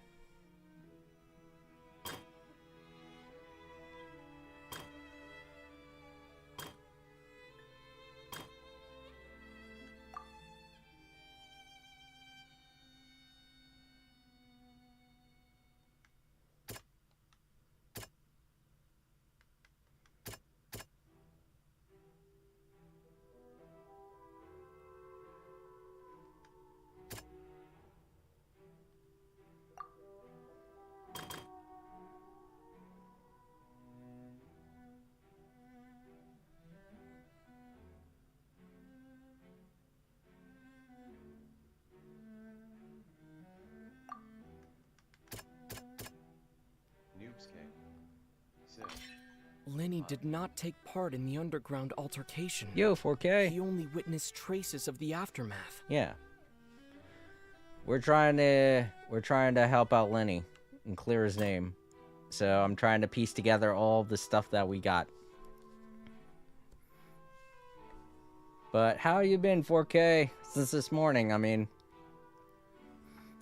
Lenny did not take part in the underground altercation. Yo, 4K. He only witnessed traces of the aftermath. Yeah. We're trying to help out Lenny and clear his name. So I'm trying to piece together all the stuff that we got. But how you been, 4K, since this morning? I mean,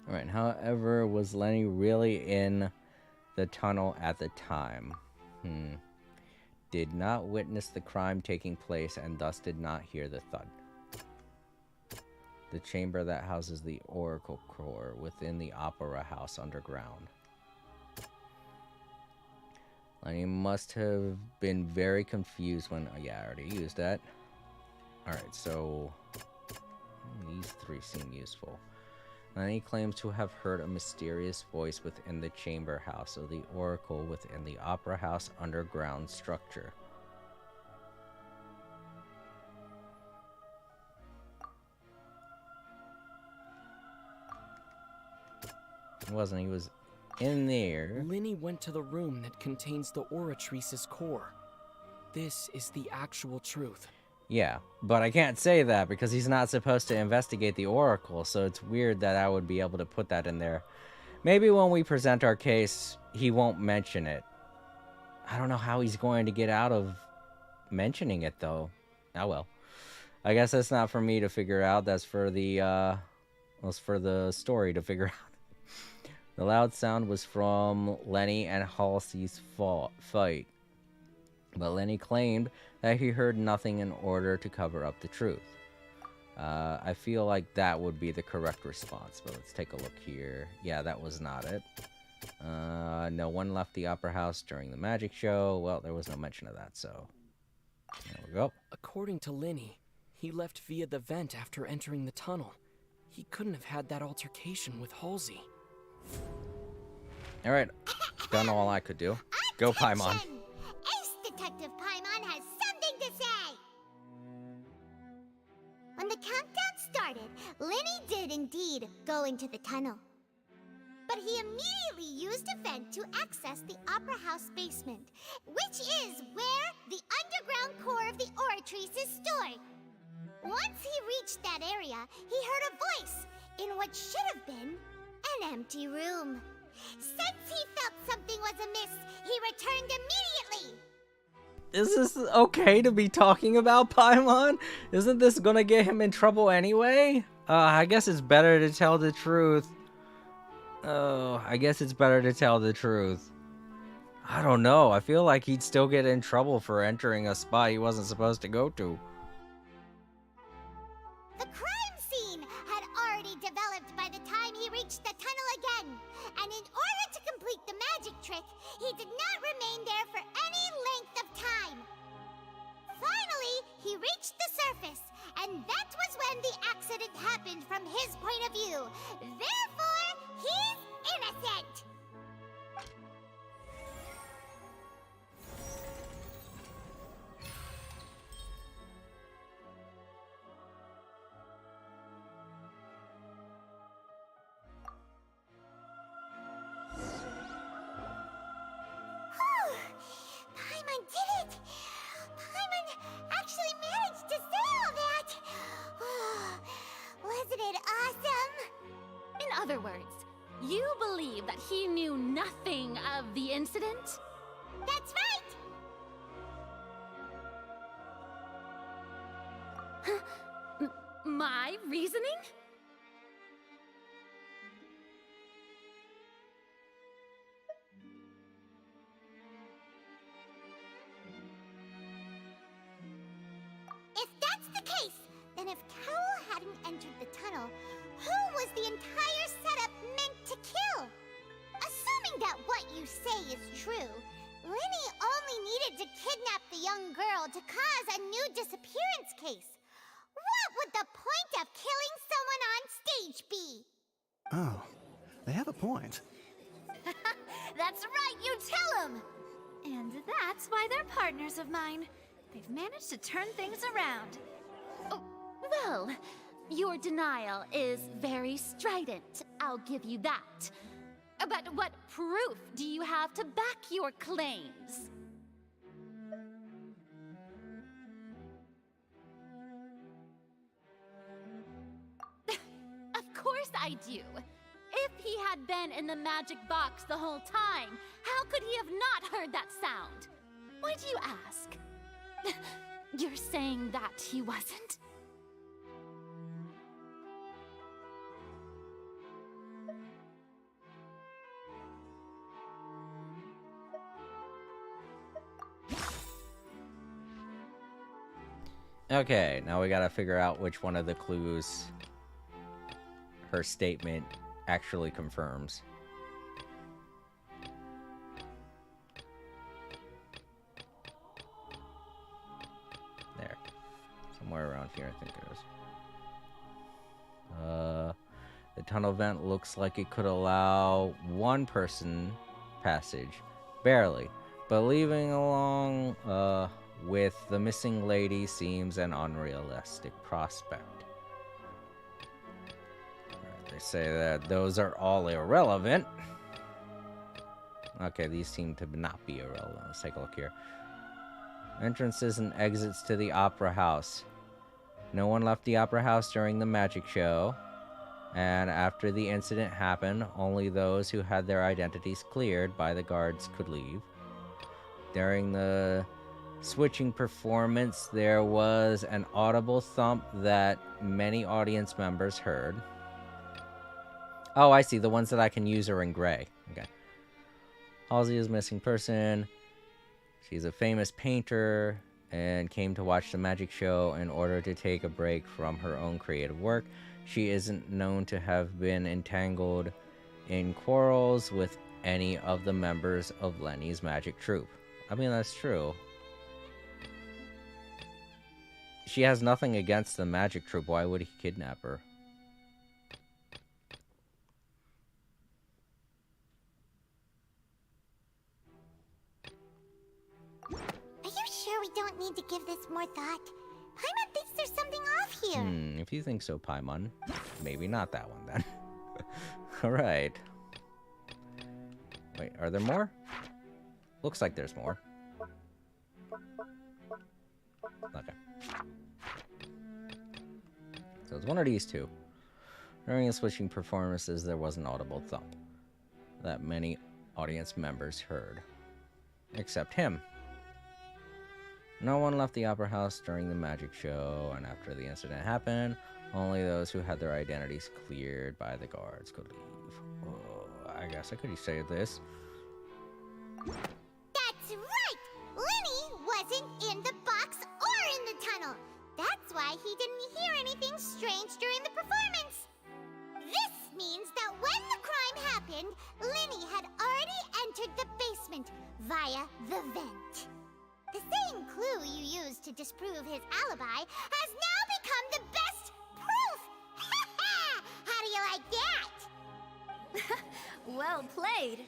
all right. However, was Lenny really in the tunnel at the time? Did not witness the crime taking place and thus did not hear the thud. The chamber that houses the Oracle Core within the Opera House underground. Lenny must have been very confused when... Oh, yeah, I already used that. Alright, so... these three seem useful. Lenny claims to have heard a mysterious voice within the chamber house of the Oracle within the Opera House underground structure. It wasn't, he was in there. Lenny went to the room that contains the Oratrice's core. This is the actual truth. Yeah, but I can't say that because he's not supposed to investigate the Oracle, so it's weird that I would be able to put that in there. Maybe when we present our case, he won't mention it. I don't know how he's going to get out of mentioning it, though. Oh well. I guess that's not for me to figure out. That's for the, story to figure out. The loud sound was from Lenny and Halsey's fight. But Lenny claimed that he heard nothing in order to cover up the truth. I feel like that would be the correct response, but let's take a look here. Yeah, that was not it. No one left the Opera House during the magic show. Well, there was no mention of that, so there we go. According to Lenny, he left via the vent after entering the tunnel. He couldn't have had that altercation with Halsey. Alright, done all I could do. Go, Paimon. Ace Detective Paimon has something to say! When the countdown started, Lenny did indeed go into the tunnel. But he immediately used a vent to access the Opera House basement, which is where the underground core of the Oratrice is stored. Once he reached that area, he heard a voice in what should have been an empty room. Since he felt something was amiss, he returned immediately. Is this okay to be talking about, Paimon? Isn't this gonna get him in trouble anyway? I guess it's better to tell the truth. Oh, I guess it's better to tell the truth. I don't know. I feel like he'd still get in trouble for entering a spot he wasn't supposed to go to. The crime scene had already developed by the time he reached the tunnel again, and in order to complete the magic trick, he did not remain there for any length of time. Finally, he reached the surface, and that was when the accident happened from his point of view. Therefore, he's innocent! Paimon did it! Paimon actually managed to say all that! Wasn't it awesome? In other words, You believe that he knew nothing of the incident? That's right! My reasoning? If that's the case, then if Cowell hadn't entered the tunnel, who was the entire setup meant to kill? Assuming that what you say is true, Linny only needed to kidnap the young girl to cause a new disappearance case. What would the point of killing someone on stage be? Oh, they have a point. That's right, you tell them! And that's why they're partners of mine. They've managed to turn things around. Oh, well, your denial is very strident, I'll give you that. But what proof do you have to back your claims? Of course I do. If he had been in the magic box the whole time, how could he have not heard that sound? Why do you ask? You're saying that he wasn't? Okay, now we gotta figure out which one of the clues her statement actually confirms. There. Somewhere around here, I think it is. The tunnel vent looks like it could allow one person passage. Barely. But leaving along, with the missing lady seems an unrealistic prospect. They say that those are all irrelevant. Okay, these seem to not be irrelevant. Let's take a look here. Entrances and exits to the Opera House. No one left the Opera House during the magic show. And after the incident happened, only those who had their identities cleared by the guards could leave. During the switching performance, there was an audible thump that many audience members heard. Oh, I see. The ones that I can use are in gray. Okay. Halsey is a missing person. She's a famous painter and came to watch the magic show in order to take a break from her own creative work. She isn't known to have been entangled in quarrels with any of the members of Lenny's magic troupe. I mean, that's true. She has nothing against the magic troupe. Why would he kidnap her? Are you sure we don't need to give this more thought? Paimon thinks there's something off here. If you think so, Paimon. Maybe not that one, then. Alright. Wait, are there more? Looks like there's more. Okay. So it's one of these two. During the switching performances, there was an audible thump that many audience members heard. Except him. No one left the Opera House during the magic show, and after the incident happened, only those who had their identities cleared by the guards could leave. Oh, I guess I could say this. That's right! Lenny wasn't in the box or in the tunnel. That's why he didn't hear anything strange during the performance. This means that when the crime happened, Lenny had already entered the basement via the vent. The same clue you used to disprove his alibi has now become the best proof! How do you like that? Well played.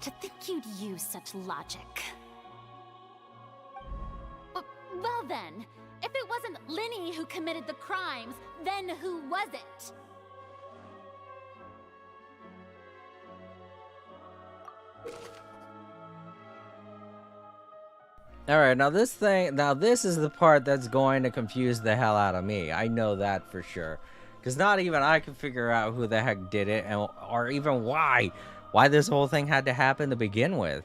To think you'd use such logic. Well then, if it wasn't Lenny who committed the crimes, then who was it? Alright, now this is the part that's going to confuse the hell out of me. I know that for sure. Because not even I can figure out who the heck did it, and or even why this whole thing had to happen to begin with.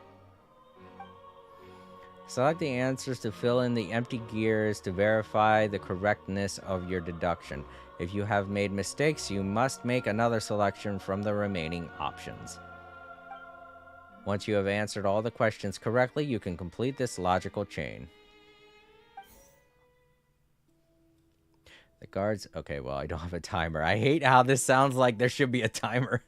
Select the answers to fill in the empty gears to verify the correctness of your deduction. If you have made mistakes, you must make another selection from the remaining options. Once you have answered all the questions correctly, you can complete this logical chain. The guards... Okay, well, I don't have a timer. I hate how this sounds like there should be a timer.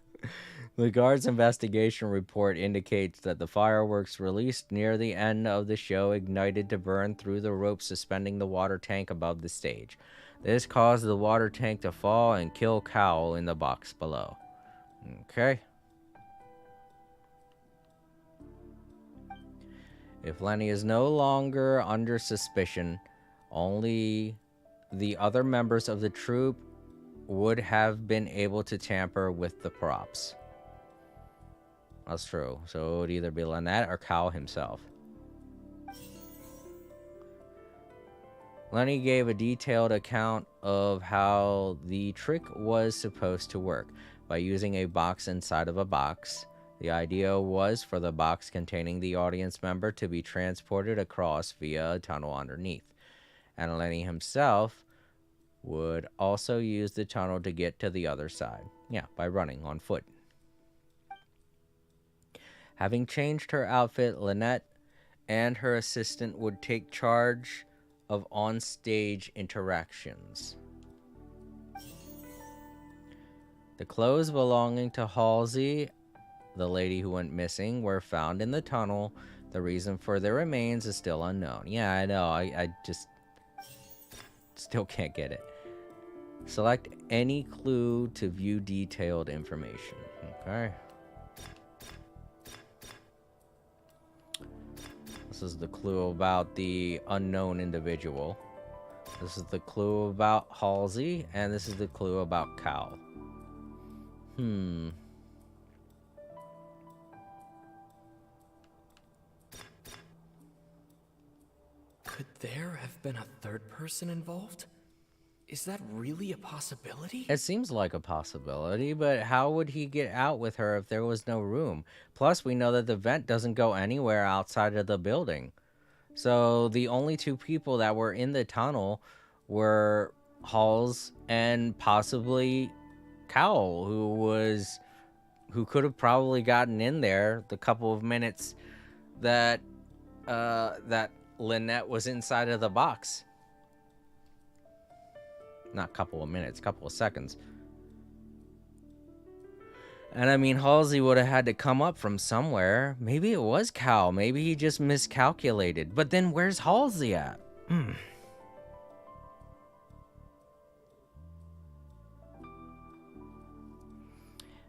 The guard's investigation report indicates that the fireworks released near the end of the show ignited to burn through the rope suspending the water tank above the stage. This caused the water tank to fall and kill Cowl in the box below. Okay. If Lenny is no longer under suspicion, only the other members of the troupe would have been able to tamper with the props. That's true. So it would either be Lynette or Cowl himself. Lenny gave a detailed account of how the trick was supposed to work by using a box inside of a box. The idea was for the box containing the audience member to be transported across via a tunnel underneath. And Lenny himself would also use the tunnel to get to the other side. Yeah, by running on foot. Having changed her outfit, Lynette and her assistant would take charge of on-stage interactions. The clothes belonging to Halsey, the lady who went missing, were found in the tunnel. The reason for their remains is still unknown. Yeah, I know. I just still can't get it. Select any clue to view detailed information. Okay. This is the clue about the unknown individual. This is the clue about Halsey, and this is the clue about Cowl. Could there have been a third person involved? Is that really a possibility? It seems like a possibility, but how would he get out with her if there was no room? Plus, we know that the vent doesn't go anywhere outside of the building. So the only two people that were in the tunnel were Halls and possibly Cowl, who could have probably gotten in there the couple of minutes that that Lynette was inside of the box. Not couple of minutes, couple of seconds. And I mean, Halsey would have had to come up from somewhere. Maybe it was Cowl. Maybe he just miscalculated. But then where's Halsey at?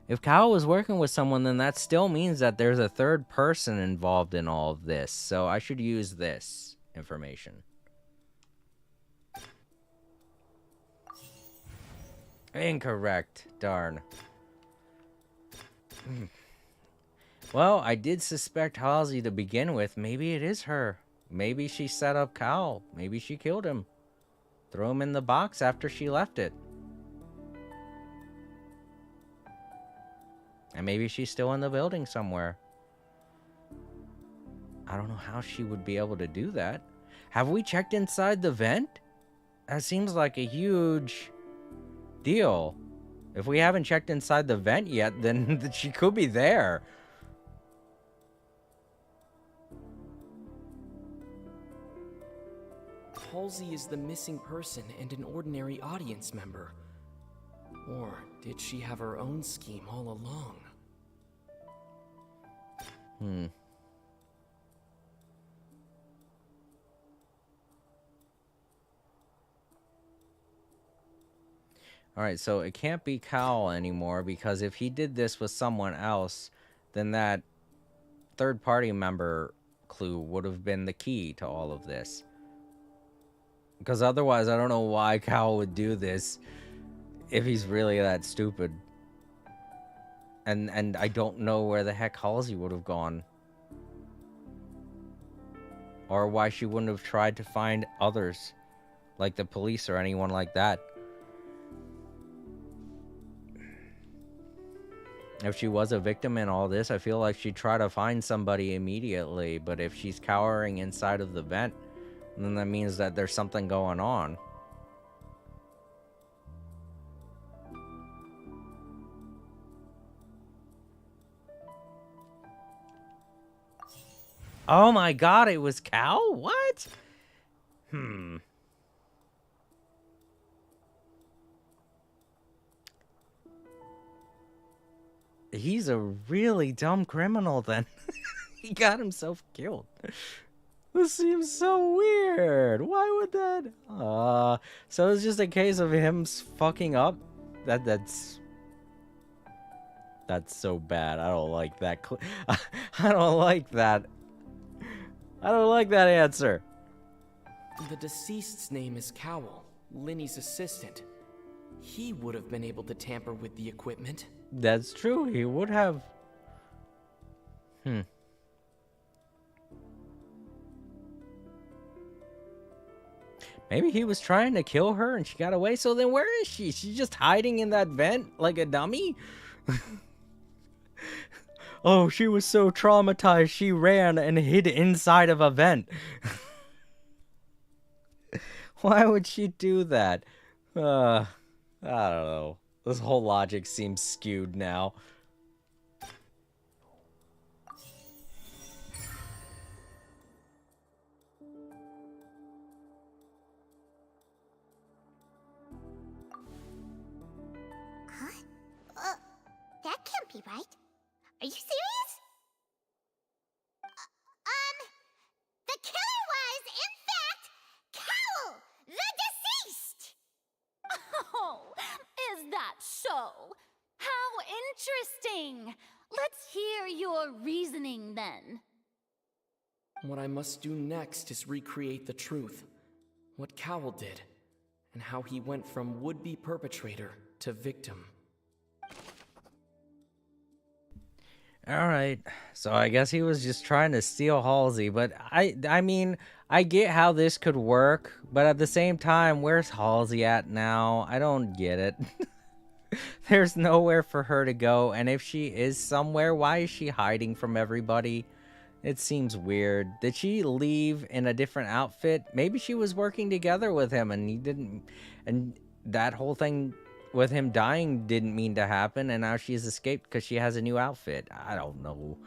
If Cowl was working with someone, then that still means that there's a third person involved in all of this. So I should use this information. Incorrect. Darn. Well, I did suspect Halsey to begin with. Maybe it is her. Maybe she set up Cowl. Maybe she killed him. Threw him in the box after she left it. And maybe she's still in the building somewhere. I don't know how she would be able to do that. Have we checked inside the vent? That seems like a huge deal. If we haven't checked inside the vent yet, then she could be there. Halsey is the missing person and an ordinary audience member. Or did she have her own scheme all along? Alright, so it can't be Cowl anymore, because if he did this with someone else, then that third party member clue would have been the key to all of this. Because otherwise, I don't know why Cowl would do this if he's really that stupid. And I don't know where the heck Halsey would have gone. Or why she wouldn't have tried to find others, like the police or anyone like that. If she was a victim in all this, I feel like she'd try to find somebody immediately. But if she's cowering inside of the vent, then that means that there's something going on. Oh my god, it was Cal? What? He's a really dumb criminal then. He got himself killed. This seems so weird. Why would that? So it's just a case of him fucking up? That's so bad. I don't like that. I don't like that. I don't like that answer. The deceased's name is Cowell, Linny's assistant. He would have been able to tamper with the equipment. That's true. He would have. Maybe he was trying to kill her and she got away. So then where is she? She's just hiding in that vent like a dummy? Oh, she was so traumatized she ran and hid inside of a vent. Why would she do that? I don't know. This whole logic seems skewed now. Huh? That can't be right. Are you serious? The killer was, in fact, Cowell, the deceased! Oh, is that so? How interesting! Let's hear your reasoning then. What I must do next is recreate the truth. What Cowell did, and how he went from would-be perpetrator to victim. Alright, so I guess he was just trying to steal Halsey, but I mean, I get how this could work, but at the same time, where's Halsey at now? I don't get it. There's nowhere for her to go, and if she is somewhere, why is she hiding from everybody? It seems weird. Did she leave in a different outfit? Maybe she was working together with him and he didn't, and that whole thing with him dying didn't mean to happen, and now she's escaped because she has a new outfit. I don't know.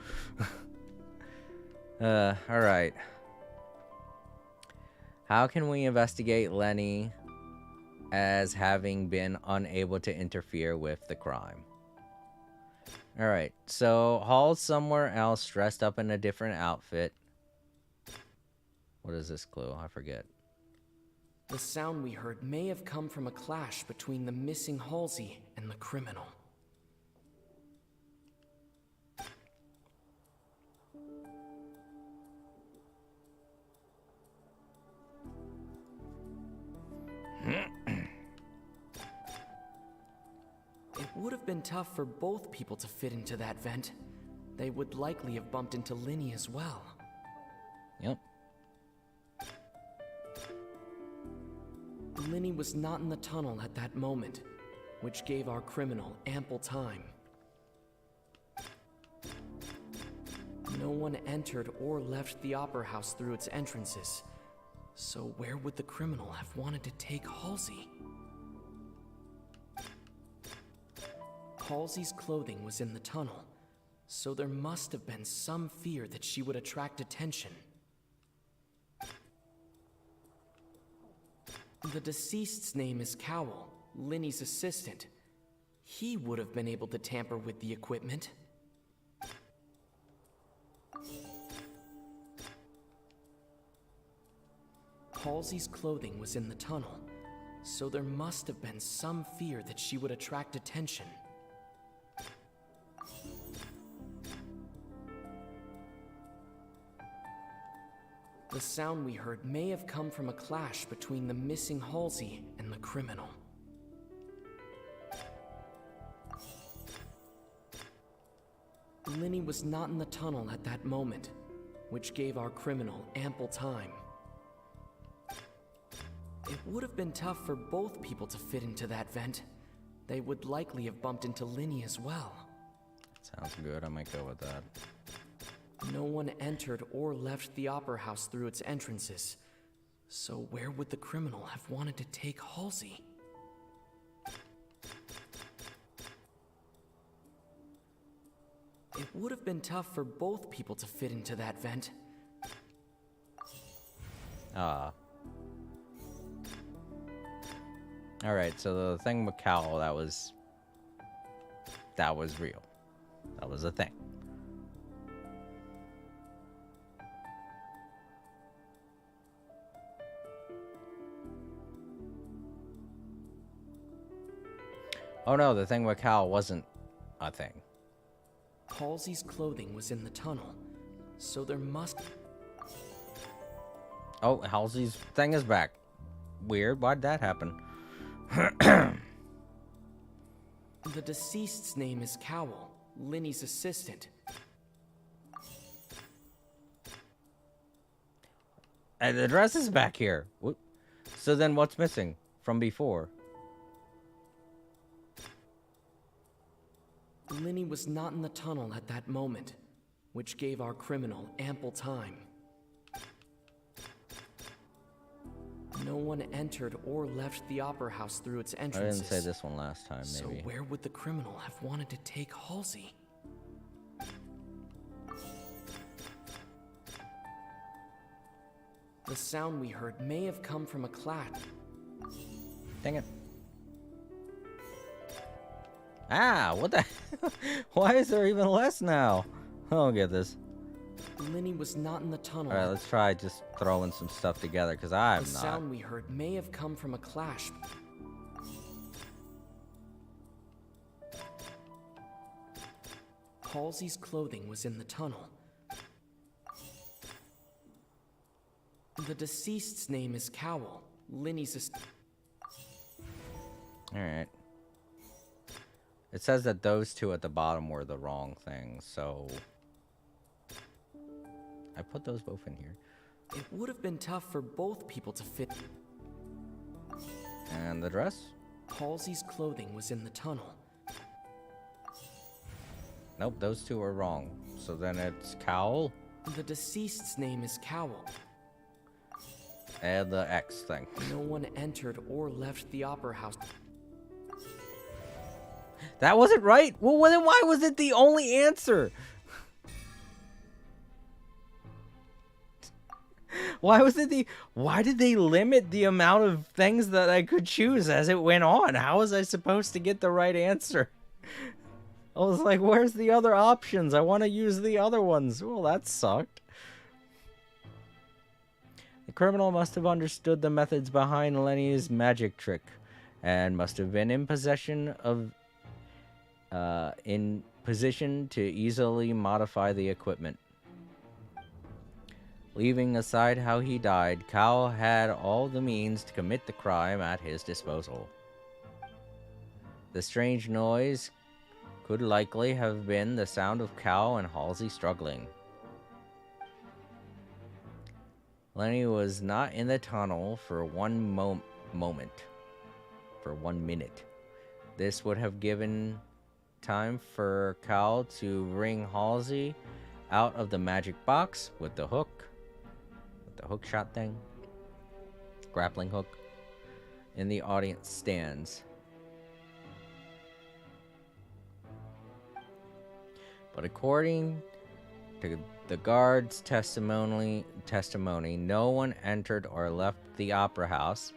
Alright. How can we investigate Lenny as having been unable to interfere with the crime? Alright, so Hall's somewhere else dressed up in a different outfit. What is this clue? I forget. The sound we heard may have come from a clash between the missing Halsey and the criminal. It would have been tough for both people to fit into that vent. They would likely have bumped into Linny as well. Yep. Linny was not in the tunnel at that moment, which gave our criminal ample time. No one entered or left the Opera House through its entrances, so where would the criminal have wanted to take Halsey? Halsey's clothing was in the tunnel, so there must have been some fear that she would attract attention. The deceased's name is Cowell, Linny's assistant. He would have been able to tamper with the equipment. Halsey's clothing was in the tunnel, so there must have been some fear that she would attract attention. The sound we heard may have come from a clash between the missing Halsey and the criminal. Linny was not in the tunnel at that moment, which gave our criminal ample time. It would have been tough for both people to fit into that vent. They would likely have bumped into Linny as well. Sounds good. I might go with that. No one entered or left the Opera House through its entrances. So where would the criminal have wanted to take Halsey? It would have been tough for both people to fit into that vent. Ah. Alright, so the thing with Cal, that was real. That was a thing. Oh no, the thing with Cal wasn't a thing. Halsey's clothing was in the tunnel, so there must... Oh, Halsey's thing is back. Weird, why'd that happen? The deceased's name is Cowell, Linny's assistant. And the dress is back here. So then what's missing from before? Linny was not in the tunnel at that moment, which gave our criminal ample time. No one entered or left the Opera House through its entrances. I didn't say this one last time, maybe. So where would the criminal have wanted to take Halsey? The sound we heard may have come from a clash. Dang it. Ah, what the? Why is there even less now? I don't get this. Linny was not in the tunnel. Alright, let's try just throwing some stuff together, because I'm The not. sound we heard may have come from a clash. Halsey's clothing was in the tunnel. The deceased's name is Cowell, Linny's assistant. Alright. It says that those two at the bottom were the wrong things, so... I put those both in here. It would have been tough for both people to fit. And the dress? Halsey's clothing was in the tunnel. Nope, those two are wrong. So then it's Cowell The deceased's name is Cowell. and the X thing. No one entered or left the Opera House. That wasn't right? Well, then why was it the only answer? Why was it the... Why did they limit the amount of things that I could choose as it went on? How was I supposed to get the right answer? I was like, where's the other options? I want to use the other ones. Well, that sucked. The criminal must have understood the methods behind Lenny's magic trick and must have been in possession of... in position to easily modify the equipment. Leaving aside how he died, Cal had all the means to commit the crime at his disposal. The strange noise could likely have been the sound of Cal and Halsey struggling. Lenny was not in the tunnel for one moment. For 1 minute. This would have given time for Cal to wring Halsey out of the magic box with the hook. The hook shot thing, grappling hook, in the audience stands. But according to the guard's testimony, no one entered or left the Opera House.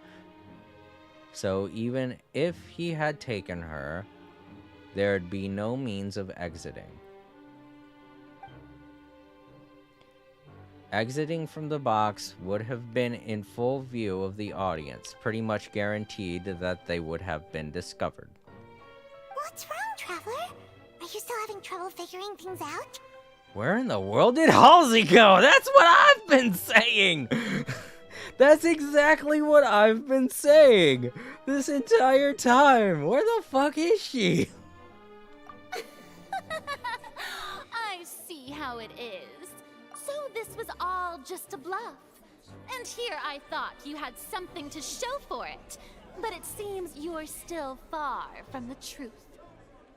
So even if he had taken her, there'd be no means of exiting. Exiting from the box would have been in full view of the audience, pretty much guaranteed that they would have been discovered. What's wrong, Traveler? Are you still having trouble figuring things out? Where in the world did Halsey go? That's what I've been saying! That's exactly what I've been saying this entire time. Where the fuck is she? I see how it is. So this was all just a bluff. And here I thought you had something to show for it. But it seems you're still far from the truth.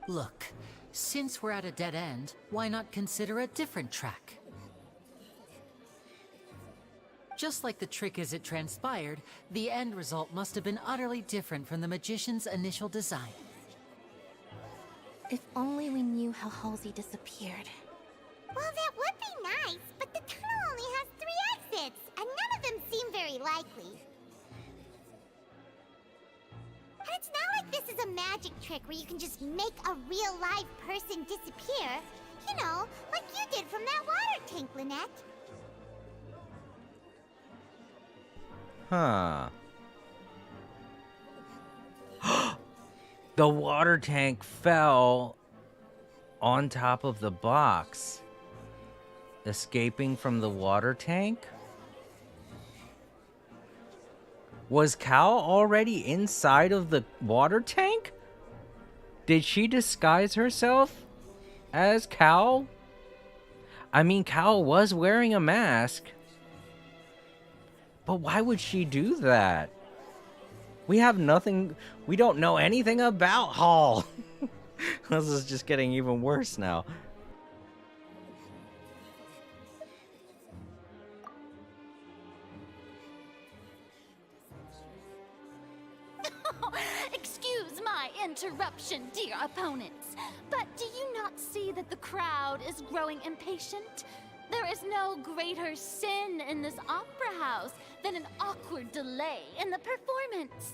Look, since we're at a dead end, why not consider a different track? Just like the trick as it transpired, the end result must have been utterly different from the magician's initial design. If only we knew how Halsey disappeared. Well, that would be nice, but the tunnel only has 3 exits, and none of them seem very likely. And it's not like this is a magic trick where you can just make a real live person disappear. You know, like you did from that water tank, Lynette. Huh. The water tank fell on top of the box, escaping from the water tank? Was Cal already inside of the water tank? Did she disguise herself as Cal? I mean, Cal was wearing a mask. But why would she do that? We have nothing... We don't know anything about Hall. This is just getting even worse now. Excuse my interruption, dear opponents, but do you not see that the crowd is growing impatient? There is no greater sin in this opera house than an awkward delay in the performance.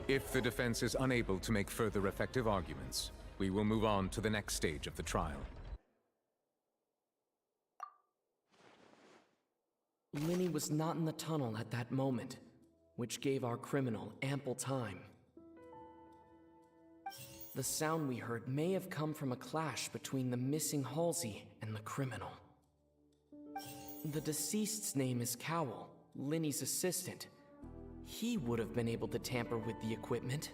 If the defense is unable to make further effective arguments, we will move on to the next stage of the trial. Linny was not in the tunnel at that moment, which gave our criminal ample time. The sound we heard may have come from a clash between the missing Halsey and the criminal. The deceased's name is Cowell, Linny's assistant. He would have been able to tamper with the equipment.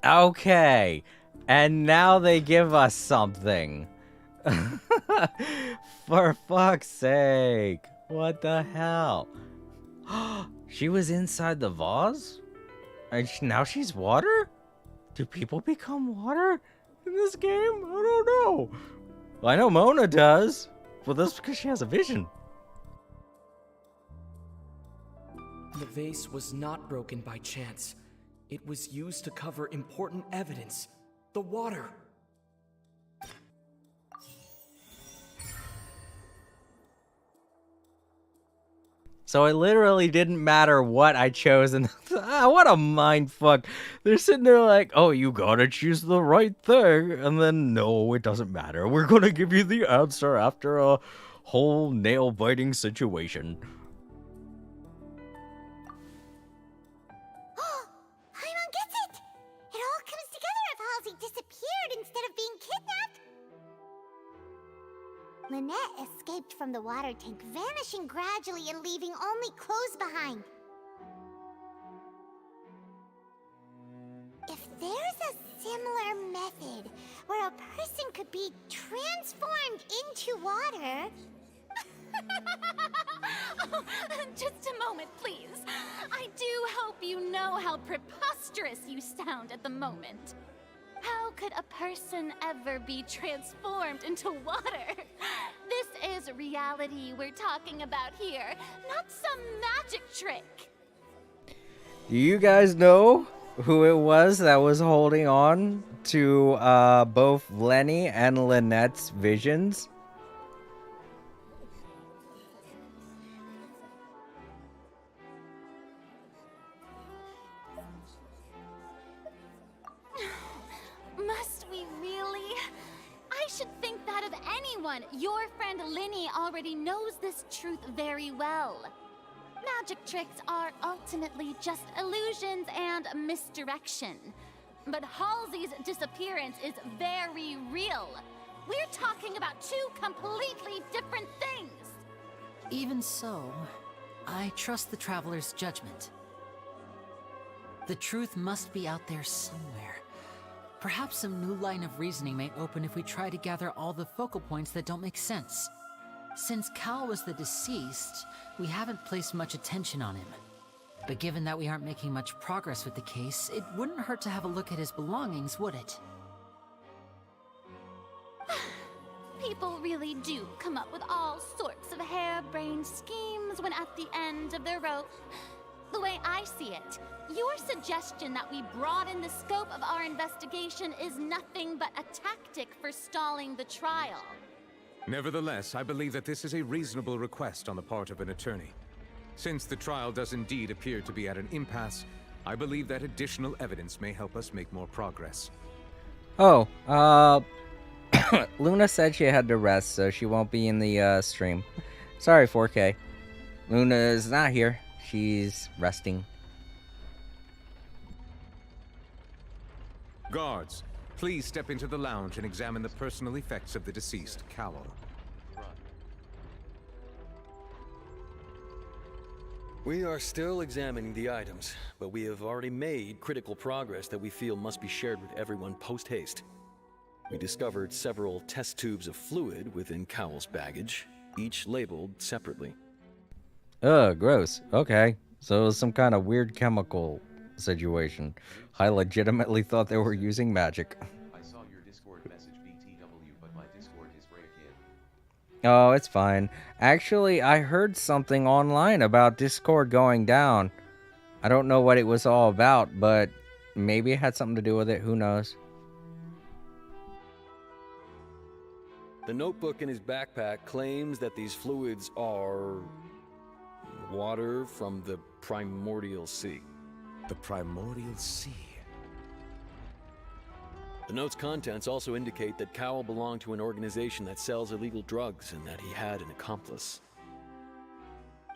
Okay, and now they give us something. For fuck's sake. What the hell? She was inside the vase? And now she's water? Do people become water in this game? I don't know. Well, I know Mona does. Well, that's because she has a vision. The vase was not broken by chance. It was used to cover important evidence. The water. So it literally didn't matter what I chose, and what a mindfuck. They're sitting there like, oh, you gotta choose the right thing, and then, no, it doesn't matter. We're gonna give you the answer after a whole nail-biting situation. Paimon gets it! It all comes together if Halsey disappeared instead of being kidnapped. Lynette escaped from the water tank, vanishing gradually and leaving only clothes behind. If there's a similar method where a person could be transformed into water... Oh, just a moment, please. I do hope you know how preposterous you sound at the moment. How could a person ever be transformed into water? This is reality we're talking about here, not some magic trick. Do you guys know who it was that was holding on to both Lenny and Lynette's visions? Must we really? I should think that of anyone. Your friend Linny already knows this truth very well. Magic tricks are ultimately just illusions and misdirection. But Halsey's disappearance is very real. We're talking about two completely different things. Even so, I trust the Traveler's judgment. The truth must be out there somewhere. Perhaps some new line of reasoning may open if we try to gather all the focal points that don't make sense. Since Cal was the deceased, we haven't placed much attention on him. But given that we aren't making much progress with the case, it wouldn't hurt to have a look at his belongings, would it? People really do come up with all sorts of harebrained schemes when at the end of their rope. The way I see it, your suggestion that we broaden the scope of our investigation is nothing but a tactic for stalling the trial. Nevertheless, I believe that this is a reasonable request on the part of an attorney. Since the trial does indeed appear to be at an impasse, I believe that additional evidence may help us make more progress. Oh, Luna said she had to rest, so she won't be in the stream. Sorry, 4K. Luna is not here. She's resting. Guards, please step into the lounge and examine the personal effects of the deceased, Cowell. We are still examining the items, but we have already made critical progress that we feel must be shared with everyone post-haste. We discovered several test tubes of fluid within Cowell's baggage, each labeled separately. Ugh, gross. Okay. So it was some kind of weird chemical situation. I legitimately thought they were using magic. I saw your Discord message BTW, but my Discord is breaking. Oh, it's fine. Actually, I heard something online about Discord going down. I don't know what it was all about, but maybe it had something to do with it. Who knows? The notebook in his backpack claims that these fluids are water from the primordial sea. The primordial sea? The note's contents also indicate that Cowell belonged to an organization that sells illegal drugs and that he had an accomplice.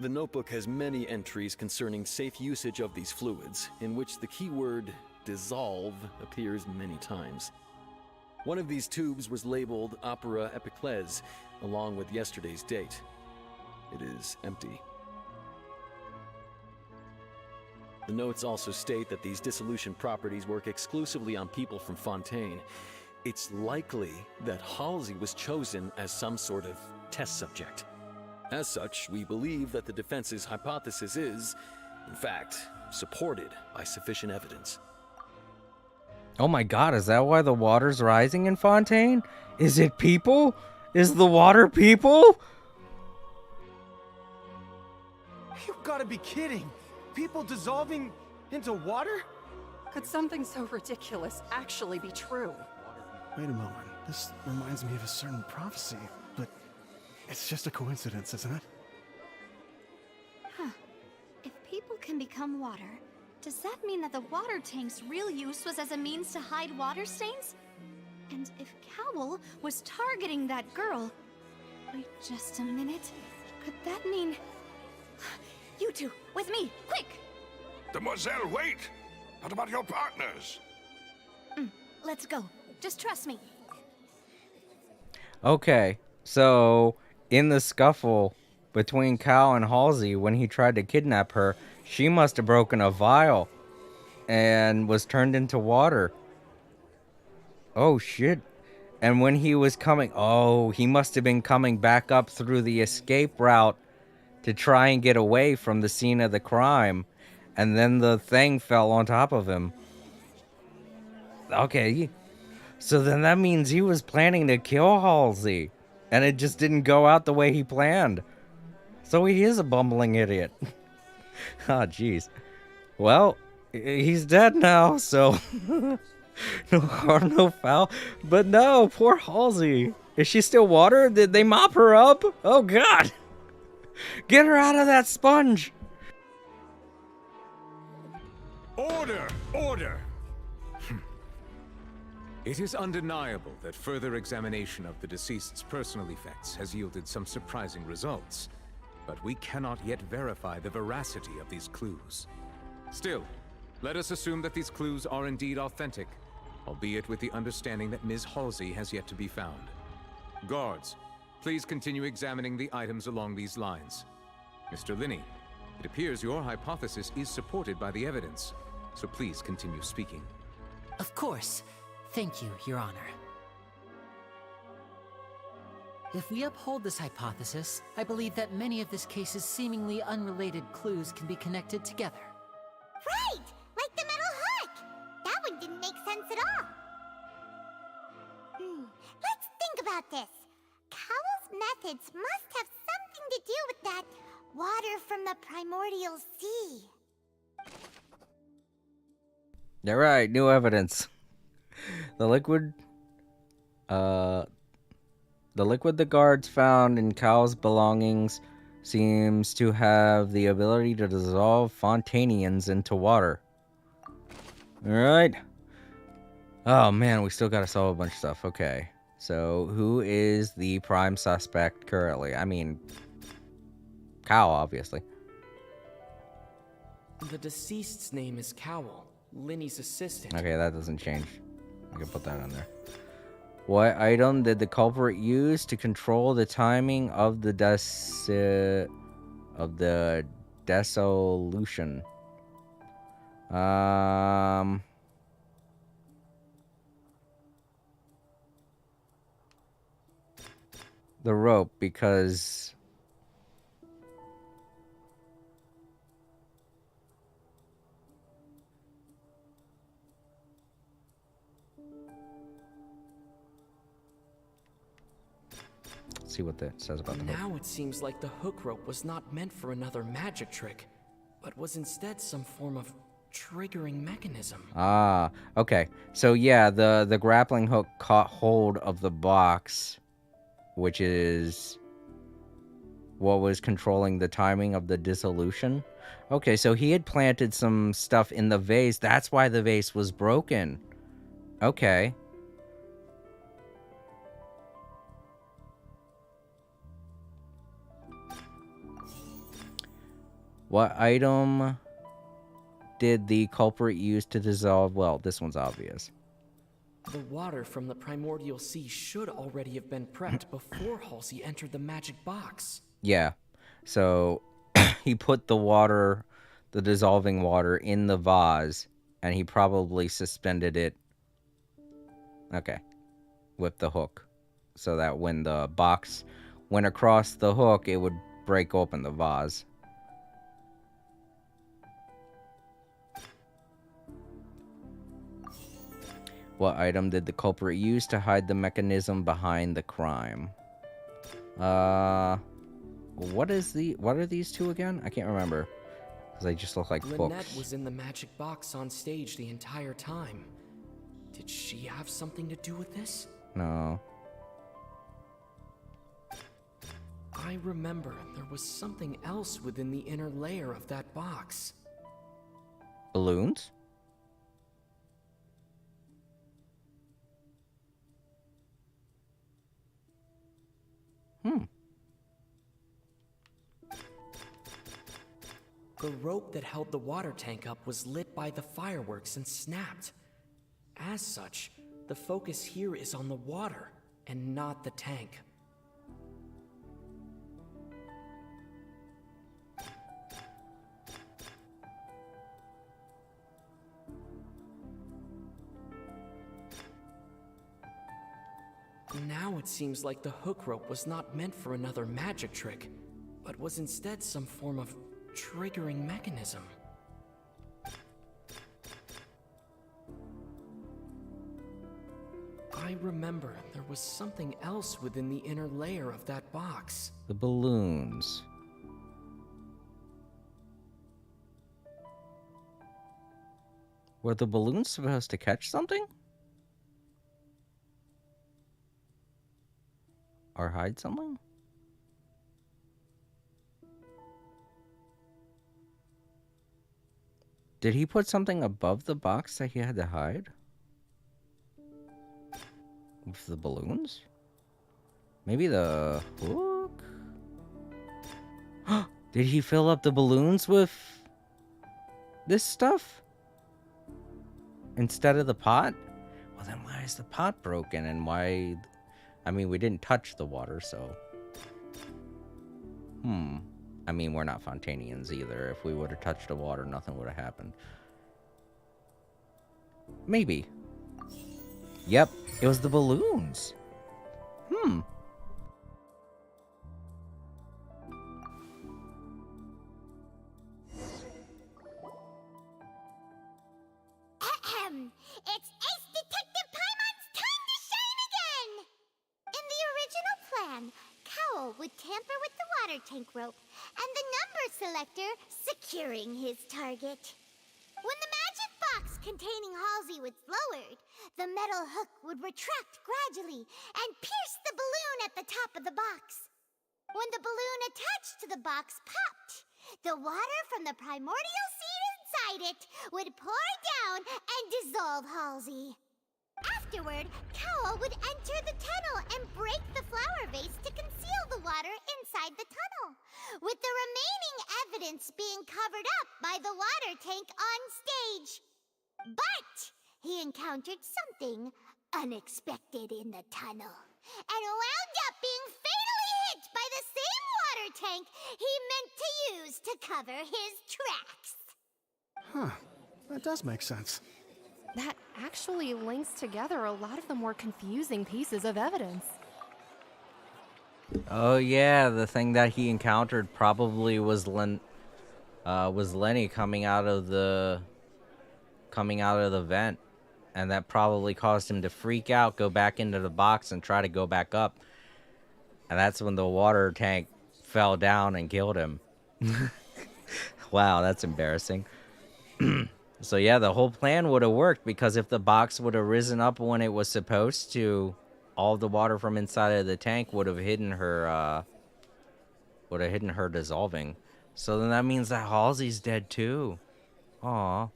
The notebook has many entries concerning safe usage of these fluids, in which the keyword dissolve appears many times. One of these tubes was labeled Opera Epiclese, along with yesterday's date. It is empty. The notes also state that these dissolution properties work exclusively on people from Fontaine. It's likely that Halsey was chosen as some sort of test subject. As such, we believe that the defense's hypothesis is, in fact, supported by sufficient evidence. Oh my god, is that why the water's rising in Fontaine? Is it people? Is the water people? You've got to be kidding! People dissolving into water? Could something so ridiculous actually be true? Wait a moment. This reminds me of a certain prophecy, but it's just a coincidence, isn't it? Huh. If people can become water, does that mean that the water tank's real use was as a means to hide water stains? And if Cowell was targeting that girl... Wait just a minute. Could that mean... You two, with me, quick! Demoiselle, wait! What about your partners? Let's go. Just trust me. Okay, so in the scuffle between Cal and Halsey when he tried to kidnap her, she must have broken a vial and was turned into water. Oh shit. And when he was coming, he must have been coming back up through the escape route to try and get away from the scene of the crime, and then the thing fell on top of him. Okay, so then that means he was planning to kill Halsey, and it just didn't go out the way he planned. So he is a bumbling idiot. Ah, jeez. Well, he's dead now, so no harm, no foul. But no, poor Halsey. Is she still water? Did they mop her up? Oh, God. Get her out of that sponge! Order! Order! It is undeniable that further examination of the deceased's personal effects has yielded some surprising results, but we cannot yet verify the veracity of these clues. Still, let us assume that these clues are indeed authentic, albeit with the understanding that Ms. Halsey has yet to be found. Guards, please continue examining the items along these lines. Mr. Linney, it appears your hypothesis is supported by the evidence, so please continue speaking. Of course. Thank you, Your Honor. If we uphold this hypothesis, I believe that many of this case's seemingly unrelated clues can be connected together. Right! Like the metal hook! That one didn't make sense at all. Let's think about this. Cowell's methods must have something to do with that water from the primordial sea. You're right, new evidence. The liquid the guards found in Cal's belongings seems to have the ability to dissolve Fontanians into water. Alright. Oh man, we still gotta solve a bunch of stuff. Okay. So, who is the prime suspect currently? I mean, Cal, obviously. The deceased's name is Cowell, Linny's assistant. Okay, that doesn't change. I can put that on there. What item did the culprit use to control the timing of the dissolution? The rope, because let's see what that says about the hook. Now it seems like the hook rope was not meant for another magic trick, but was instead some form of triggering mechanism. Ah, okay. So yeah, the grappling hook caught hold of the box, which is what was controlling the timing of the dissolution. Okay, so he had planted some stuff in the vase. That's why the vase was broken. Okay. What item did the culprit use to dissolve? Well, this one's obvious. The water from the primordial sea should already have been prepped before Halsey entered the magic box. Yeah. So he put the dissolving water in the vase, and he probably suspended it, okay, with the hook, so that when the box went across the hook, it would break open the vase. What item did the culprit use to hide the mechanism behind the crime? What are these two again? I can't remember, because they just look like Lynette books. was in the magic box on stage the entire time. Did she have something to do with this? No. I remember there was something else within the inner layer of that box. Balloons? The rope that held the water tank up was lit by the fireworks and snapped. As such, the focus here is on the water and not the tank. Now it seems like the hook rope was not meant for another magic trick, but was instead some form of triggering mechanism. I remember there was something else within the inner layer of that box. The balloons. Were the balloons supposed to catch something? Or hide something? Did he put something above the box that he had to hide? With the balloons? Maybe the hook? Did he fill up the balloons with this stuff? Instead of the pot? Well, then why is the pot broken? And why... I mean, we didn't touch the water, so... I mean, we're not Fontanians either. If we would have touched the water, nothing would have happened. Maybe. Yep, it was the balloons. plan, Cowl would tamper with the water tank rope, and the number selector securing his target. When the magic box containing Halsey was lowered, the metal hook would retract gradually and pierce the balloon at the top of the box. When the balloon attached to the box popped, the water from the primordial seed inside it would pour down and dissolve Halsey. Afterward, Cowl would enter the tunnel and break the flower vase to conceal the water inside the tunnel, with the remaining evidence being covered up by the water tank on stage. But he encountered something unexpected in the tunnel, and wound up being fatally hit by the same water tank he meant to use to cover his tracks. Huh. That does make sense. That actually links together a lot of the more confusing pieces of evidence. Oh yeah, the thing that he encountered probably was Lenny coming out of the vent, and that probably caused him to freak out, go back into the box, and try to go back up. And that's when the water tank fell down and killed him. Wow, that's embarrassing. So yeah, the whole plan would have worked, because if the box would have risen up when it was supposed to, all the water from inside of the tank would have hidden her dissolving. So then that means that Halsey's dead too. Aw.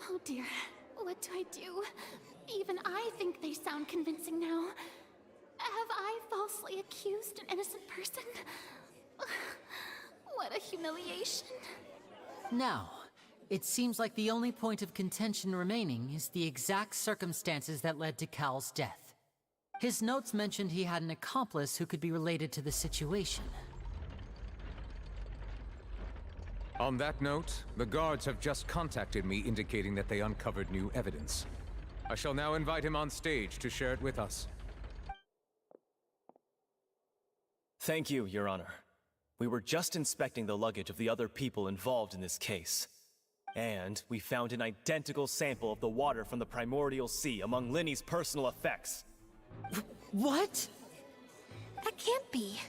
Oh dear, what do I do? Even I think they sound convincing now. Have I falsely accused an innocent person? What a humiliation. Now, it seems like the only point of contention remaining is the exact circumstances that led to Cowl's death. His notes mentioned he had an accomplice who could be related to the situation. On that note, the guards have just contacted me indicating that they uncovered new evidence. I shall now invite him on stage to share it with us. Thank you, Your Honor. We were just inspecting the luggage of the other people involved in this case. And we found an identical sample of the water from the primordial sea among Lenny's personal effects. What? That can't be.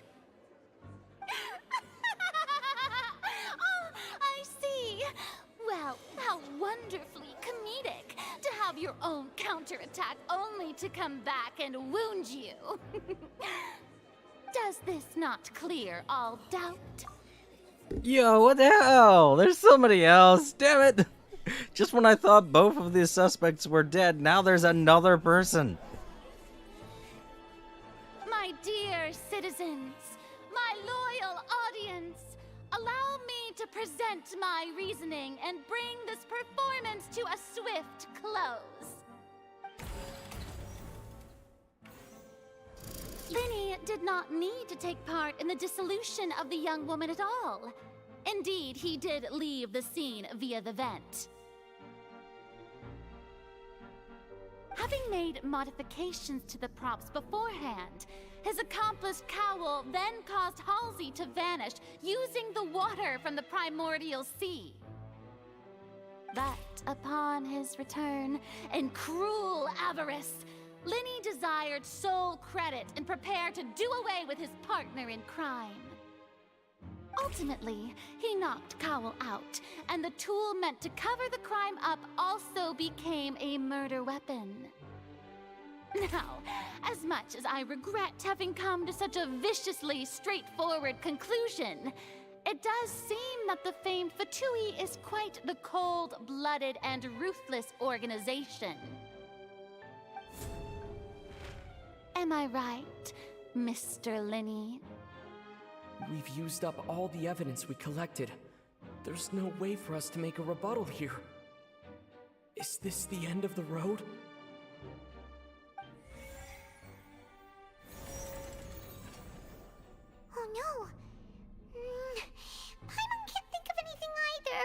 Oh, I see. Well, how wonderfully comedic to have your own counterattack only to come back and wound you. Does this not clear all doubt? Yo, what the hell? There's somebody else. Damn it. Just when I thought both of these suspects were dead, now there's another person. My dear citizens, my loyal audience, allow me to present my reasoning and bring this performance to a swift close. Lenny did not need to take part in the dissolution of the young woman at all. Indeed, he did leave the scene via the vent. Having made modifications to the props beforehand, his accomplice Cowl then caused Halsey to vanish using the water from the primordial sea. But upon his return, in cruel avarice, Lenny desired sole credit and prepared to do away with his partner in crime. Ultimately, he knocked Cowl out, and the tool meant to cover the crime up also became a murder weapon. Now, as much as I regret having come to such a viciously straightforward conclusion, it does seem that the famed Fatui is quite the cold-blooded and ruthless organization. Am I right, Mr. Lenny? We've used up all the evidence we collected. There's no way for us to make a rebuttal here. Is this the end of the road? Oh no! Paimon can't think of anything either.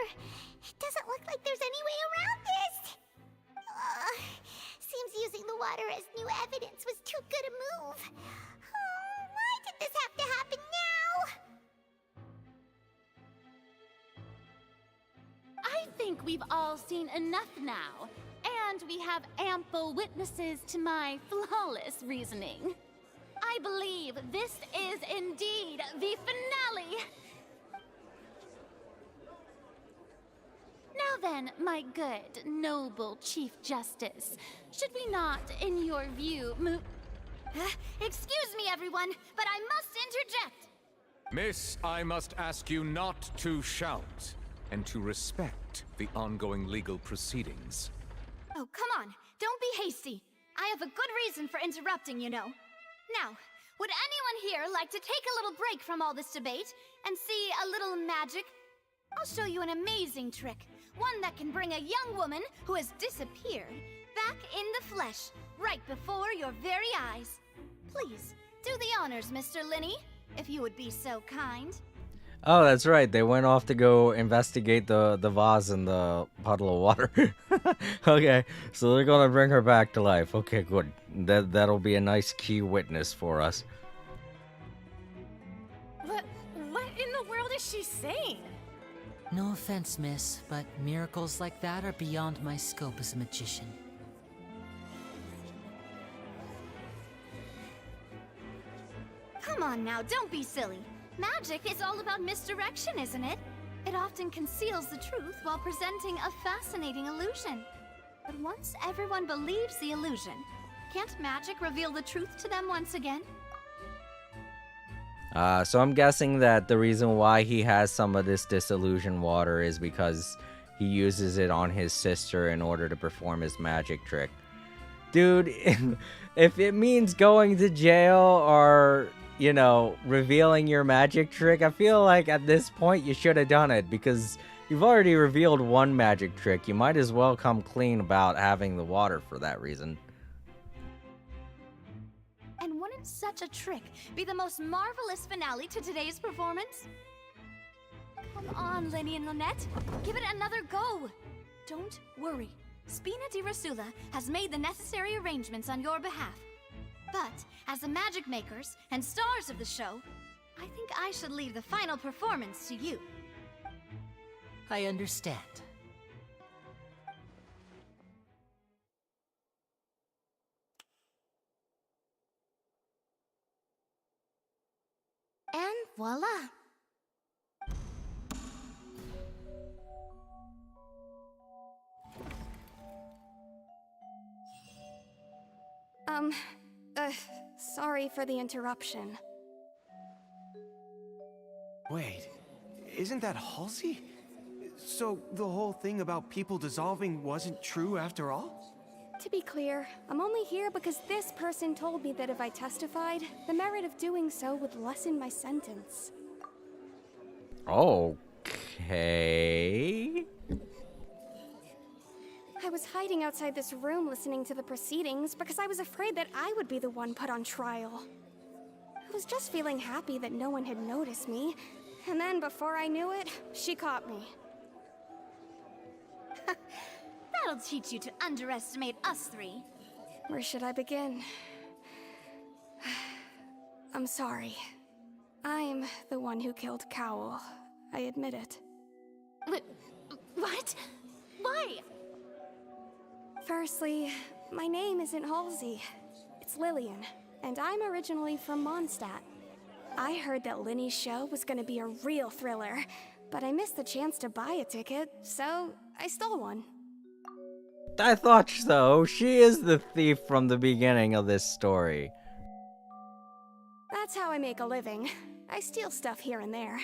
It doesn't look like there's any way around this. Seems using the water as new evidence was too good a move. Why did this have to happen now? I think think we've all seen enough now, and we have ample witnesses to my flawless reasoning. I believe this is indeed the finale. Now then, my good, noble Chief Justice, should we not, in your view, move... Excuse me, everyone, but I must interject. Miss, I must ask you not to shout, and to respect the ongoing legal proceedings. Oh, come on. Don't be hasty. I have a good reason for interrupting, you know. Now, would anyone here like to take a little break from all this debate and see a little magic? I'll show you an amazing trick. One that can bring a young woman who has disappeared back in the flesh, right before your very eyes. Please, do the honors, Mr. Linney, if you would be so kind. Oh, that's right. They went off to go investigate the vase in the puddle of water. Okay, so they're gonna bring her back to life. Okay, good. That'll be a nice key witness for us. What in the world is she saying? No offense, miss, but miracles like that are beyond my scope as a magician. Come on now, don't be silly. Magic is all about misdirection, isn't it? It often conceals the truth while presenting a fascinating illusion. But once everyone believes the illusion, can't magic reveal the truth to them once again? So I'm guessing that the reason why he has some of this disillusion water is because he uses it on his sister in order to perform his magic trick. Dude, if it means going to jail or, you know, revealing your magic trick, I feel like at this point you should have done it because you've already revealed one magic trick. You might as well come clean about having the water for that reason. And wouldn't such a trick be the most marvelous finale to today's performance? Come on, Linny and Lynette. Give it another go. Don't worry. Spina di Rasula has made the necessary arrangements on your behalf. But, as the magic makers and stars of the show, I think I should leave the final performance to you. I understand. And voila! Sorry for the interruption. Wait, isn't that Halsey? So the whole thing about people dissolving wasn't true after all? To be clear, I'm only here because this person told me that if I testified, the merit of doing so would lessen my sentence. Okay. I was hiding outside this room listening to the proceedings because I was afraid that I would be the one put on trial. I was just feeling happy that no one had noticed me, and then before I knew it, she caught me. That'll teach you to underestimate us three. Where should I begin? I'm sorry. I'm the one who killed Cowl. I admit it. What? Why? Firstly, my name isn't Halsey. It's Lillian, and I'm originally from Mondstadt. I heard that Linny's show was gonna be a real thriller, but I missed the chance to buy a ticket, so I stole one. I thought so. She is the thief from the beginning of this story. That's how I make a living. I steal stuff here and there.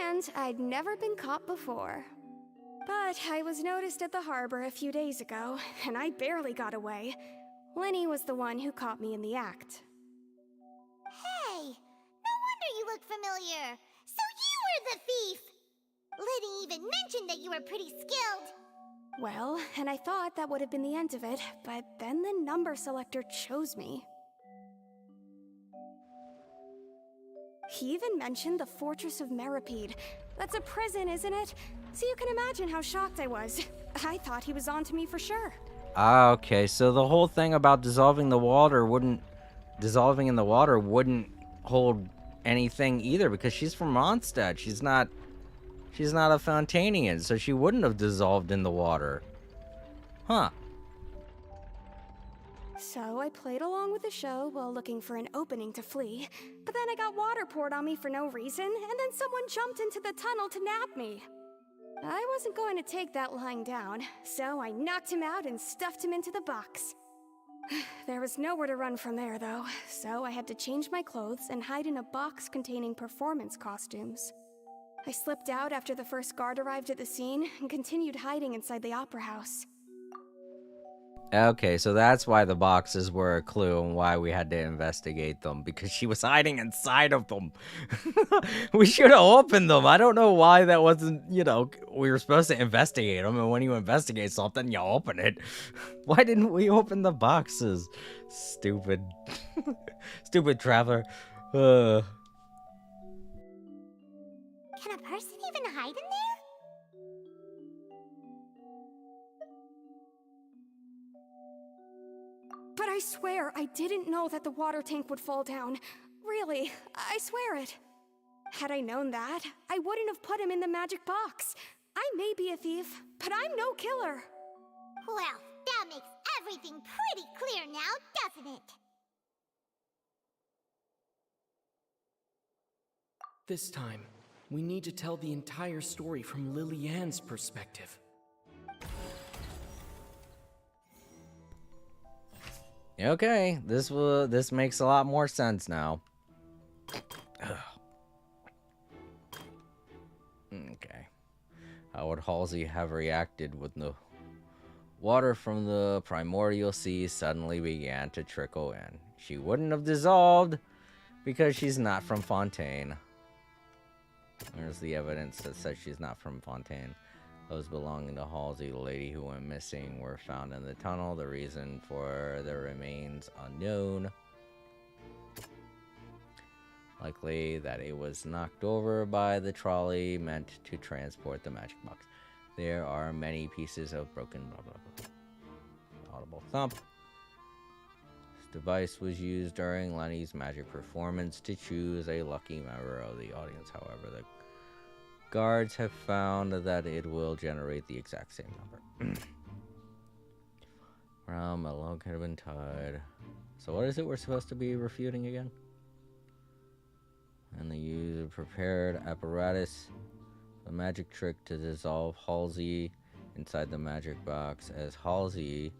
And I'd never been caught before. But I was noticed at the harbor a few days ago, and I barely got away. Linny was the one who caught me in the act. Hey, no wonder you look familiar. So you were the thief! Liddy even mentioned that you were pretty skilled. Well, and I thought that would have been the end of it, but then the number selector chose me. He even mentioned the Fortress of Meripede. That's a prison, isn't it? So you can imagine how shocked I was. I thought he was onto me for sure. Ah, okay. So the whole thing about dissolving in the water wouldn't hold anything either because she's from Mondstadt. She's not She's not a Fontanian, so she wouldn't have dissolved in the water. Huh. So I played along with the show while looking for an opening to flee, but then I got water poured on me for no reason, and then someone jumped into the tunnel to nab me. I wasn't going to take that lying down, so I knocked him out and stuffed him into the box. There was nowhere to run from there, though, so I had to change my clothes and hide in a box containing performance costumes. I slipped out after the first guard arrived at the scene and continued hiding inside the opera house. Okay, so that's why the boxes were a clue and why we had to investigate them, because she was hiding inside of them. We should have opened them. I don't know why that wasn't, you know, we were supposed to investigate them, and when you investigate something, you open it. Why didn't we open the boxes? Stupid. Stupid traveler. Can a person even hide in there? But I swear I didn't know that the water tank would fall down. Really, I swear it. Had I known that, I wouldn't have put him in the magic box. I may be a thief, but I'm no killer. Well, that makes everything pretty clear now, doesn't it? This time, we need to tell the entire story from Lily-Ann's perspective. Okay, this makes a lot more sense now. Ugh. Okay. How would Halsey have reacted when the water from the primordial sea suddenly began to trickle in? She wouldn't have dissolved because she's not from Fontaine. There's the evidence that says she's not from Fontaine. Those belonging to Halsey, the lady who went missing, were found in the tunnel. The reason for their remains unknown. Likely that it was knocked over by the trolley meant to transport the magic box. There are many pieces of broken blah blah blah. Audible thump. This device was used during Lenny's magic performance to choose a lucky member of the audience. However, the guards have found that it will generate the exact same number. From a log had been tied. So what is it we're supposed to be refuting again? And the user prepared apparatus, the magic trick to dissolve Halsey inside the magic box, as Halsey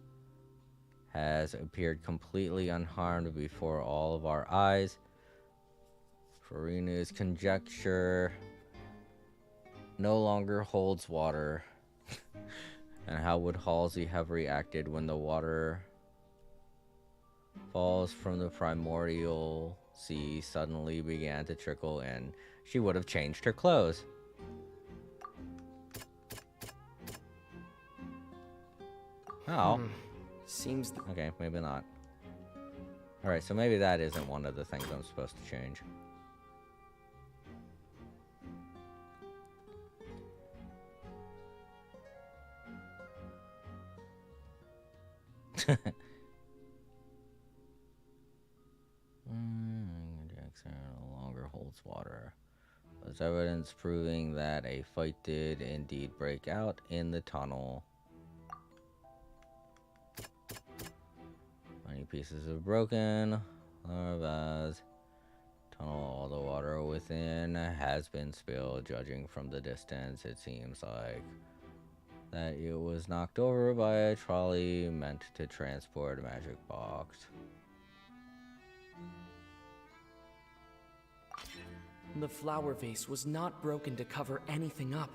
has appeared completely unharmed before all of our eyes. Farina's conjecture no longer holds water. And how would Halsey have reacted when the water falls from the primordial sea suddenly began to trickle in? She would have changed her clothes. Oh. Seems okay, maybe not. Alright, so maybe that isn't one of the things I'm supposed to change. Jackson no longer holds water. There's evidence proving that a fight did indeed break out in the tunnel. Many pieces are broken. Vase. Tunnel, all the water within has been spilled. Judging from the distance, it seems like that it was knocked over by a trolley meant to transport a magic box. The flower vase was not broken to cover anything up,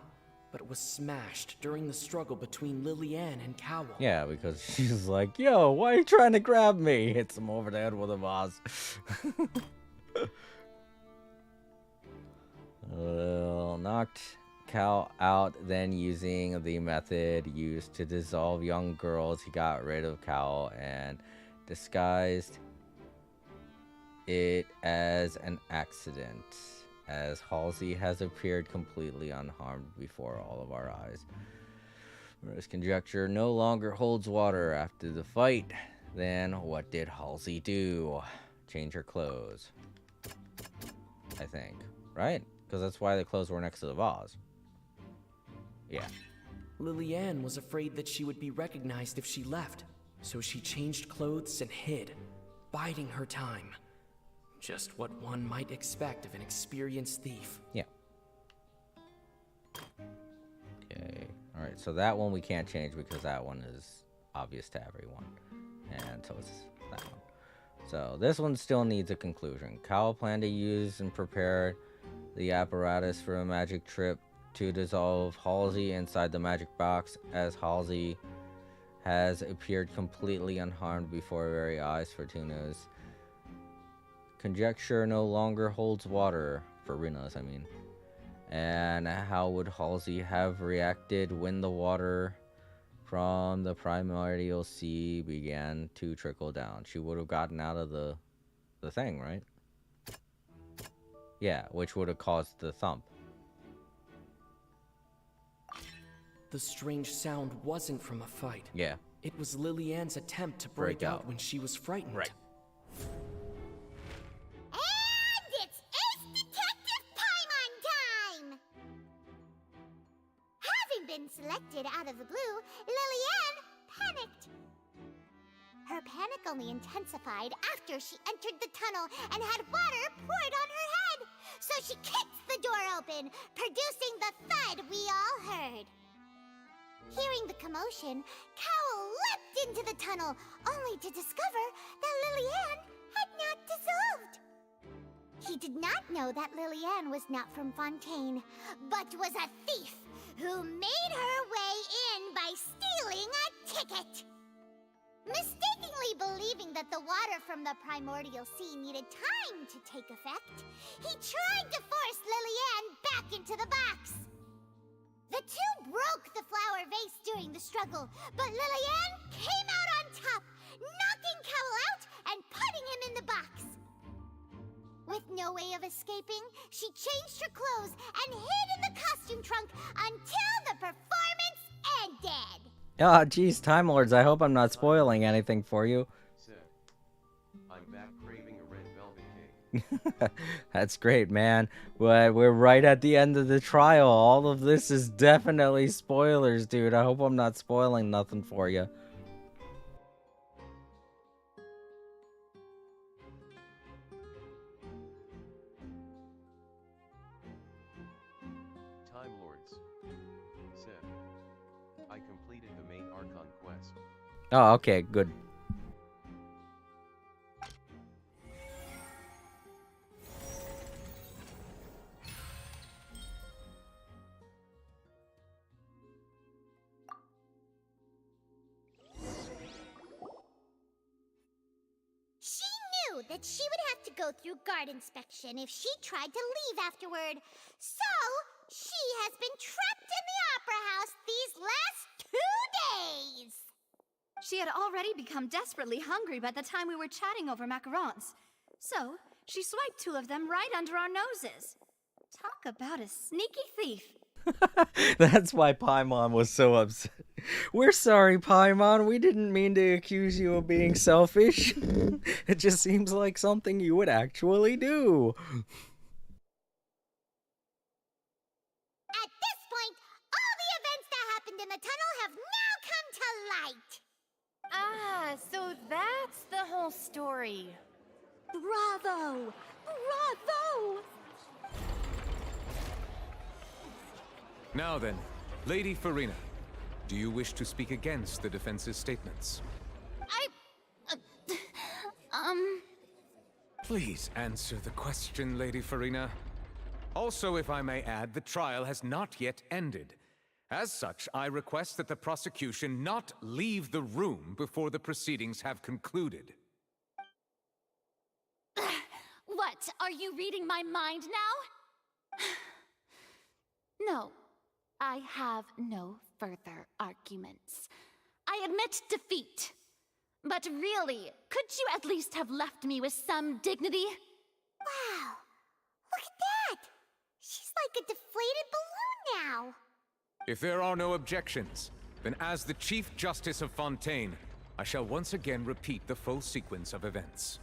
but it was smashed during the struggle between Lily-Ann and Cowell. Yeah, because she's like, yo, why are you trying to grab me? Hits him over the head with a vase. Knocked Cal out, then using the method used to dissolve young girls, he got rid of Cal and disguised it as an accident, as Halsey has appeared completely unharmed before all of our eyes. This conjecture no longer holds water after the fight. Then what did Halsey do? Change her clothes, I think, right? Because that's why the clothes were next to the vase. Yeah. Lillian was afraid that she would be recognized if she left, so she changed clothes and hid, biding her time. Just what one might expect of an experienced thief. Yeah. Okay. Alright, so that one we can't change because that one is obvious to everyone. And so it's that one. So this one still needs a conclusion. Cowell planned to use and prepare the apparatus for a magic trip to dissolve Halsey inside the magic box, as Halsey has appeared completely unharmed before our very eyes. Fortuna's conjecture no longer holds water, for Rina's, I mean. And how would Halsey have reacted when the water from the primordial sea began to trickle down? She would have gotten out of the thing, right? Yeah, which would have caused the thump. The strange sound wasn't from a fight. Yeah. It was Lillian's attempt to break out when she was frightened. Right. And it's Ace Detective Paimon time! Having been selected out of the blue, Lillian panicked. Her panic only intensified after she entered the tunnel and had water poured on her head. So she kicked the door open, producing the thud we all heard. Hearing the commotion, Cowell leapt into the tunnel, only to discover that Lillian had not dissolved. He did not know that Lillian was not from Fontaine, but was a thief who made her way in by stealing a ticket. Mistakenly believing that the water from the primordial sea needed time to take effect, he tried to force Lillian back into the box. The two broke the flower vase during the struggle, but Lillian came out on top, knocking Cowell out and putting him in the box. With no way of escaping, she changed her clothes and hid in the costume trunk until the performance ended. Ah, geez, Time Lords, I hope I'm not spoiling anything for you. I'm back craving a red velvet cake. That's great, man. But we're right at the end of the trial. All of this is definitely spoilers, dude. I hope I'm not spoiling nothing for you. Time Lords. Seb. I completed the main Archon quest. Oh, okay, good. She knew that she would have to go through guard inspection if she tried to leave afterward. So, she has been trapped in the Opera House these last 2 days. She had already become desperately hungry by the time we were chatting over macarons. So, she swiped 2 of them right under our noses. Talk about a sneaky thief. That's why Paimon was so upset. We're sorry, Paimon. We didn't mean to accuse you of being selfish. It just seems like something you would actually do. At this point, all the events that happened in the tunnel have now come to light. Ah, so that's the whole story. Bravo! Bravo! Now then, Lady Farina, do you wish to speak against the defense's statements? Please answer the question, Lady Farina. Also, if I may add, the trial has not yet ended. As such, I request that the prosecution not leave the room before the proceedings have concluded. What? Are you reading my mind now? No, I have no further arguments. I admit defeat. But really, could you at least have left me with some dignity? Wow, look at that! She's like a deflated balloon now. If there are no objections, then as the Chief Justice of Fontaine, I shall once again repeat the full sequence of events.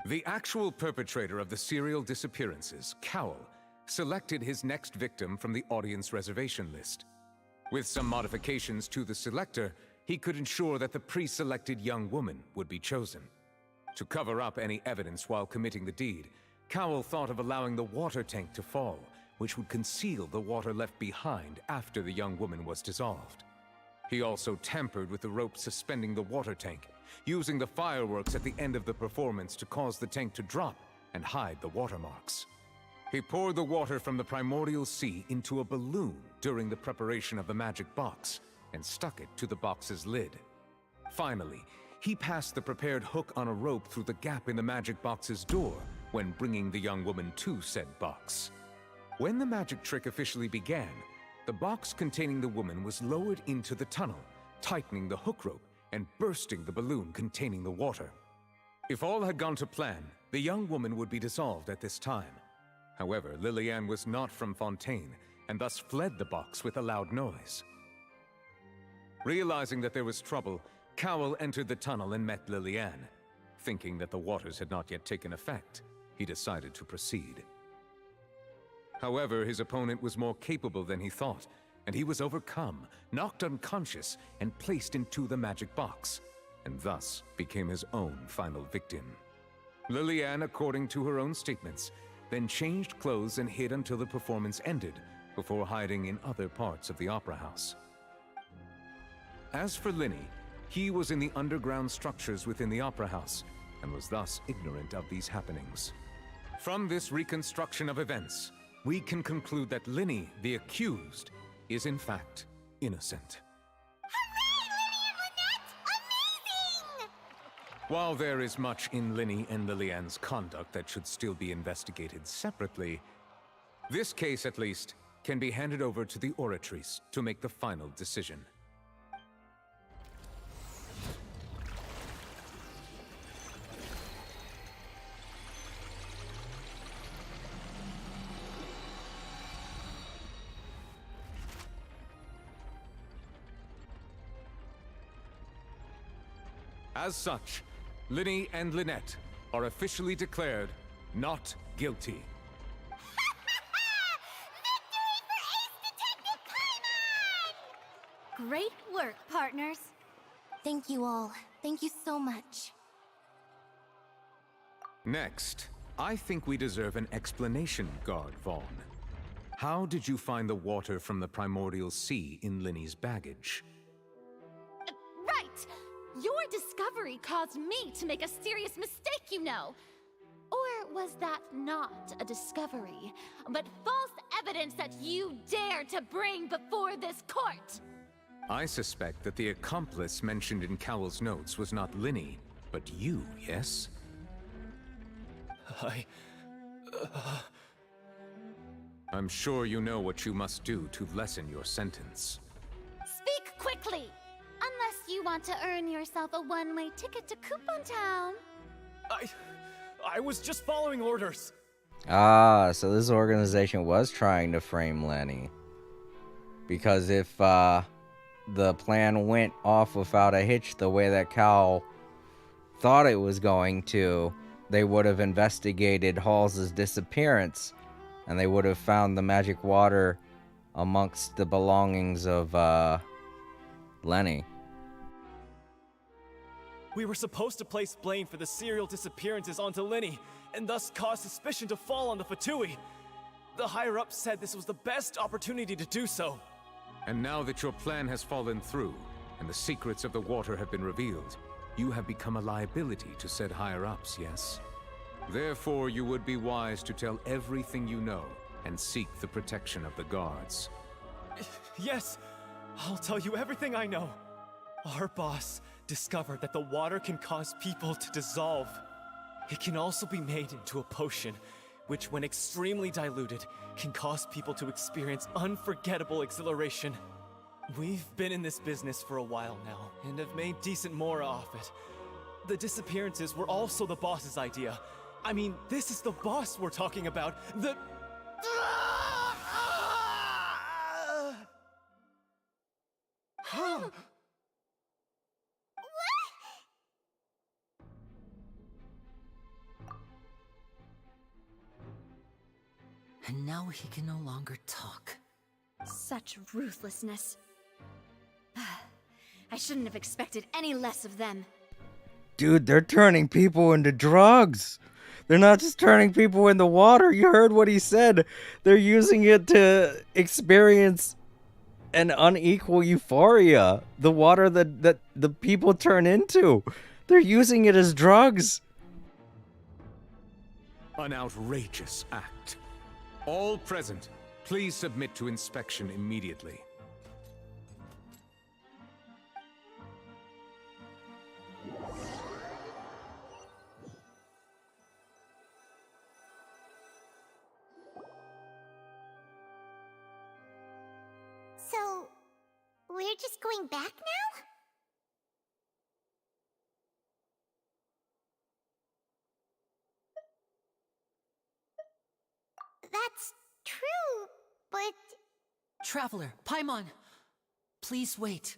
The actual perpetrator of the serial disappearances, Cowell, selected his next victim from the audience reservation list. With some modifications to the selector, he could ensure that the pre-selected young woman would be chosen. To cover up any evidence while committing the deed, Cowell thought of allowing the water tank to fall, which would conceal the water left behind after the young woman was dissolved. He also tampered with the rope suspending the water tank, using the fireworks at the end of the performance to cause the tank to drop and hide the watermarks. He poured the water from the primordial sea into a balloon during the preparation of the magic box and stuck it to the box's lid. Finally, he passed the prepared hook on a rope through the gap in the magic box's door when bringing the young woman to said box. When the magic trick officially began, the box containing the woman was lowered into the tunnel, tightening the hook rope and bursting the balloon containing the water. If all had gone to plan, the young woman would be dissolved at this time. However, Lillian was not from Fontaine, and thus fled the box with a loud noise. Realizing that there was trouble, Cowell entered the tunnel and met Lillian. Thinking that the waters had not yet taken effect, he decided to proceed. However, his opponent was more capable than he thought, and he was overcome, knocked unconscious, and placed into the magic box, and thus became his own final victim. Lillian, according to her own statements, then changed clothes and hid until the performance ended, before hiding in other parts of the opera house. As for Linny, he was in the underground structures within the opera house, and was thus ignorant of these happenings. From this reconstruction of events, we can conclude that Linny, the accused, is in fact innocent. While there is much in Linny and Lillian's conduct that should still be investigated separately, this case, at least, can be handed over to the Oratrice to make the final decision. As such, Linny and Lynette are officially declared not guilty. Great work, partners. Thank you all. Thank you so much. Next, I think we deserve an explanation, Guard Vaughn. How did you find the water from the primordial sea in Linny's baggage? Right! Your discovery caused me to make a serious mistake, you know. Or was that not a discovery, but false evidence that you dare to bring before this court? I suspect that the accomplice mentioned in Cowell's notes was not Linny, but you, yes? I'm sure you know what you must do to lessen your sentence. Speak quickly! Unless you want to earn yourself a one-way ticket to Coupon Town. I was just following orders. Ah, so this organization was trying to frame Lenny. Because if the plan went off without a hitch the way that Cal thought it was going to, they would have investigated Halls' disappearance, and they would have found the magic water amongst the belongings of Lenny. We were supposed to place blame for the serial disappearances onto Linny, and thus cause suspicion to fall on the Fatui. The higher-ups said this was the best opportunity to do so. And now that your plan has fallen through, and the secrets of the water have been revealed, you have become a liability to said higher-ups, yes? Therefore, you would be wise to tell everything you know, and seek the protection of the guards. Yes, I'll tell you everything I know. Our boss discovered that the water can cause people to dissolve. It can also be made into a potion, which when extremely diluted, can cause people to experience unforgettable exhilaration. We've been in this business for a while now, and have made decent more off it. The disappearances were also the boss's idea. I mean, this is the boss we're talking about. And now he can no longer talk. Such ruthlessness. I shouldn't have expected any less of them. Dude, they're turning people into drugs. They're not just turning people into water. You heard what he said. They're using it to experience an unequal euphoria. The water that the people turn into. They're using it as drugs. An outrageous act. All present, please submit to inspection immediately. So, we're just going back now? That's true, but... Traveler, Paimon! Please wait.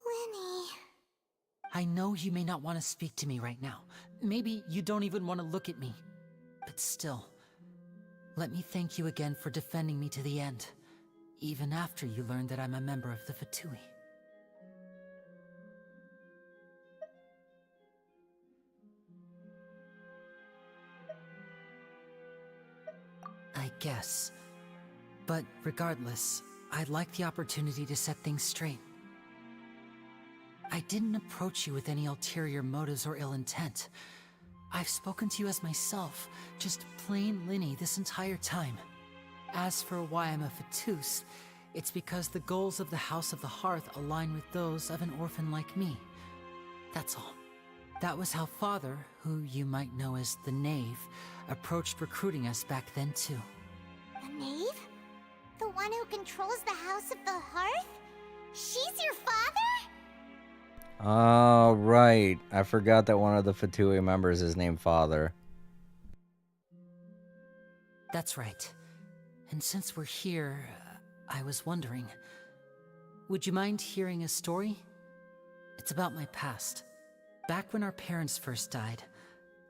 Lenny... I know you may not want to speak to me right now. Maybe you don't even want to look at me. But still, let me thank you again for defending me to the end, even after you learned that I'm a member of the Fatui. I guess. But regardless, I'd like the opportunity to set things straight. I didn't approach you with any ulterior motives or ill intent. I've spoken to you as myself, just plain Linny this entire time. As for why I'm a Fatus, it's because the goals of the House of the Hearth align with those of an orphan like me. That's all. That was how Father, who you might know as the Knave, approached recruiting us back then too. The Knave? The one who controls the House of the Hearth? She's your father? Oh, right. I forgot that one of the Fatui members is named Father. That's right. And since we're here, I was wondering, would you mind hearing a story? It's about my past. Back when our parents first died,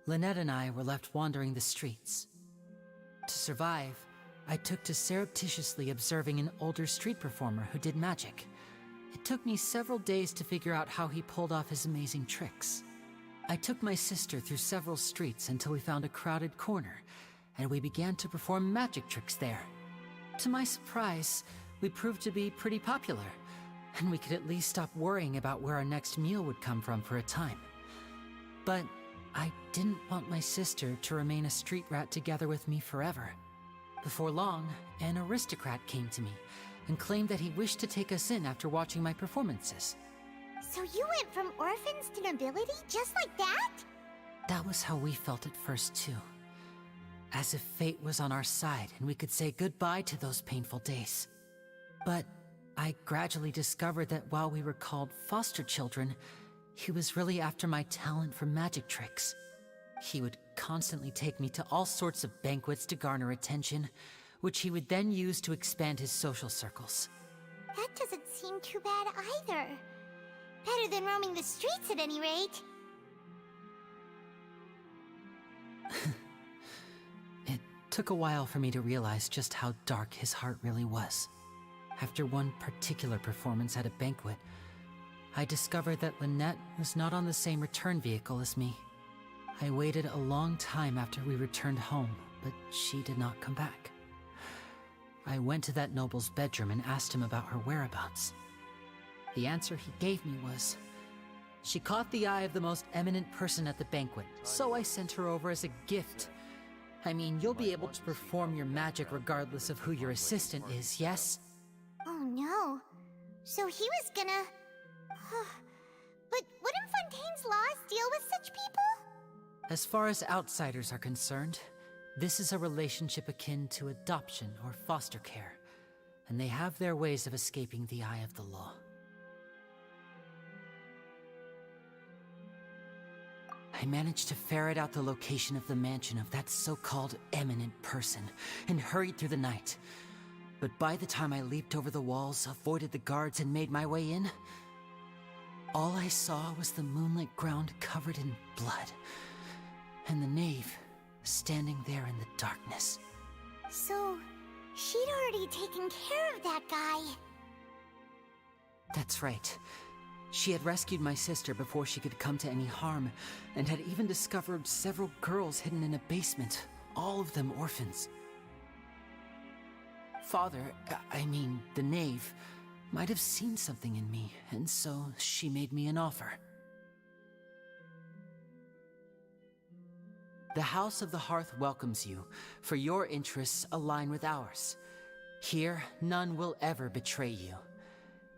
Lynette and I were left wandering the streets. To survive, I took to surreptitiously observing an older street performer who did magic. It took me several days to figure out how he pulled off his amazing tricks. I took my sister through several streets until we found a crowded corner, and we began to perform magic tricks there. To my surprise, we proved to be pretty popular, and we could at least stop worrying about where our next meal would come from for a time. But I didn't want my sister to remain a street rat together with me forever. Before long, an aristocrat came to me and claimed that he wished to take us in after watching my performances. So you went from orphans to nobility just like that? That was how we felt at first too. As if fate was on our side and we could say goodbye to those painful days. But I gradually discovered that while we were called foster children, he was really after my talent for magic tricks. He would constantly take me to all sorts of banquets to garner attention, which he would then use to expand his social circles. That doesn't seem too bad either. Better than roaming the streets at any rate. It took a while for me to realize just how dark his heart really was. After one particular performance at a banquet, I discovered that Lynette was not on the same return vehicle as me. I waited a long time after we returned home, but she did not come back. I went to that noble's bedroom and asked him about her whereabouts. The answer he gave me was, she caught the eye of the most eminent person at the banquet, so I sent her over as a gift. I mean, you'll be able to perform your magic regardless of who your assistant is, yes? Oh no. So he was gonna... But wouldn't Fontaine's laws deal with such people? As far as outsiders are concerned, this is a relationship akin to adoption or foster care, and they have their ways of escaping the eye of the law. I managed to ferret out the location of the mansion of that so-called eminent person and hurried through the night. But by the time I leaped over the walls, avoided the guards, and made my way in, all I saw was the moonlit ground covered in blood. and the knave, standing there in the darkness. So, she'd already taken care of that guy. That's right. She had rescued my sister before she could come to any harm, and had even discovered several girls hidden in a basement, all of them orphans. Father, I mean, the knave, might have seen something in me, and so she made me an offer. The House of the Hearth welcomes you, for your interests align with ours. Here, none will ever betray you.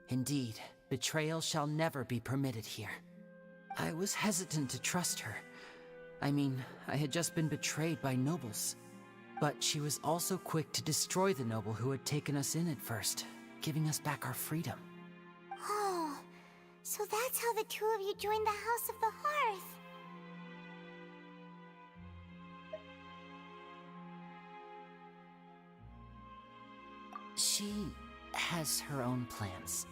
Indeed, betrayal shall never be permitted here. I was hesitant to trust her. I mean, I had just been betrayed by nobles. But she was also quick to destroy the noble who had taken us in at first, giving us back our freedom. Oh, so that's how the two of you joined the House of the Hearth. She has her own plans.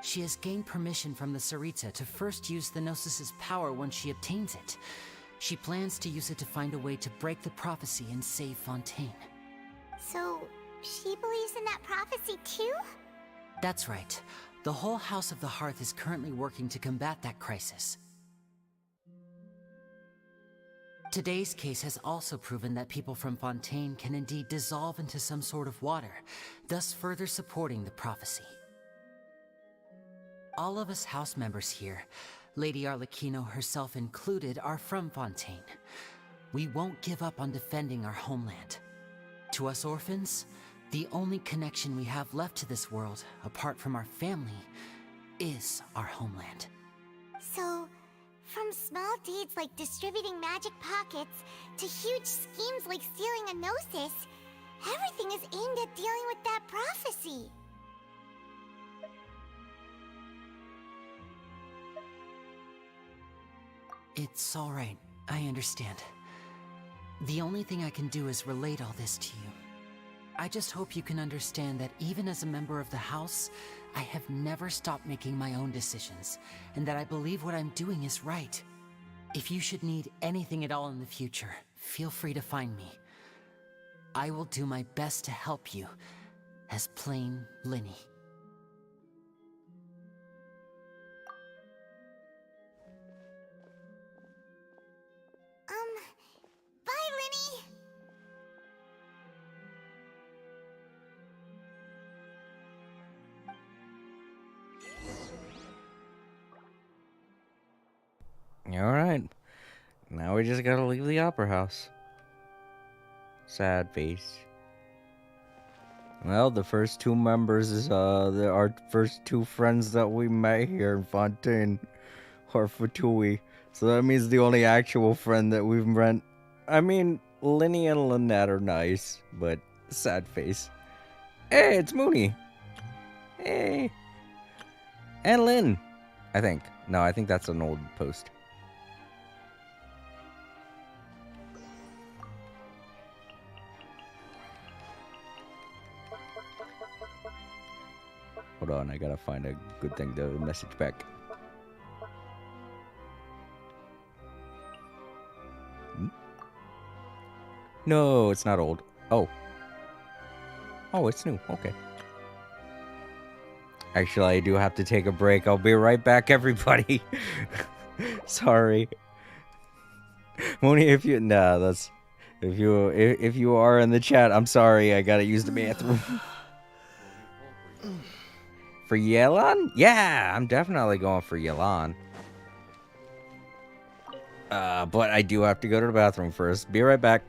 She has gained permission from the Tsaritsa to first use the Gnosis' power once she obtains it. She plans to use it to find a way to break the prophecy and save Fontaine. So, she believes in that prophecy too? That's right. The whole House of the Hearth is currently working to combat that crisis. Today's case has also proven that people from Fontaine can indeed dissolve into some sort of water, thus further supporting the prophecy. All of us house members here, Lady Arlecchino herself included, are from Fontaine. We won't give up on defending our homeland. To us orphans, the only connection we have left to this world, apart from our family, is our homeland. So, from small deeds like distributing magic pockets to huge schemes like stealing a Gnosis, everything is aimed at dealing with that prophecy. It's all right. I understand. The only thing I can do is relate all this to you. I just hope you can understand that even as a member of the House, I have never stopped making my own decisions, and that I believe what I'm doing is right. If you should need anything at all in the future, feel free to find me. I will do my best to help you, as plain Linny. Bye, Linny! Alright. Now we just gotta leave the opera house. Sad face. Well, the first two members is our first two friends that we met here in Fontaine, or Fatui. So that means the only actual friend that we've met. I mean, Linny and Lynette are nice, but sad face. Hey, it's Mooney. Hey. And Lynn, I think. No, I think that's an old post. Hold on, I gotta find a good thing to message back. No, it's not old. Oh. Oh, it's new. Okay. Actually, I do have to take a break. I'll be right back, everybody. Sorry. Mooney, if you... Nah, that's... If you are in the chat, I'm sorry. I gotta use the bathroom. For Yelan? Yeah, I'm definitely going for Yelan. But I do have to go to the bathroom first. Be right back.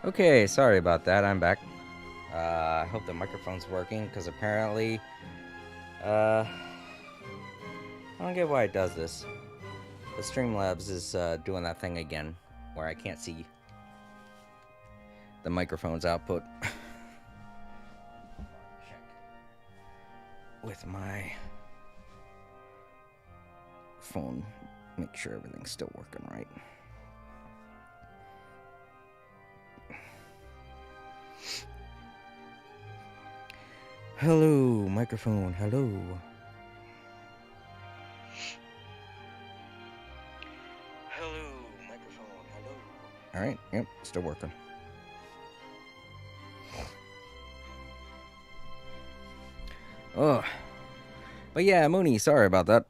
Okay, sorry about that. I'm back. I hope the microphone's working, because apparently, I don't get why it does this. The Streamlabs is doing that thing again, where I can't see the microphone's output. With my phone, make sure everything's still working right. Hello, microphone, hello. Hello, microphone, hello. Alright, yep, still working. Oh. But yeah, Mooney, sorry about that.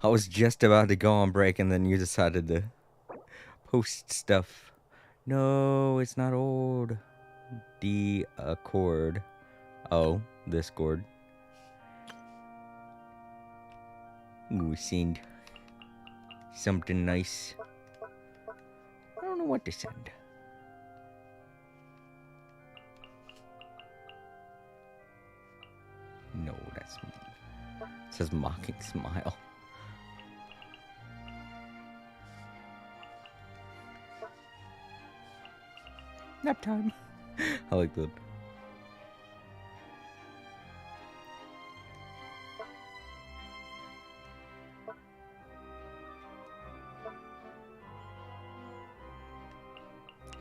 I was just about to go on break and then you decided to post stuff. No, it's not old. D Accord. Oh, this chord. Ooh, send something nice. I don't know what to send. No, that's me. It says mocking smile. Nap time. I like that.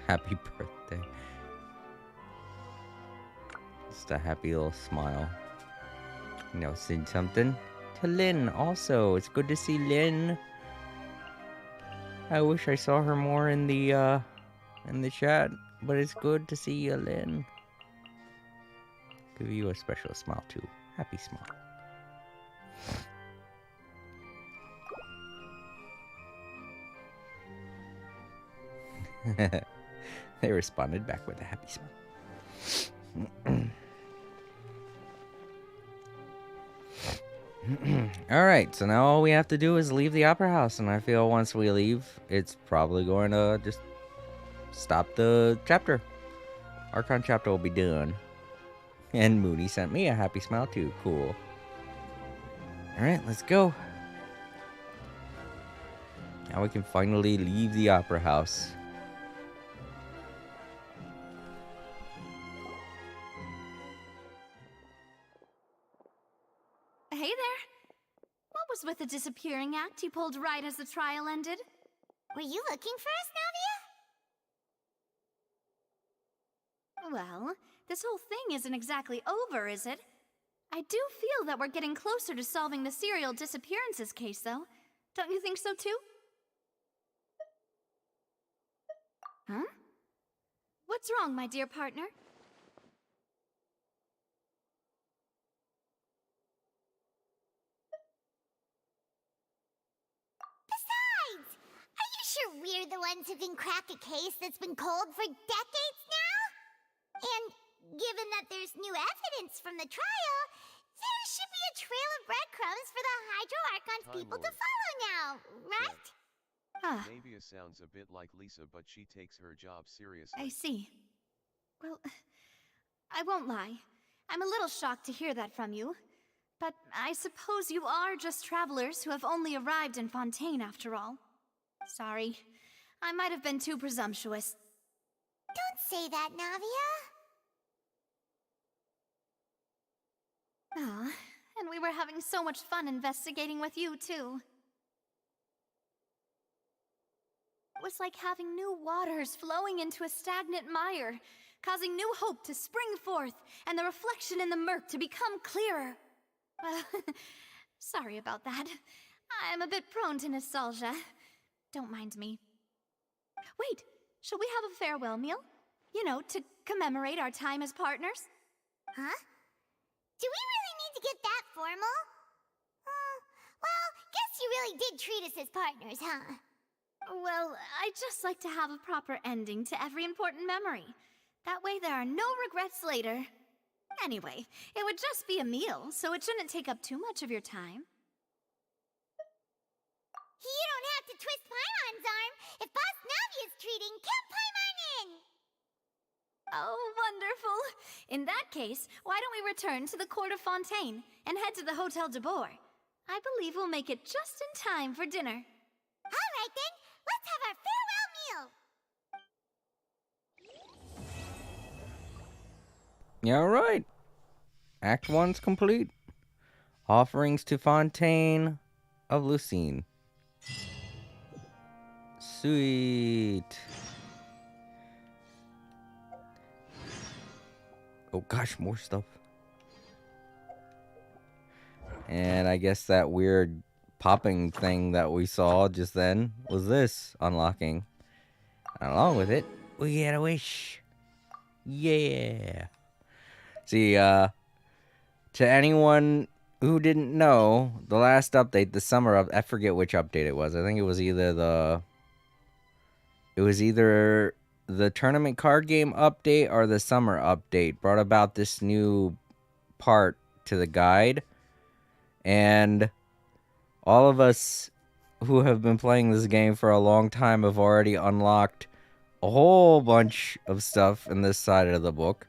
Happy birthday. Just a happy little smile. You know, send something to Lynn also. It's good to see Lynn. I wish I saw her more in the chat, but it's good to see you, Lynn. Give you a special smile too. Happy smile. They responded back with a happy smile. Alright, so now all we have to do is leave the Opera House, and I feel once we leave, it's probably going to just stop the chapter. Archon chapter will be done. And Mooney sent me a happy smile too. Cool. Alright, let's go. Now we can finally leave the Opera House. Hey there. What was with the disappearing act you pulled right as the trial ended? Were you looking for us, Navia? Well, this whole thing isn't exactly over, is it? I do feel that we're getting closer to solving the serial disappearances case, though. Don't you think so, too? Huh? What's wrong, my dear partner? Besides, are you sure we're the ones who can crack a case that's been cold for decades now? And given that there's new evidence from the trial, there should be a trail of breadcrumbs for the Hydro Archon's people to follow now, right? Navia sounds a bit like Lisa, but she takes her job seriously. I see. Well, I won't lie. I'm a little shocked to hear that from you. But I suppose you are just travelers who have only arrived in Fontaine after all. Sorry. I might have been too presumptuous. Don't say that, Navia. Ah, and we were having so much fun investigating with you, too. It was like having new waters flowing into a stagnant mire, causing new hope to spring forth, and the reflection in the murk to become clearer. Sorry about that. I'm a bit prone to nostalgia. Don't mind me. Wait, shall we have a farewell meal? You know, to commemorate our time as partners? Huh? Do we really need to get that formal? Well, guess you really did treat us as partners, huh? Well, I'd just like to have a proper ending to every important memory. That way there are no regrets later. Anyway, it would just be a meal, so it shouldn't take up too much of your time. You don't have to twist Paimon's arm. If Boss Navia's treating, count Paimon Genshin! Oh, wonderful. In that case, why don't we return to the Court of Fontaine and head to the Hotel de Boer? I believe we'll make it just in time for dinner. Alright then, let's have our farewell meal! Yeah, alright. Act 1's complete. Offerings to Fontaine of Lucine. Sweet. Oh gosh, more stuff. And I guess that weird popping thing that we saw just then was this unlocking. And along with it, we get a wish. Yeah. See, to anyone who didn't know, the last update, the summer up, I forget which update it was. I think it was either the tournament card game update or the summer update brought about this new part to the guide. And all of us who have been playing this game for a long time have already unlocked a whole bunch of stuff in this side of the book.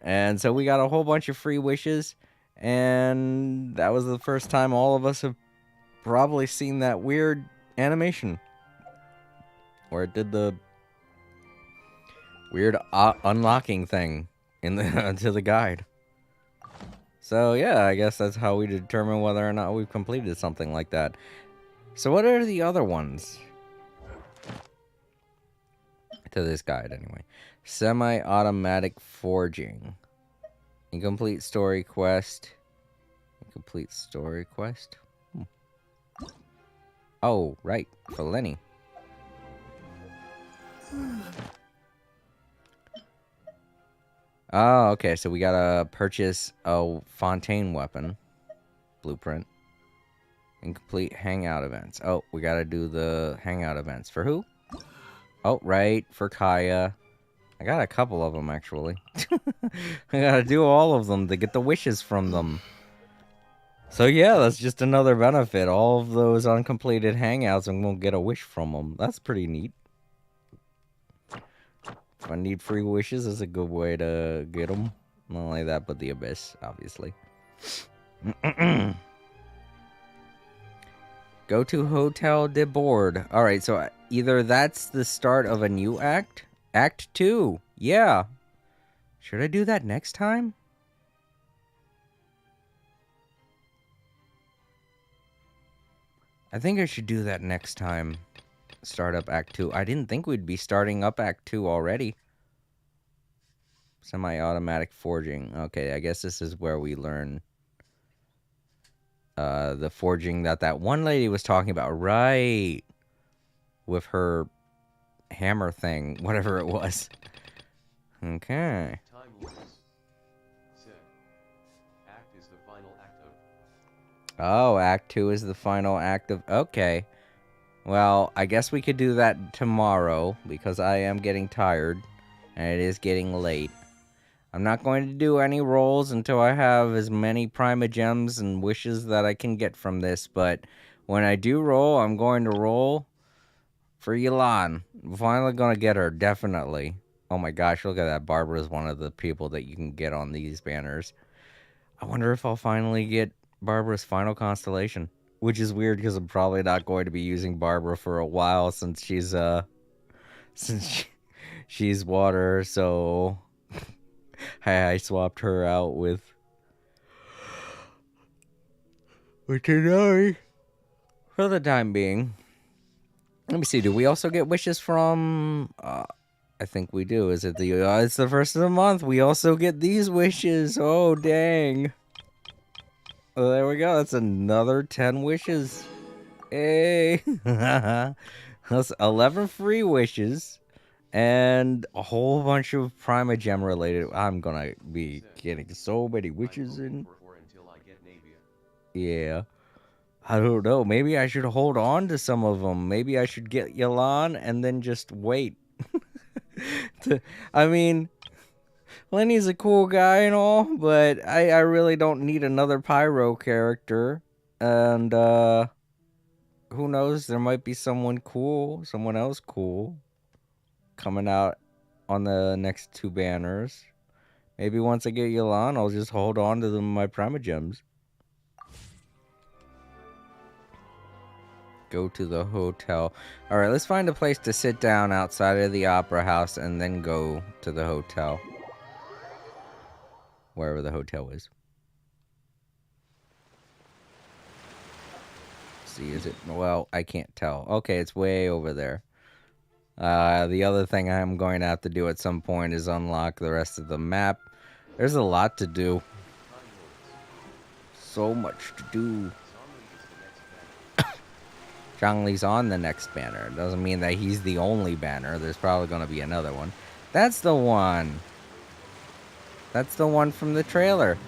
And so we got a whole bunch of free wishes. And that was the first time all of us have probably seen that weird animation where it did the weird unlocking thing in the to the guide. So yeah, I guess that's how we determine whether or not we've completed something like that. So what are the other ones to this guide anyway? Semi-automatic forging. Incomplete story quest. Incomplete story quest? Oh, right, for Lenny. Oh, okay, so we gotta purchase a Fontaine weapon. Blueprint. Incomplete hangout events. Oh, we gotta do the hangout events. For who? Oh, right, for Kaya. I got a couple of them, actually. I gotta do all of them to get the wishes from them. So yeah, that's just another benefit. All of those uncompleted hangouts and we'll get a wish from them. That's pretty neat. If I need free wishes, it's a good way to get them. Not only that, but the Abyss, obviously. Go to Hotel de Board. Alright, so either that's the start of a new act. Act 2. Yeah. Should I do that next time? I think I should do that next time. Start up Act 2. I didn't think we'd be starting up Act 2 already. Semi-automatic forging. Okay, I guess this is where we learn the forging that one lady was talking about. Right. With her hammer thing. Whatever it was. Okay. Time limits. Set. Act is the final act of. Oh, Act 2 is the final act of... Okay. Well, I guess we could do that tomorrow, because I am getting tired, and it is getting late. I'm not going to do any rolls until I have as many Prima Gems and wishes that I can get from this, but when I do roll, I'm going to roll for Yelan. I'm finally going to get her, definitely. Oh my gosh, look at that. Barbara's one of the people that you can get on these banners. I wonder if I'll finally get Barbara's final constellation. Which is weird because I'm probably not going to be using Barbara for a while since she's she's water, so I swapped her out with Tanari for the time being. Let me see, do we also get wishes from I think we do. Is it it's the first of the month. We also get these wishes. Oh dang. Oh, there we go. That's another 10 wishes. Hey. That's 11 free wishes. And a whole bunch of Prima Gem related. I'm gonna be getting so many wishes in. Yeah. I don't know. Maybe I should hold on to some of them. Maybe I should get Yelan and then just wait. I mean... Lenny's a cool guy and all, but I really don't need another Pyro character. And, who knows, there might be someone else cool coming out on the next 2 banners. Maybe once I get Yelan, I'll just hold on to my Primogems. Go to the hotel. Alright, let's find a place to sit down outside of the opera house and then go to the hotel. Wherever the hotel is. See, is it? Well, I can't tell. Okay, it's way over there. The other thing I'm going to have to do at some point is unlock the rest of the map. There's a lot to do. So much to do. Zhongli's on the next banner. Doesn't mean that he's the only banner. There's probably going to be another one. That's the one. That's the one from the trailer.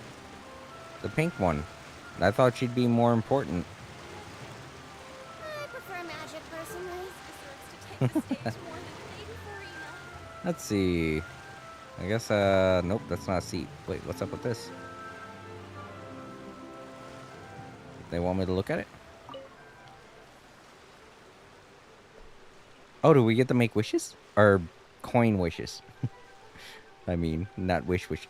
The pink one. I thought she'd be more important. I prefer magic personally. Deserves to take the stage more than Lady Farina. Let's see. I guess, nope, that's not a seat. Wait, what's up with this? They want me to look at it? Oh, do we get to make wishes? Or coin wishes? I mean, not wishes.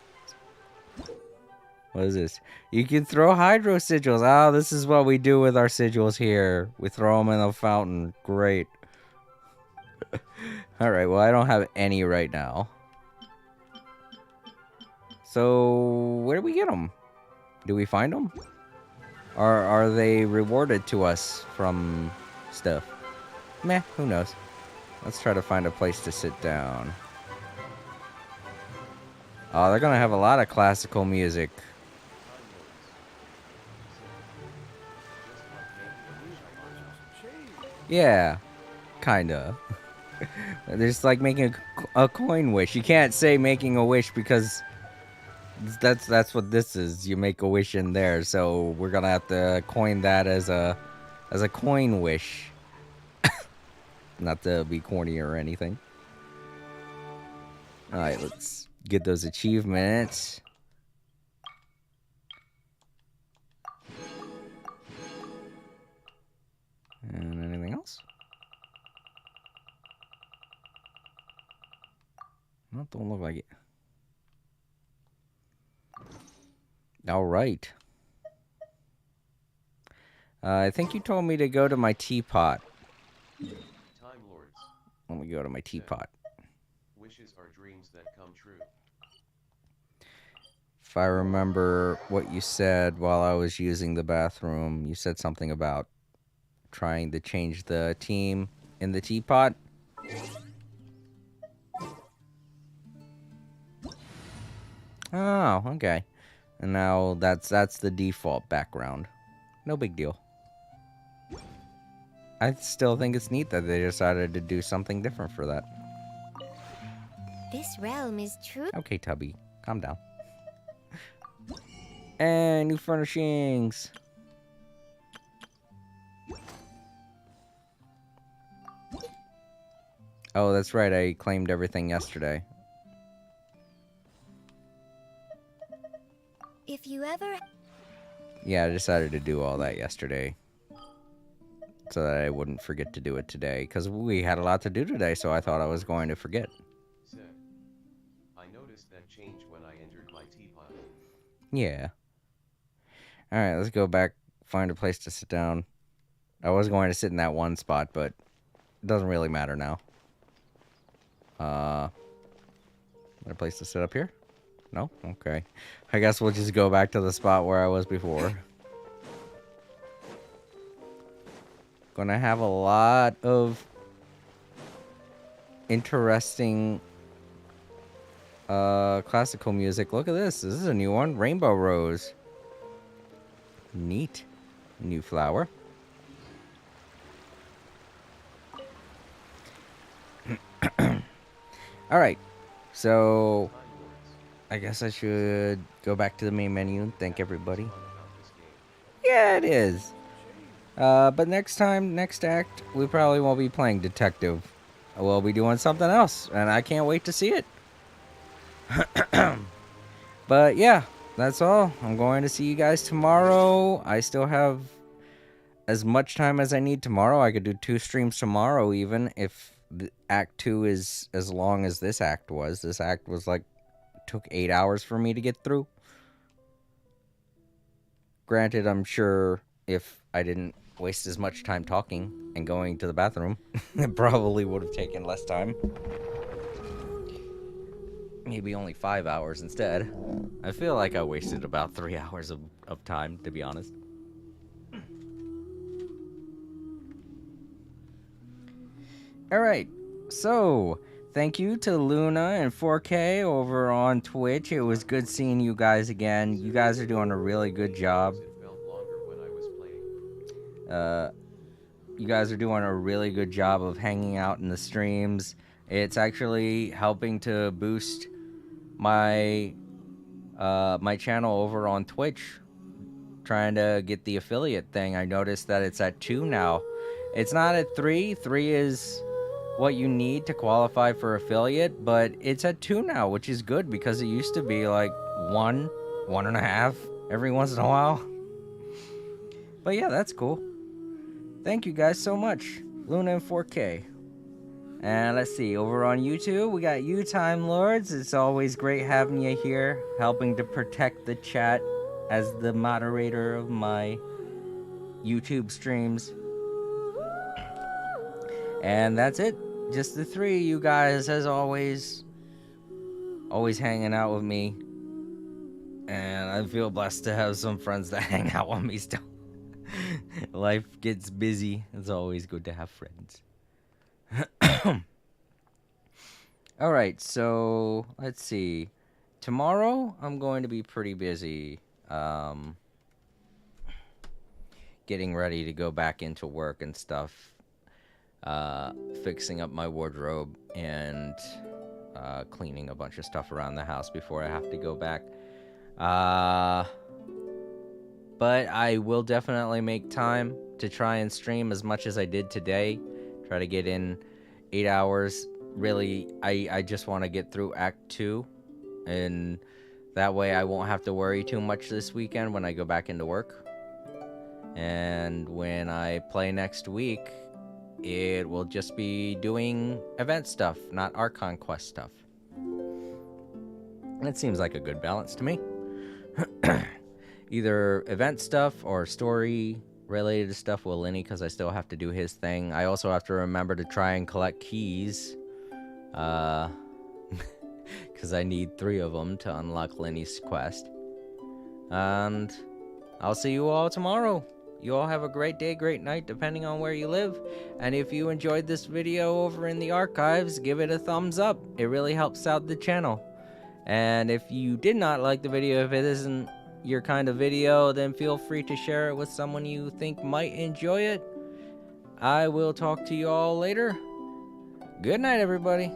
What is this? You can throw hydro sigils. Oh, this is what we do with our sigils here. We throw them in a fountain. Great. Alright, well, I don't have any right now. So, where do we get them? Do we find them? Or are they rewarded to us from stuff? Meh, who knows. Let's try to find a place to sit down. Oh, they're gonna have a lot of classical music. Yeah, kinda. They're just like making a coin wish. You can't say making a wish because that's what this is. You make a wish in there, so we're gonna have to coin that as a coin wish. Not to be corny or anything. All right, let's get those achievements. And anything else? No, don't look like it. All right. I think you told me to go to my teapot. Time Lords. Let me go to my teapot. Wishes are dreams that come true. If I remember what you said while I was using the bathroom, you said something about trying to change the team in the teapot. Oh, okay. And now that's the default background. No big deal. I still think it's neat that they decided to do something different for that. This realm is true. Okay, Tubby, calm down. And new furnishings. Oh, that's right. I claimed everything yesterday. If you ever... Yeah, I decided to do all that yesterday. So that I wouldn't forget to do it today. Because we had a lot to do today, so I thought I was going to forget. Said, I noticed that change when I entered my teapot. Yeah. Alright, let's go back, find a place to sit down. I was going to sit in that one spot, but it doesn't really matter now. A place to sit up here? No? Okay. I guess we'll just go back to the spot where I was before. Gonna have a lot of interesting classical music. Look at this. This is a new one. Rainbow Rose. Neat. New flower. Alright. So I guess I should go back to the main menu and thank everybody. Yeah, it is. But next time, next act, we probably won't be playing detective. We'll be doing something else, and I can't wait to see it. But yeah, that's all. I'm going to see you guys tomorrow. I still have as much time as I need tomorrow. I could do 2 streams tomorrow even, if Act 2 is as long as this act was. This act was like, took 8 hours for me to get through. Granted, I'm sure if I didn't waste as much time talking and going to the bathroom, it probably would have taken less time. Maybe only 5 hours instead. I feel like I wasted about 3 hours of time, to be honest. Alright, so thank you to Luna and 4K over on Twitch. It was good seeing you guys again. You guys are doing a really good job. You guys are doing a really good job of hanging out in the streams. It's actually helping to boost my my channel over on Twitch. Trying to get the affiliate thing. I noticed that it's at 2 now. It's not at 3. 3 is what you need to qualify for affiliate, but it's at 2 now, which is good because it used to be like 1, 1.5 every once in a while. But yeah, that's cool. Thank you guys so much. Luna and 4K. And let's see, over on YouTube, we got you, Time Lords. It's always great having you here, helping to protect the chat as the moderator of my YouTube streams. And that's it. Just the 3 of you guys, as always. Always hanging out with me. And I feel blessed to have some friends that hang out with me still. Life gets busy. It's always good to have friends. Alright, so let's see. Tomorrow, I'm going to be pretty busy. Getting ready to go back into work and stuff. Fixing up my wardrobe and cleaning a bunch of stuff around the house before I have to go back. But I will definitely make time to try and stream as much as I did today. Try to get in 8 hours. Really, I just want to get through Act 2. And that way I won't have to worry too much this weekend when I go back into work. And when I play next week, it will just be doing event stuff, not Archon Quest stuff. It seems like a good balance to me. Either event stuff or story related stuff with Lenny, because I still have to do his thing. I also have to remember to try and collect keys. Because I need 3 of them to unlock Lenny's quest. And I'll see you all tomorrow. You all have a great day, great night, depending on where you live. And if you enjoyed this video over in the archives, give it a thumbs up. It really helps out the channel. And if you did not like the video, if it isn't your kind of video, then feel free to share it with someone you think might enjoy it. I will talk to you all later. Good night, everybody.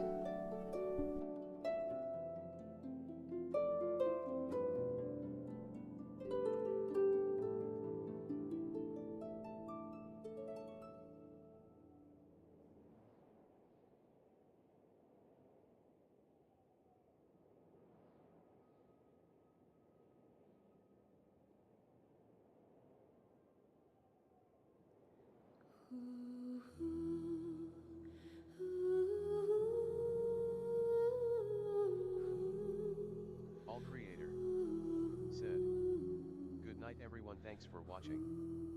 All Creator said, "Good night everyone, thanks for watching."